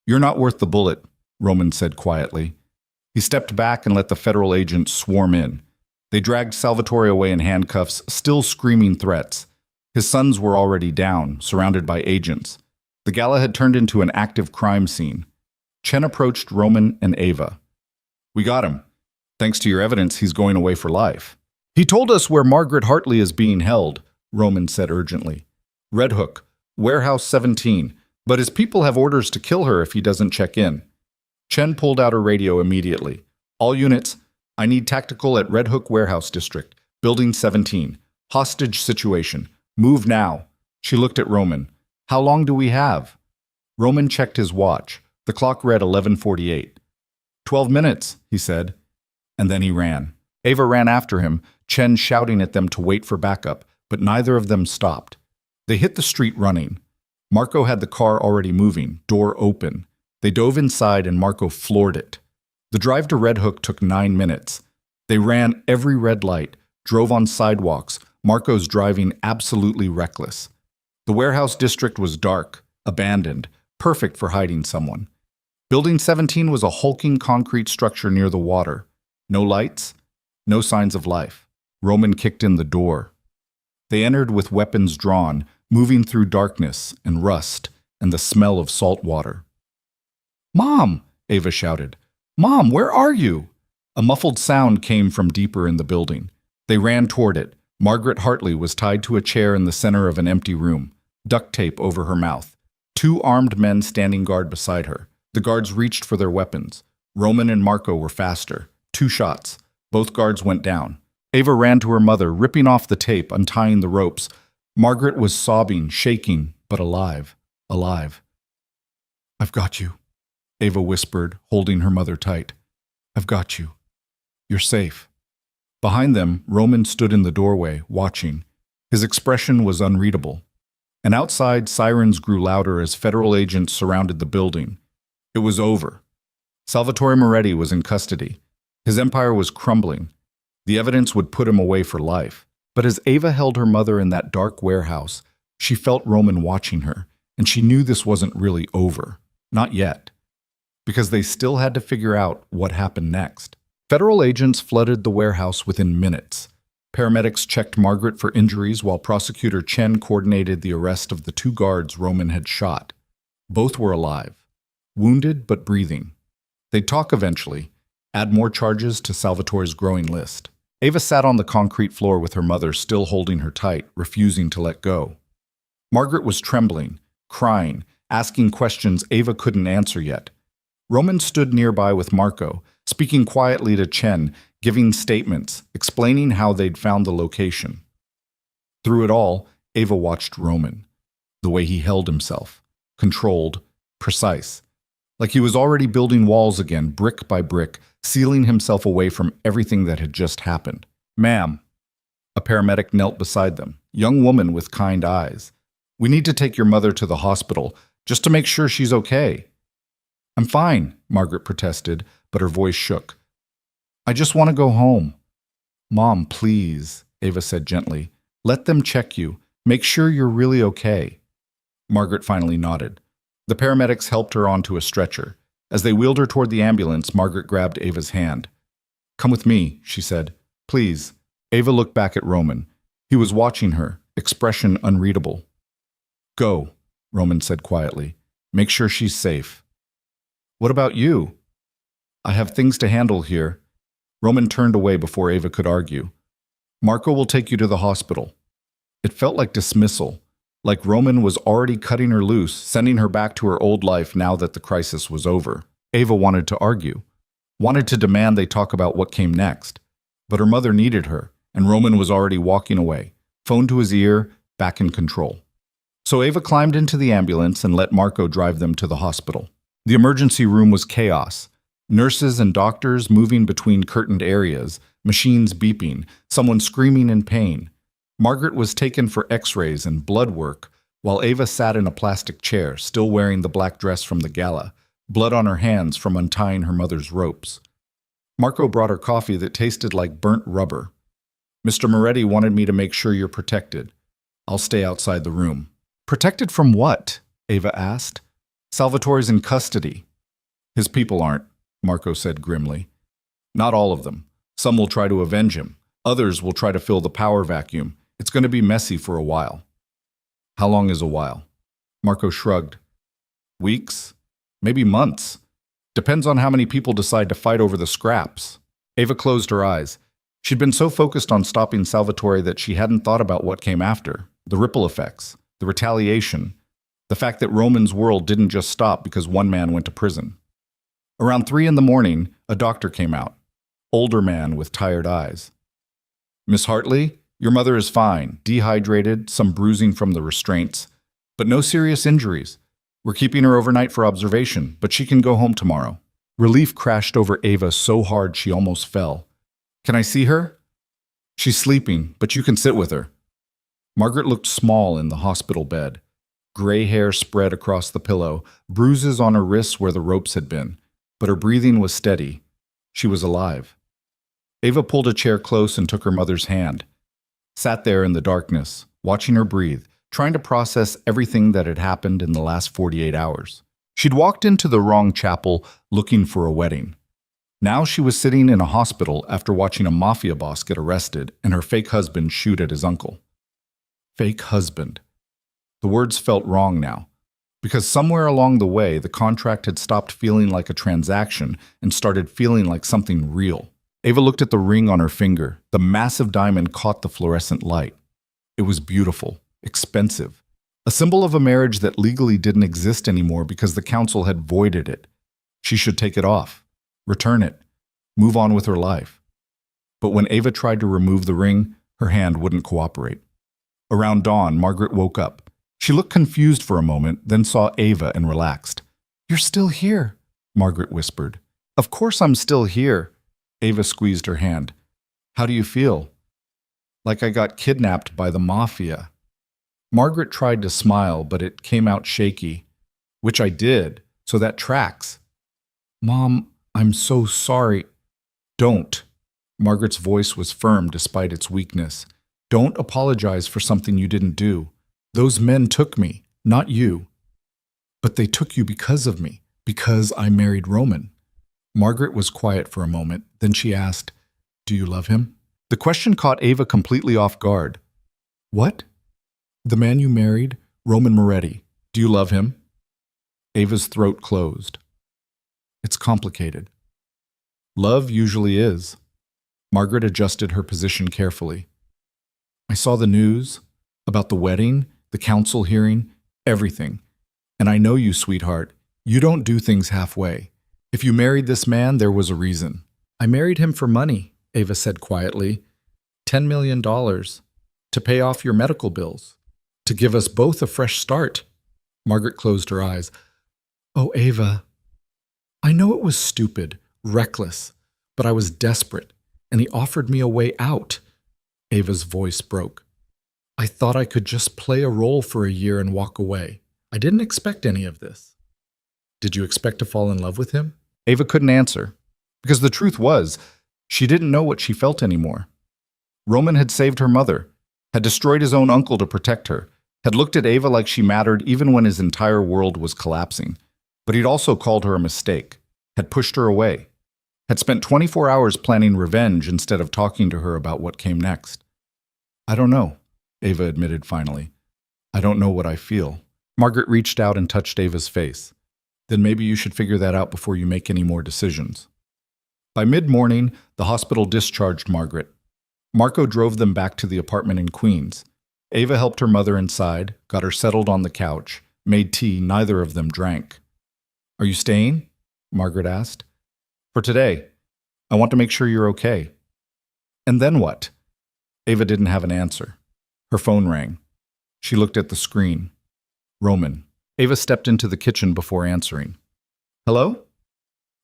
You're not worth the bullet, Roman said quietly. He stepped back and let the federal agents swarm in. They dragged Salvatore away in handcuffs, still screaming threats. His sons were already down, surrounded by agents. The gala had turned into an active crime scene. Chen approached Roman and Ava. We got him. Thanks to your evidence, he's going away for life. He told us where Margaret Hartley is being held, Roman said urgently. Red Hook, Warehouse 17, but his people have orders to kill her if he doesn't check in. Chen pulled out her radio immediately. All units, I need tactical at Red Hook Warehouse District, Building 17. Hostage situation. Move now. She looked at Roman. How long do we have? Roman checked his watch. The clock read 11:48. 12 minutes, he said. And then he ran. Ava ran after him, Chen shouting at them to wait for backup, but neither of them stopped. They hit the street running. Marco had the car already moving, door open. They dove inside and Marco floored it. The drive to Red Hook took 9 minutes. They ran every red light, drove on sidewalks, Marco's driving absolutely reckless. The warehouse district was dark, abandoned, perfect for hiding someone. Building 17 was a hulking concrete structure near the water. No lights, no signs of life. Roman kicked in the door. They entered with weapons drawn, moving through darkness and rust and the smell of salt water. Mom! Ava shouted. Mom, where are you? A muffled sound came from deeper in the building. They ran toward it. Margaret Hartley was tied to a chair in the center of an empty room, duct tape over her mouth. 2 armed men standing guard beside her. The guards reached for their weapons. Roman and Marco were faster. 2 shots. Both guards went down. Ava ran to her mother, ripping off the tape, untying the ropes. Margaret was sobbing, shaking, but alive. Alive. I've got you, Ava whispered, holding her mother tight. I've got you. You're safe. Behind them, Roman stood in the doorway, watching. His expression was unreadable. And outside, sirens grew louder as federal agents surrounded the building. It was over. Salvatore Moretti was in custody. His empire was crumbling. The evidence would put him away for life. But as Ava held her mother in that dark warehouse, she felt Roman watching her, and she knew this wasn't really over. Not yet. Because they still had to figure out what happened next. Federal agents flooded the warehouse within minutes. Paramedics checked Margaret for injuries while Prosecutor Chen coordinated the arrest of the 2 guards Roman had shot. Both were alive, wounded but breathing. They'd talk eventually, add more charges to Salvatore's growing list. Ava sat on the concrete floor with her mother still holding her tight, refusing to let go. Margaret was trembling, crying, asking questions Ava couldn't answer yet. Roman stood nearby with Marco, speaking quietly to Chen, giving statements, explaining how they'd found the location. Through it all, Ava watched Roman. The way he held himself. Controlled, precise. Like he was already building walls again, brick by brick, sealing himself away from everything that had just happened. Ma'am. A paramedic knelt beside them, young woman with kind eyes. We need to take your mother to the hospital, just to make sure she's okay. I'm fine, Margaret protested, but her voice shook. I just want to go home. Mom, please, Ava said gently. Let them check you. Make sure you're really okay. Margaret finally nodded. The paramedics helped her onto a stretcher. As they wheeled her toward the ambulance, Margaret grabbed Ava's hand. Come with me, she said. Please. Ava looked back at Roman. He was watching her, expression unreadable. Go, Roman said quietly. Make sure she's safe. What about you? I have things to handle here. Roman turned away before Ava could argue. Marco will take you to the hospital. It felt like dismissal, like Roman was already cutting her loose, sending her back to her old life now that the crisis was over. Ava wanted to argue, wanted to demand they talk about what came next. But her mother needed her, and Roman was already walking away, phone to his ear, back in control. So Ava climbed into the ambulance and let Marco drive them to the hospital. The emergency room was chaos. Nurses and doctors moving between curtained areas, machines beeping, someone screaming in pain. Margaret was taken for x-rays and blood work, while Ava sat in a plastic chair, still wearing the black dress from the gala, blood on her hands from untying her mother's ropes. Marco brought her coffee that tasted like burnt rubber. Mr. Moretti wanted me to make sure you're protected. I'll stay outside the room. Protected from what? Ava asked. Salvatore's in custody. His people aren't, Marco said grimly. Not all of them. Some will try to avenge him. Others will try to fill the power vacuum. It's going to be messy for a while. How long is a while? Marco shrugged. Weeks? Maybe months. Depends on how many people decide to fight over the scraps. Ava closed her eyes. She'd been so focused on stopping Salvatore that she hadn't thought about what came after, the ripple effects, the retaliation, the fact that Roman's world didn't just stop because one man went to prison. Around 3 in the morning, a doctor came out, older man with tired eyes. "Miss Hartley, your mother is fine, dehydrated, some bruising from the restraints, but no serious injuries. We're keeping her overnight for observation, but she can go home tomorrow." Relief crashed over Ava so hard she almost fell. "Can I see her?" "She's sleeping, but you can sit with her." Margaret looked small in the hospital bed. Gray hair spread across the pillow, bruises on her wrists where the ropes had been, but her breathing was steady. She was alive. Ava pulled a chair close and took her mother's hand. Sat there in the darkness, watching her breathe, trying to process everything that had happened in the last 48 hours. She'd walked into the wrong chapel looking for a wedding. Now she was sitting in a hospital after watching a Mafia boss get arrested and her fake husband shoot at his uncle. Fake husband. The words felt wrong now, because somewhere along the way the contract had stopped feeling like a transaction and started feeling like something real. Ava looked at the ring on her finger. The massive diamond caught the fluorescent light. It was beautiful, expensive, a symbol of a marriage that legally didn't exist anymore because the council had voided it. She should take it off, return it, move on with her life. But when Ava tried to remove the ring, her hand wouldn't cooperate. Around dawn, Margaret woke up. She looked confused for a moment, then saw Ava and relaxed. "You're still here," Margaret whispered. "Of course I'm still here." Ava squeezed her hand. "How do you feel?" "Like I got kidnapped by the Mafia." Margaret tried to smile, but it came out shaky. "Which I did, so that tracks." "Mom, I'm so sorry." "Don't." Margaret's voice was firm despite its weakness. "Don't apologize for something you didn't do. Those men took me, not you." "But they took you because of me, because I married Roman." Margaret was quiet for a moment, then she asked, "Do you love him?" The question caught Ava completely off guard. "What?" "The man you married, Roman Moretti. Do you love him?" Ava's throat closed. "It's complicated." "Love usually is." Margaret adjusted her position carefully. "I saw the news about the wedding, the council hearing, everything. And I know you, sweetheart. You don't do things halfway. If you married this man, there was a reason." "I married him for money," Ava said quietly. $10 million. To pay off your medical bills. To give us both a fresh start." Margaret closed her eyes. "Oh, Ava. I know it was stupid, reckless, but I was desperate, and he offered me a way out." Ava's voice broke. "I thought I could just play a role for a year and walk away. I didn't expect any of this." "Did you expect to fall in love with him?" Ava couldn't answer, because the truth was, she didn't know what she felt anymore. Roman had saved her mother, had destroyed his own uncle to protect her, had looked at Ava like she mattered even when his entire world was collapsing. But he'd also called her a mistake, had pushed her away, had spent 24 hours planning revenge instead of talking to her about what came next. "I don't know," Ava admitted finally. "I don't know what I feel." Margaret reached out and touched Ava's face. "Then maybe you should figure that out before you make any more decisions." By mid-morning, the hospital discharged Margaret. Marco drove them back to the apartment in Queens. Ava helped her mother inside, got her settled on the couch, made tea. Neither of them drank. "Are you staying?" Margaret asked. "For today. I want to make sure you're okay." "And then what?" Ava didn't have an answer. Her phone rang. She looked at the screen. Roman. Ava stepped into the kitchen before answering. "Hello?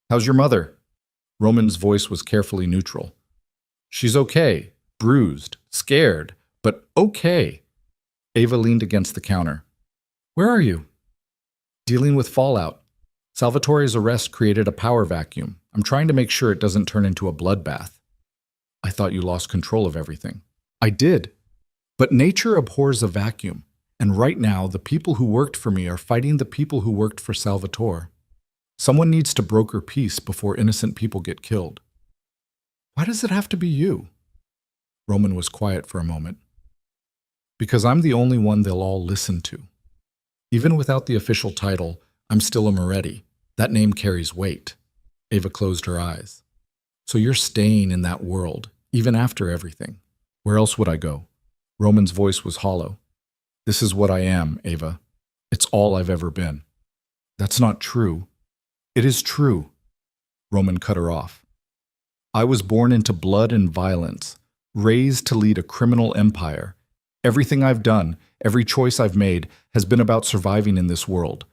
How's your mother?" Roman's voice was carefully neutral. "She's okay, bruised, scared, but okay." Ava leaned against the counter. "Where are you?" "Dealing with fallout. Salvatore's arrest created a power vacuum. I'm trying to make sure it doesn't turn into a bloodbath." "I thought you lost control of everything." "I did. But nature abhors a vacuum. And right now, the people who worked for me are fighting the people who worked for Salvatore. Someone needs to broker peace before innocent people get killed." "Why does it have to be you?" Roman was quiet for a moment. "Because I'm the only one they'll all listen to. Even without the official title, I'm still a Moretti. That name carries weight." Ava closed her eyes. "So you're staying in that world, even after everything. Where else would I go? Roman's voice was hollow. This is what I am, Ava. It's all I've ever been. That's not true. It is true. Roman cut her off. I was born into blood and violence, raised to lead a criminal empire. Everything I've done, every choice I've made, has been about surviving in this world.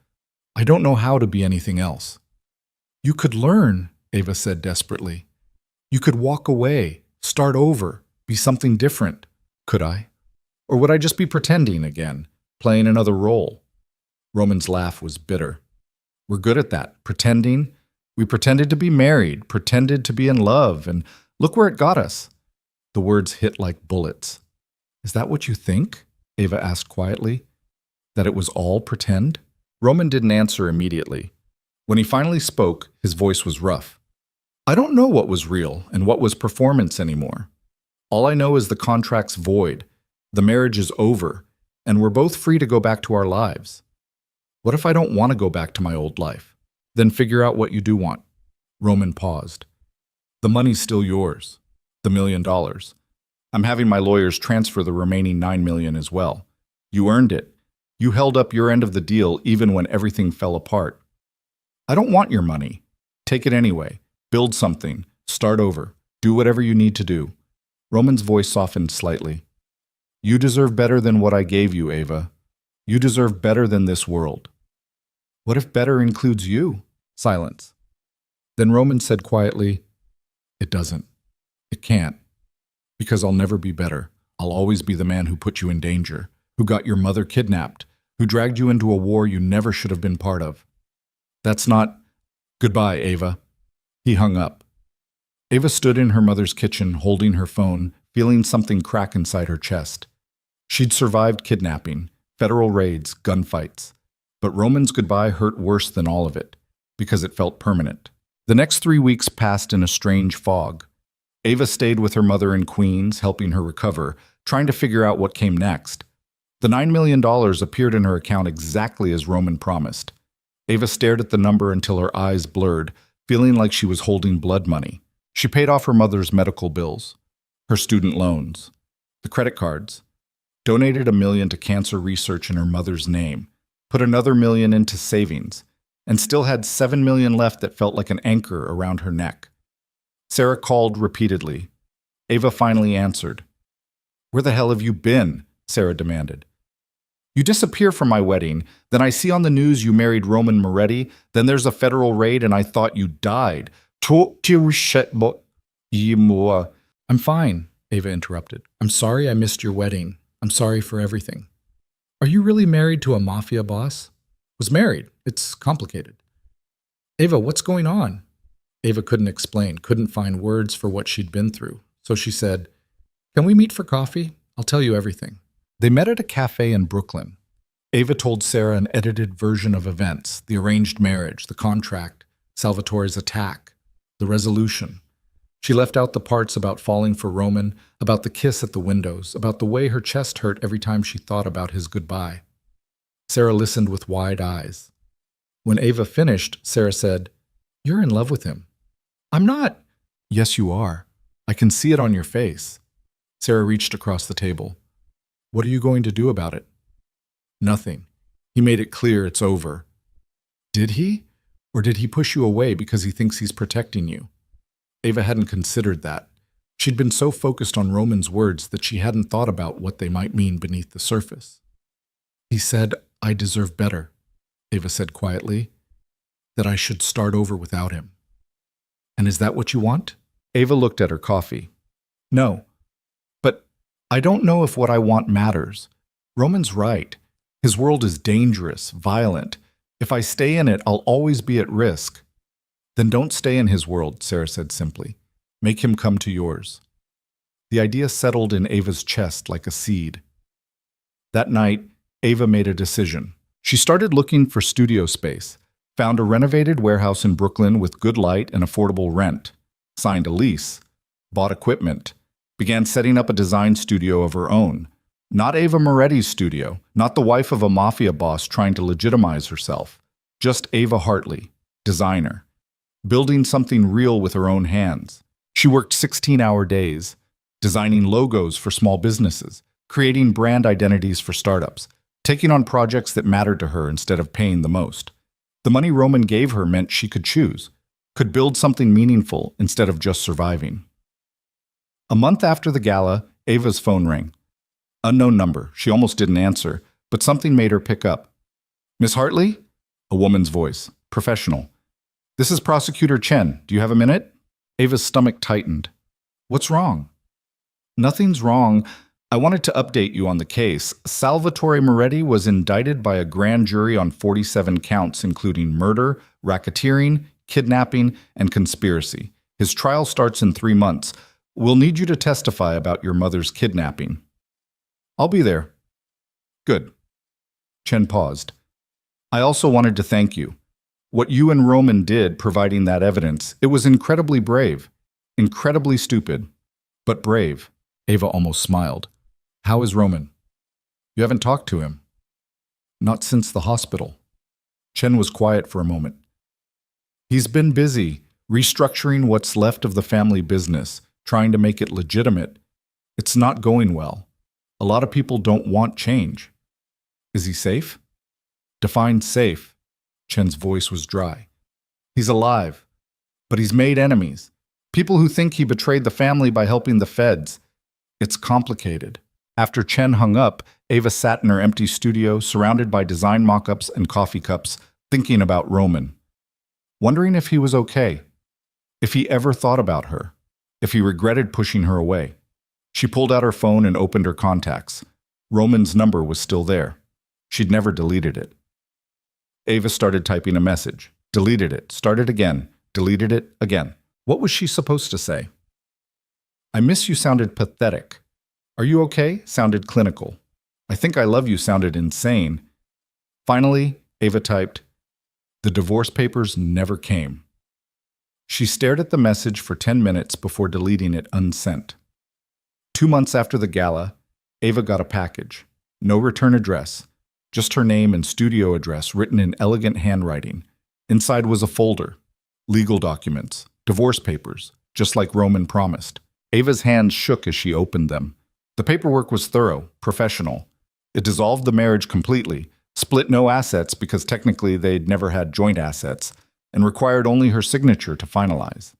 I don't know how to be anything else. You could learn, Ava said desperately. You could walk away, start over, be something different. Could I? Or would I just be pretending again, playing another role? Roman's laugh was bitter. We're good at that, pretending. We pretended to be married, pretended to be in love, and look where it got us. The words hit like bullets. Is that what you think? Ava asked quietly. That it was all pretend? Roman didn't answer immediately. When he finally spoke, his voice was rough. I don't know what was real and what was performance anymore. All I know is the contract's void, the marriage is over, and we're both free to go back to our lives. What if I don't want to go back to my old life? Then figure out what you do want. Roman paused. The money's still yours, the $1 million. I'm having my lawyers transfer the remaining $9 million as well. You earned it. You held up your end of the deal even when everything fell apart. I don't want your money. Take it anyway. Build something. Start over. Do whatever you need to do. Roman's voice softened slightly. You deserve better than what I gave you, Ava. You deserve better than this world. What if better includes you? Silence. Then Roman said quietly, It doesn't. It can't. Because I'll never be better. I'll always be the man who put you in danger, who got your mother kidnapped, who dragged you into a war you never should have been part of. That's not... Goodbye, Ava. He hung up. Ava stood in her mother's kitchen, holding her phone, feeling something crack inside her chest. She'd survived kidnapping, federal raids, gunfights. But Roman's goodbye hurt worse than all of it, because it felt permanent. The next 3 weeks passed in a strange fog. Ava stayed with her mother in Queens, helping her recover, trying to figure out what came next. The $9 million appeared in her account exactly as Roman promised. Ava stared at the number until her eyes blurred, feeling like she was holding blood money. She paid off her mother's medical bills, her student loans, the credit cards, donated $1 million to cancer research in her mother's name, put another $1 million into savings, and still had $7 million left that felt like an anchor around her neck. Sarah called repeatedly. Ava finally answered. Where the hell have you been? Sarah demanded. You disappear from my wedding, then I see on the news you married Roman Moretti, then there's a federal raid and I thought you died. I'm fine, Ava interrupted. I'm sorry I missed your wedding. I'm sorry for everything. Are you really married to a mafia boss? Was married. It's complicated. Ava, what's going on? Ava couldn't explain, couldn't find words for what she'd been through. So she said, Can we meet for coffee? I'll tell you everything. They met at a cafe in Brooklyn. Ava told Sarah an edited version of events, the arranged marriage, the contract, Salvatore's attack, the resolution. She left out the parts about falling for Roman, about the kiss at the windows, about the way her chest hurt every time she thought about his goodbye. Sarah listened with wide eyes. When Ava finished, Sarah said, You're in love with him. I'm not. Yes, you are. I can see it on your face. Sarah reached across the table. What are you going to do about it? Nothing. He made it clear it's over. Did he? Or did he push you away because he thinks he's protecting you? Ava hadn't considered that. She'd been so focused on Roman's words that she hadn't thought about what they might mean beneath the surface. He said, I deserve better, Ava said quietly, that I should start over without him. And is that what you want? Ava looked at her coffee. No. But I don't know if what I want matters. Roman's right. His world is dangerous, violent. If I stay in it, I'll always be at risk. Then don't stay in his world, Sarah said simply. Make him come to yours. The idea settled in Ava's chest like a seed. That night, Ava made a decision. She started looking for studio space, found a renovated warehouse in Brooklyn with good light and affordable rent, signed a lease, bought equipment, began setting up a design studio of her own. Not Ava Moretti's studio, not the wife of a mafia boss trying to legitimize herself. Just Ava Hartley, designer, building something real with her own hands. She worked 16-hour days, designing logos for small businesses, creating brand identities for startups, taking on projects that mattered to her instead of paying the most. The money Roman gave her meant she could choose, could build something meaningful instead of just surviving. A month after the gala, Ava's phone rang. Unknown number. She almost didn't answer, but something made her pick up. "Miss Hartley?" A woman's voice. Professional. "This is Prosecutor Chen. Do you have a minute?" Ava's stomach tightened. "What's wrong?" "Nothing's wrong. I wanted to update you on the case. Salvatore Moretti was indicted by a grand jury on 47 counts, including murder, racketeering, kidnapping, and conspiracy. His trial starts in 3 months. We'll need you to testify about your mother's kidnapping." "I'll be there." "Good." Chen paused. "I also wanted to thank you. What you and Roman did providing that evidence, it was incredibly brave. Incredibly stupid, but brave." Ava almost smiled. "How is Roman?" "You haven't talked to him?" "Not since the hospital." Chen was quiet for a moment. "He's been busy, restructuring what's left of the family business, trying to make it legitimate. It's not going well. A lot of people don't want change." "Is he safe?" "Define safe." Chen's voice was dry. "He's alive, but he's made enemies. People who think he betrayed the family by helping the feds. It's complicated." After Chen hung up, Ava sat in her empty studio, surrounded by design mock-ups and coffee cups, thinking about Roman. Wondering if he was okay. If he ever thought about her. If he regretted pushing her away. She pulled out her phone and opened her contacts. Roman's number was still there. She'd never deleted it. Ava started typing a message. Deleted it. Started again. Deleted it again. What was she supposed to say? "I miss you" sounded pathetic. "Are you okay?" sounded clinical. "I think I love you" sounded insane. Finally, Ava typed, "The divorce papers never came." She stared at the message for 10 minutes before deleting it unsent. 2 months after the gala, Ava got a package. No return address, just her name and studio address written in elegant handwriting. Inside was a folder. Legal documents, divorce papers, just like Roman promised. Ava's hands shook as she opened them. The paperwork was thorough, professional. It dissolved the marriage completely, split no assets because technically they'd never had joint assets, and required only her signature to finalize.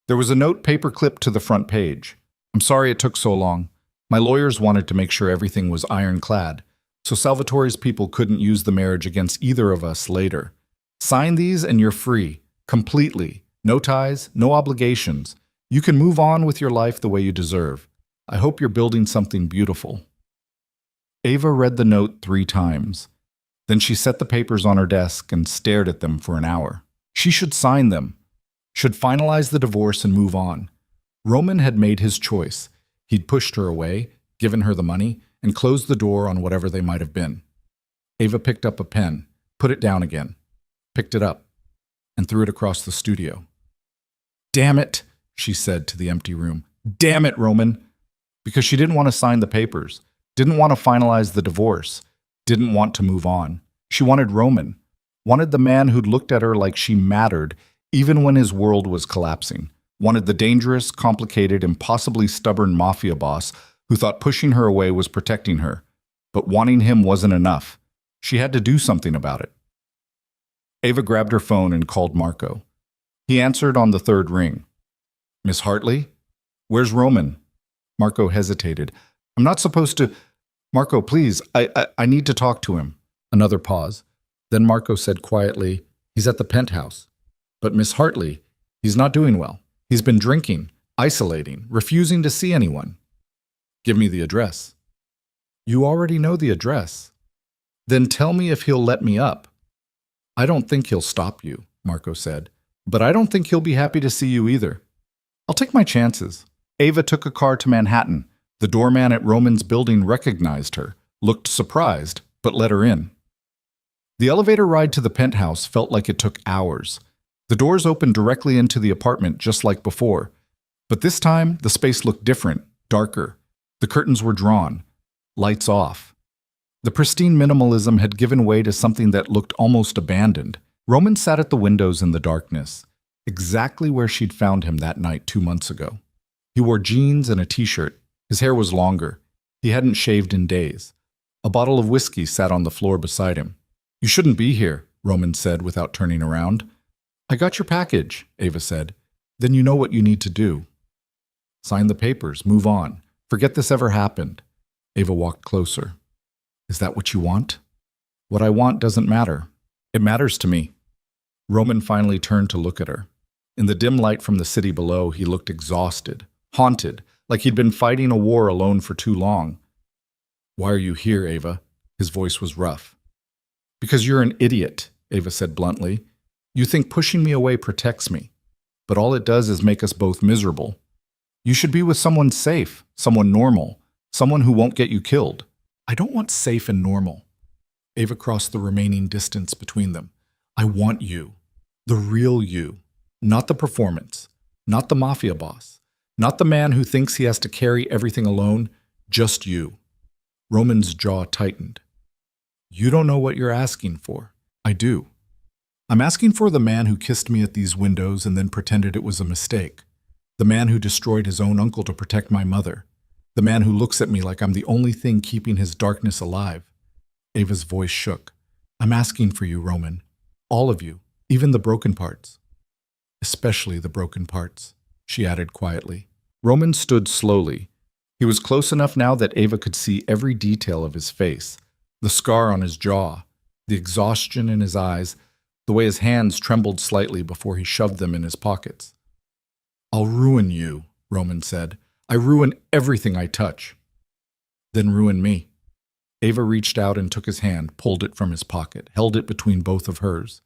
There was a note paper-clipped to the front page. "I'm sorry it took so long. My lawyers wanted to make sure everything was ironclad, so Salvatore's people couldn't use the marriage against either of us later. Sign these and you're free, completely. No ties, no obligations. You can move on with your life the way you deserve. I hope you're building something beautiful." Ava read the note 3 times. Then she set the papers on her desk and stared at them for an hour. She should sign them, should finalize the divorce and move on. Roman had made his choice. He'd pushed her away, given her the money, and closed the door on whatever they might have been. Ava picked up a pen, put it down again, picked it up, and threw it across the studio. "Damn it," she said to the empty room. "Damn it, Roman." Because she didn't want to sign the papers, didn't want to finalize the divorce, didn't want to move on. She wanted Roman, wanted the man who'd looked at her like she mattered, even when his world was collapsing. Wanted the dangerous, complicated, impossibly stubborn mafia boss who thought pushing her away was protecting her. But wanting him wasn't enough. She had to do something about it. Ava grabbed her phone and called Marco. He answered on the 3rd ring. "Miss Hartley? Where's Roman?" Marco hesitated. "I'm not supposed to—" "Marco, please, I need to talk to him." Another pause. Then Marco said quietly, "He's at the penthouse." "But Miss Hartley, he's not doing well. He's been drinking, isolating, refusing to see anyone." "Give me the address." "You already know the address." "Then tell me if he'll let me up." "I don't think he'll stop you," Marco said. "But I don't think he'll be happy to see you either. I'll take my chances." Ava took a car to Manhattan. The doorman at Roman's building recognized her, looked surprised, but let her in. The elevator ride to the penthouse felt like it took hours. The doors opened directly into the apartment just like before. But this time, the space looked different, darker. The curtains were drawn, lights off. The pristine minimalism had given way to something that looked almost abandoned. Roman sat at the windows in the darkness, exactly where she'd found him that night 2 months ago. He wore jeans and a t-shirt. His hair was longer. He hadn't shaved in days. A bottle of whiskey sat on the floor beside him. "You shouldn't be here," Roman said without turning around. "I got your package," Ava said. "Then you know what you need to do. Sign the papers, move on. Forget this ever happened." Ava walked closer. "Is that what you want?" "What I want doesn't matter. It matters to me." Roman finally turned to look at her. In the dim light from the city below, he looked exhausted, haunted, like he'd been fighting a war alone for too long. "Why are you here, Ava?" His voice was rough. "Because you're an idiot," Ava said bluntly. "You think pushing me away protects me, but all it does is make us both miserable. You should be with someone safe, someone normal, someone who won't get you killed." "I don't want safe and normal." Ava crossed the remaining distance between them. "I want you, the real you, not the performance, not the mafia boss, not the man who thinks he has to carry everything alone, just you." Roman's jaw tightened. "You don't know what you're asking for." "I do. I'm asking for the man who kissed me at these windows and then pretended it was a mistake. The man who destroyed his own uncle to protect my mother. The man who looks at me like I'm the only thing keeping his darkness alive." Ava's voice shook. "I'm asking for you, Roman. All of you, even the broken parts." "Especially the broken parts," she added quietly. Roman stood slowly. He was close enough now that Ava could see every detail of his face, the scar on his jaw, the exhaustion in his eyes, the way his hands trembled slightly before he shoved them in his pockets. "I'll ruin you," Roman said. "I ruin everything I touch." "Then ruin me." Ava reached out and took his hand, pulled it from his pocket, held it between both of hers.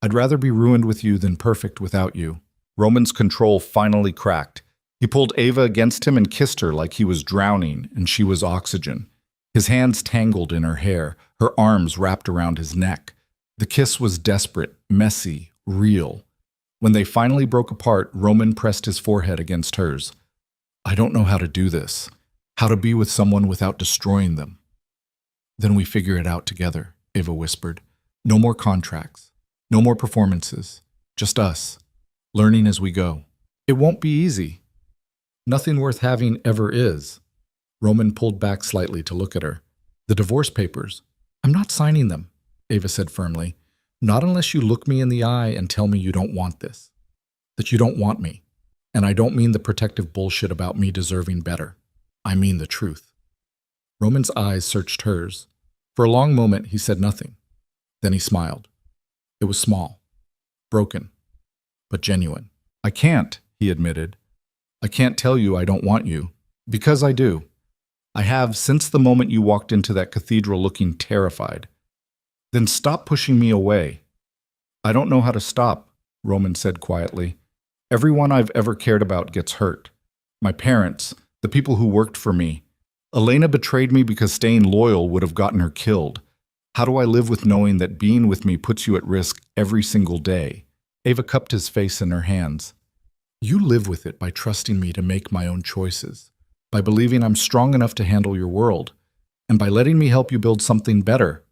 "I'd rather be ruined with you than perfect without you." Roman's control finally cracked. He pulled Ava against him and kissed her like he was drowning and she was oxygen. His hands tangled in her hair, her arms wrapped around his neck. The kiss was desperate, messy, real. When they finally broke apart, Roman pressed his forehead against hers. "I don't know how to do this, how to be with someone without destroying them." "Then we figure it out together," Ava whispered. "No more contracts, no more performances, just us, learning as we go." "It won't be easy." "Nothing worth having ever is." Roman pulled back slightly to look at her. "The divorce papers. I'm not signing them," Ava said firmly. "Not unless you look me in the eye and tell me you don't want this, that you don't want me. And I don't mean the protective bullshit about me deserving better. I mean the truth." Roman's eyes searched hers. For a long moment, he said nothing. Then he smiled. It was small, broken, but genuine. "I can't," he admitted. "I can't tell you I don't want you, because I do. I have since the moment you walked into that cathedral looking terrified. Then stop pushing me away." "I don't know how to stop," Roman said quietly. "Everyone I've ever cared about gets hurt. My parents, the people who worked for me. Elena betrayed me because staying loyal would have gotten her killed. How do I live with knowing that being with me puts you at risk every single day?" Ava cupped his face in her hands. "You live with it by trusting me to make my own choices, by believing I'm strong enough to handle your world, and by letting me help you build something better."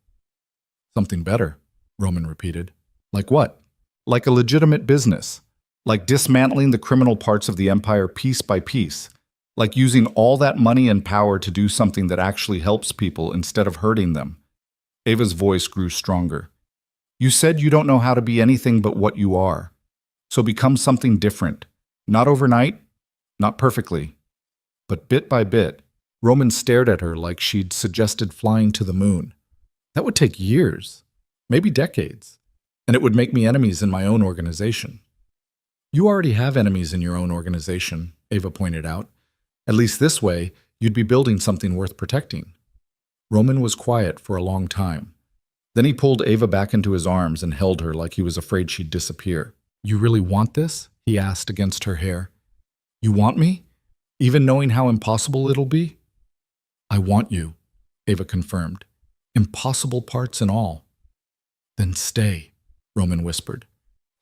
"Something better," Roman repeated. "Like what?" "Like a legitimate business. Like dismantling the criminal parts of the empire piece by piece. Like using all that money and power to do something that actually helps people instead of hurting them." Ava's voice grew stronger. "You said you don't know how to be anything but what you are. So become something different. Not overnight, not perfectly, but bit by bit." Roman stared at her like she'd suggested flying to the moon. "That would take years, maybe decades, and it would make me enemies in my own organization." "You already have enemies in your own organization," Ava pointed out. "At least this way, you'd be building something worth protecting." Roman was quiet for a long time. Then he pulled Ava back into his arms and held her like he was afraid she'd disappear. "You really want this?" he asked against her hair. "You want me? Even knowing how impossible it'll be?" "I want you," Ava confirmed. "Impossible parts and all." "Then stay," Roman whispered.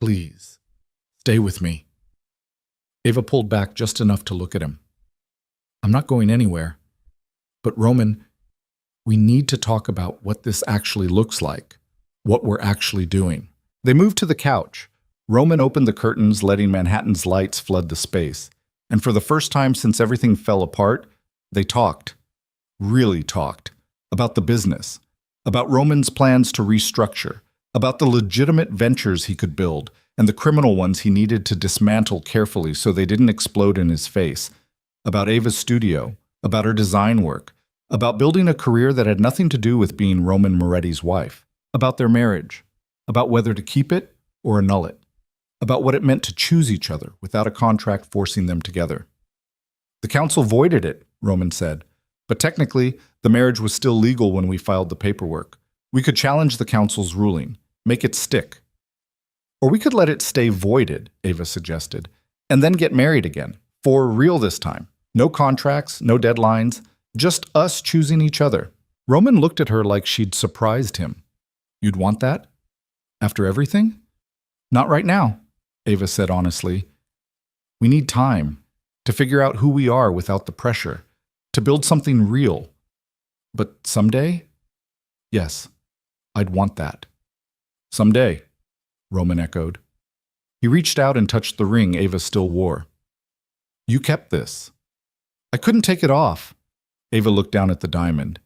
"Please, stay with me." Ava pulled back just enough to look at him. "I'm not going anywhere. But Roman, we need to talk about what this actually looks like, what we're actually doing." They moved to the couch. Roman opened the curtains, letting Manhattan's lights flood the space, And for the first time since everything fell apart, they talked, really talked, about the business, about Roman's plans to restructure, about the legitimate ventures he could build, and the criminal ones he needed to dismantle carefully so they didn't explode in his face, about Ava's studio, about her design work, about building a career that had nothing to do with being Roman Moretti's wife, about their marriage, about whether to keep it or annul it, about what it meant to choose each other without a contract forcing them together. The council voided it, Roman said, but technically, the marriage was still legal when we filed the paperwork. We could challenge the council's ruling, make it stick. Or we could let it stay voided, Ava suggested, and then get married again, for real this time. No contracts, no deadlines, just us choosing each other. Roman looked at her like she'd surprised him. You'd want that? After everything? Not right now, Ava said honestly. We need time to figure out who we are without the pressure, to build something real. But someday? Yes, I'd want that. Someday, Roman echoed. He reached out and touched the ring Ava still wore. You kept this. I couldn't take it off. Ava looked down at the diamond.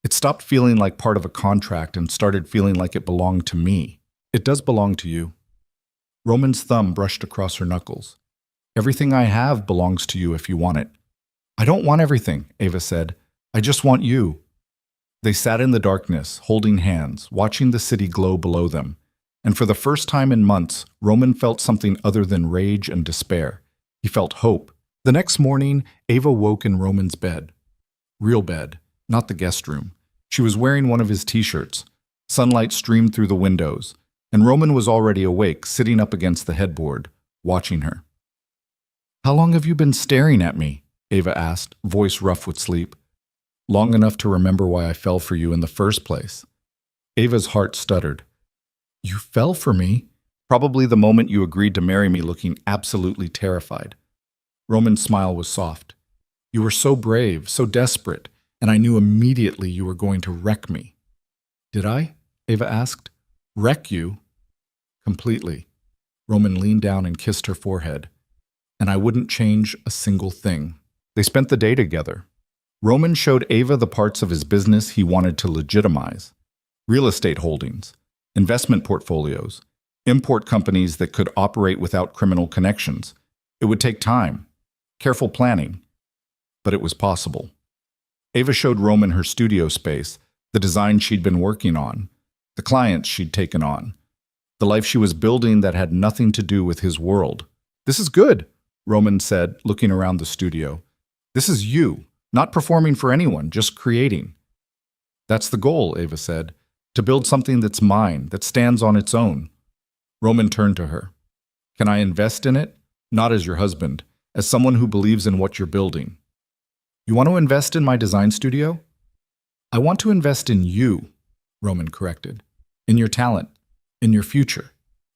It stopped feeling like part of a contract and started feeling like it belonged to me. It does belong to you. Roman's thumb brushed across her knuckles. Everything I have belongs to you if you want it. I don't want everything, Ava said. I just want you. They sat in the darkness, holding hands, watching the city glow below them. And for the first time in months, Roman felt something other than rage and despair. He felt hope. The next morning, Ava woke in Roman's bed. Real bed, not the guest room. She was wearing one of his t-shirts. Sunlight streamed through the windows, and Roman was already awake, sitting up against the headboard, watching her. How long have you been staring at me? Ava asked, voice rough with sleep. Long enough to remember why I fell for you in the first place. Ava's heart stuttered. You fell for me? Probably the moment you agreed to marry me looking absolutely terrified. Roman's smile was soft. You were so brave, so desperate, and I knew immediately you were going to wreck me. Did I? Ava asked. Wreck you? Completely. Roman leaned down and kissed her forehead. And I wouldn't change a single thing. They spent the day together. Roman showed Ava the parts of his business he wanted to legitimize. Real estate holdings, investment portfolios, import companies that could operate without criminal connections. It would take time, careful planning, but it was possible. Ava showed Roman her studio space, the design she'd been working on, the clients she'd taken on, the life she was building that had nothing to do with his world. This is good, Roman said, looking around the studio. This is you, not performing for anyone, just creating. That's the goal, Ava said, to build something that's mine, that stands on its own. Roman turned to her. Can I invest in it? Not as your husband, as someone who believes in what you're building. You want to invest in my design studio? I want to invest in you, Roman corrected. In your talent, in your future.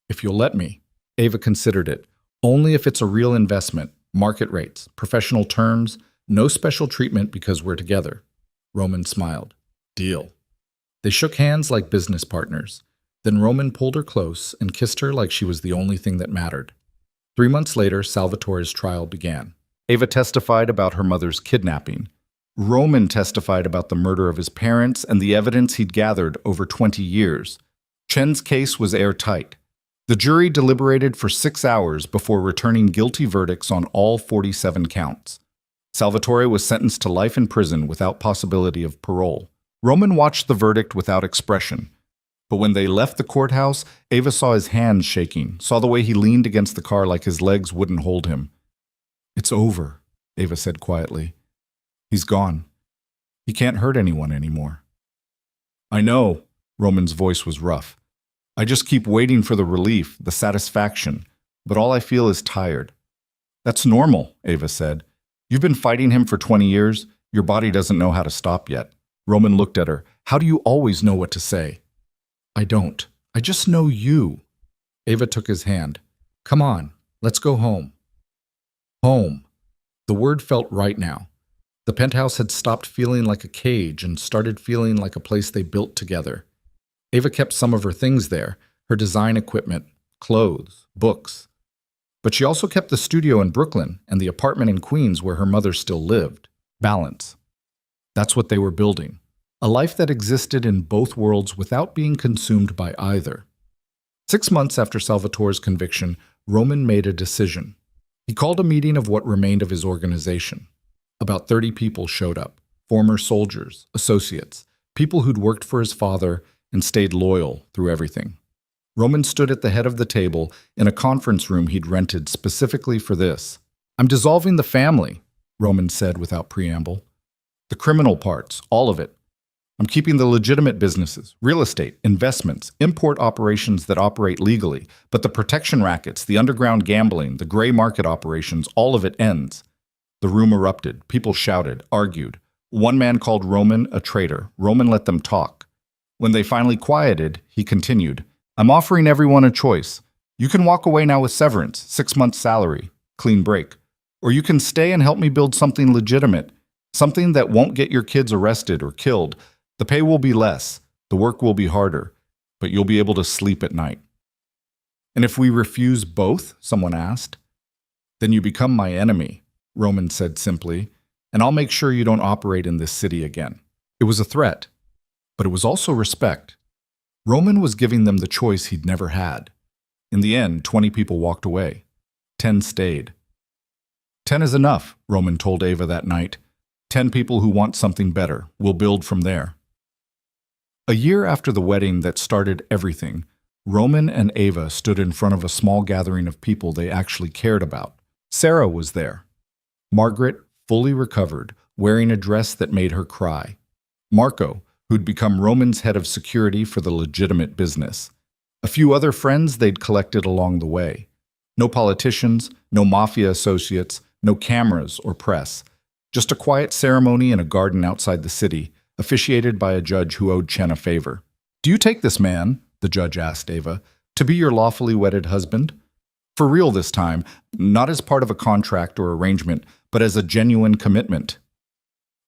If you'll let me. Ava considered it. Only if it's a real investment, market rates, professional terms, no special treatment because we're together. Roman smiled. Deal. They shook hands like business partners. Then Roman pulled her close and kissed her like she was the only thing that mattered. 3 months later, Salvatore's trial began. Ava testified about her mother's kidnapping. Roman testified about the murder of his parents and the evidence he'd gathered over 20 years. Chen's case was airtight. The jury deliberated for 6 hours before returning guilty verdicts on all 47 counts. Salvatore was sentenced to life in prison without possibility of parole. Roman watched the verdict without expression. But when they left the courthouse, Ava saw his hands shaking, saw the way he leaned against the car like his legs wouldn't hold him. It's over, Ava said quietly. He's gone. He can't hurt anyone anymore. I know, Roman's voice was rough. I just keep waiting for the relief, the satisfaction, but all I feel is tired. That's normal, Ava said. You've been fighting him for 20 years. Your body doesn't know how to stop yet. Roman looked at her. How do you always know what to say? I don't. I just know you. Ava took his hand. Come on, let's go home. Home. The word felt right now. The penthouse had stopped feeling like a cage and started feeling like a place they built together. Ava kept some of her things there, her design equipment, clothes, books. But she also kept the studio in Brooklyn and the apartment in Queens where her mother still lived. Balance. That's what they were building. A life that existed in both worlds without being consumed by either. 6 months after Salvatore's conviction, Roman made a decision. He called a meeting of what remained of his organization. About 30 people showed up. Former soldiers, associates, people who'd worked for his father and stayed loyal through everything. Roman stood at the head of the table in a conference room he'd rented specifically for this. "I'm dissolving the family," Roman said without preamble. "The criminal parts, all of it. I'm keeping the legitimate businesses, real estate, investments, import operations that operate legally, but the protection rackets, the underground gambling, the gray market operations, all of it ends." The room erupted. People shouted, argued. One man called Roman a traitor. Roman let them talk. When they finally quieted, he continued, "I'm offering everyone a choice. You can walk away now with severance, 6 months' salary, clean break. Or you can stay and help me build something legitimate, something that won't get your kids arrested or killed. The pay will be less, the work will be harder, but you'll be able to sleep at night." "And if we refuse both?" someone asked. "Then you become my enemy," Roman said simply, "and I'll make sure you don't operate in this city again." It was a threat, but it was also respect. Roman was giving them the choice he'd never had. In the end, 20 people walked away. 10 stayed. 10 is enough, Roman told Ava that night. 10 people who want something better. We'll build from there. A year after the wedding that started everything, Roman and Ava stood in front of a small gathering of people they actually cared about. Sarah was there. Margaret, fully recovered, wearing a dress that made her cry. Marco, who'd become Roman's head of security for the legitimate business. A few other friends they'd collected along the way. No politicians, no Mafia associates, no cameras or press. Just a quiet ceremony in a garden outside the city, officiated by a judge who owed Chen a favor. "Do you take this man," the judge asked Ava, "to be your lawfully wedded husband? For real this time, not as part of a contract or arrangement, but as a genuine commitment."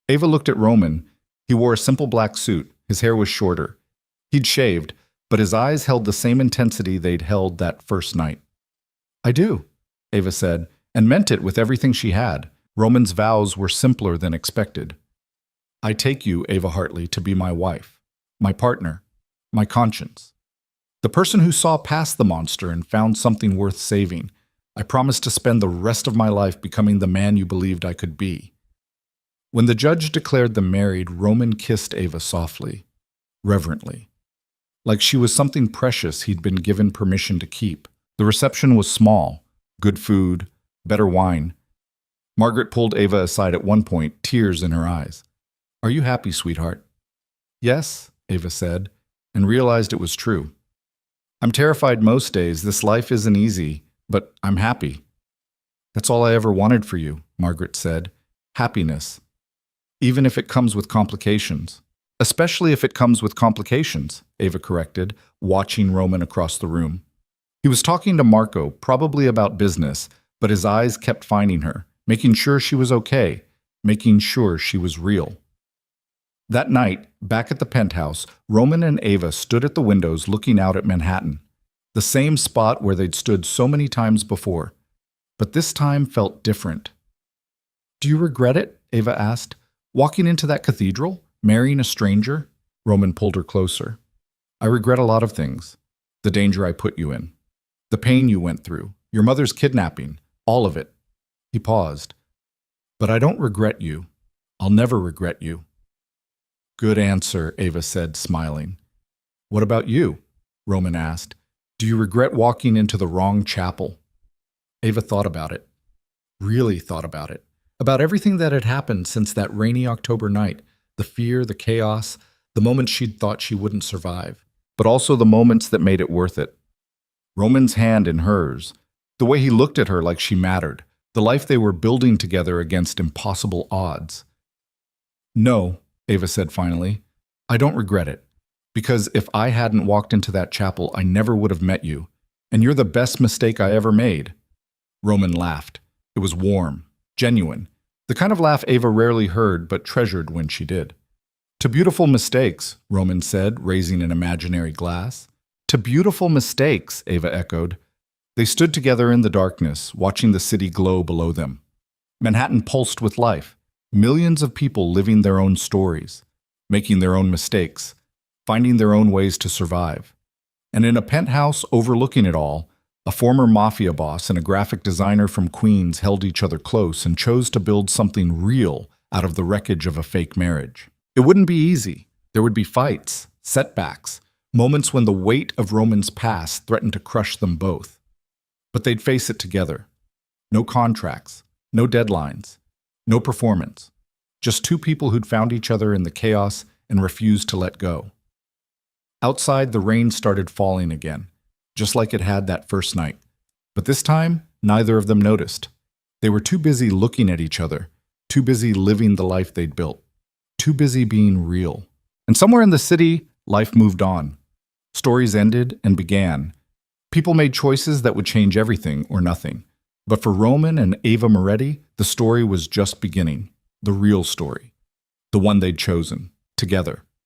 Ava looked at Roman. He wore a simple black suit. His hair was shorter. He'd shaved, but his eyes held the same intensity they'd held that first night. "I do," Ava said, and meant it with everything she had. Roman's vows were simpler than expected. "I take you, Ava Hartley, to be my wife, my partner, my conscience. The person who saw past the monster and found something worth saving. I promise to spend the rest of my life becoming the man you believed I could be." When the judge declared them married, Roman kissed Ava softly, reverently, like she was something precious he'd been given permission to keep. The reception was small, good food, better wine. Margaret pulled Ava aside at one point, tears in her eyes. "Are you happy, sweetheart?" "Yes," Ava said, and realized it was true. "I'm terrified most days. This life isn't easy, but I'm happy." "That's all I ever wanted for you," Margaret said. "Happiness. Even if it comes with complications." "Especially if it comes with complications," Ava corrected, watching Roman across the room. He was talking to Marco, probably about business, but his eyes kept finding her, making sure she was okay, making sure she was real. That night, back at the penthouse, Roman and Ava stood at the windows looking out at Manhattan, the same spot where they'd stood so many times before. But this time felt different. "Do you regret it?" Ava asked. "Walking into that cathedral? Marrying a stranger?" Roman pulled her closer. "I regret a lot of things. The danger I put you in. The pain you went through. Your mother's kidnapping. All of it." He paused. "But I don't regret you. I'll never regret you." "Good answer," Ava said, smiling. "What about you?" Roman asked. "Do you regret walking into the wrong chapel?" Ava thought about it. Really thought about it. About everything that had happened since that rainy October night. The fear, the chaos, the moments she'd thought she wouldn't survive. But also the moments that made it worth it. Roman's hand in hers. The way he looked at her like she mattered. The life they were building together against impossible odds. "No," Ava said finally, "I don't regret it. Because if I hadn't walked into that chapel, I never would have met you. And you're the best mistake I ever made." Roman laughed. It was warm, genuine. The kind of laugh Ava rarely heard but treasured when she did. "To beautiful mistakes," Roman said, raising an imaginary glass. "To beautiful mistakes," Ava echoed. They stood together in the darkness, watching the city glow below them. Manhattan pulsed with life, millions of people living their own stories, making their own mistakes, finding their own ways to survive. And in a penthouse overlooking it all, a former Mafia boss and a graphic designer from Queens held each other close and chose to build something real out of the wreckage of a fake marriage. It wouldn't be easy. There would be fights, setbacks, moments when the weight of Roman's past threatened to crush them both. But they'd face it together. No contracts, no deadlines, no performance. Just two people who'd found each other in the chaos and refused to let go. Outside, the rain started falling again, just like it had that first night. But this time, neither of them noticed. They were too busy looking at each other, too busy living the life they'd built, too busy being real. And somewhere in the city, life moved on. Stories ended and began. People made choices that would change everything or nothing. But for Roman and Ava Moretti, the story was just beginning. The real story. The one they'd chosen, together.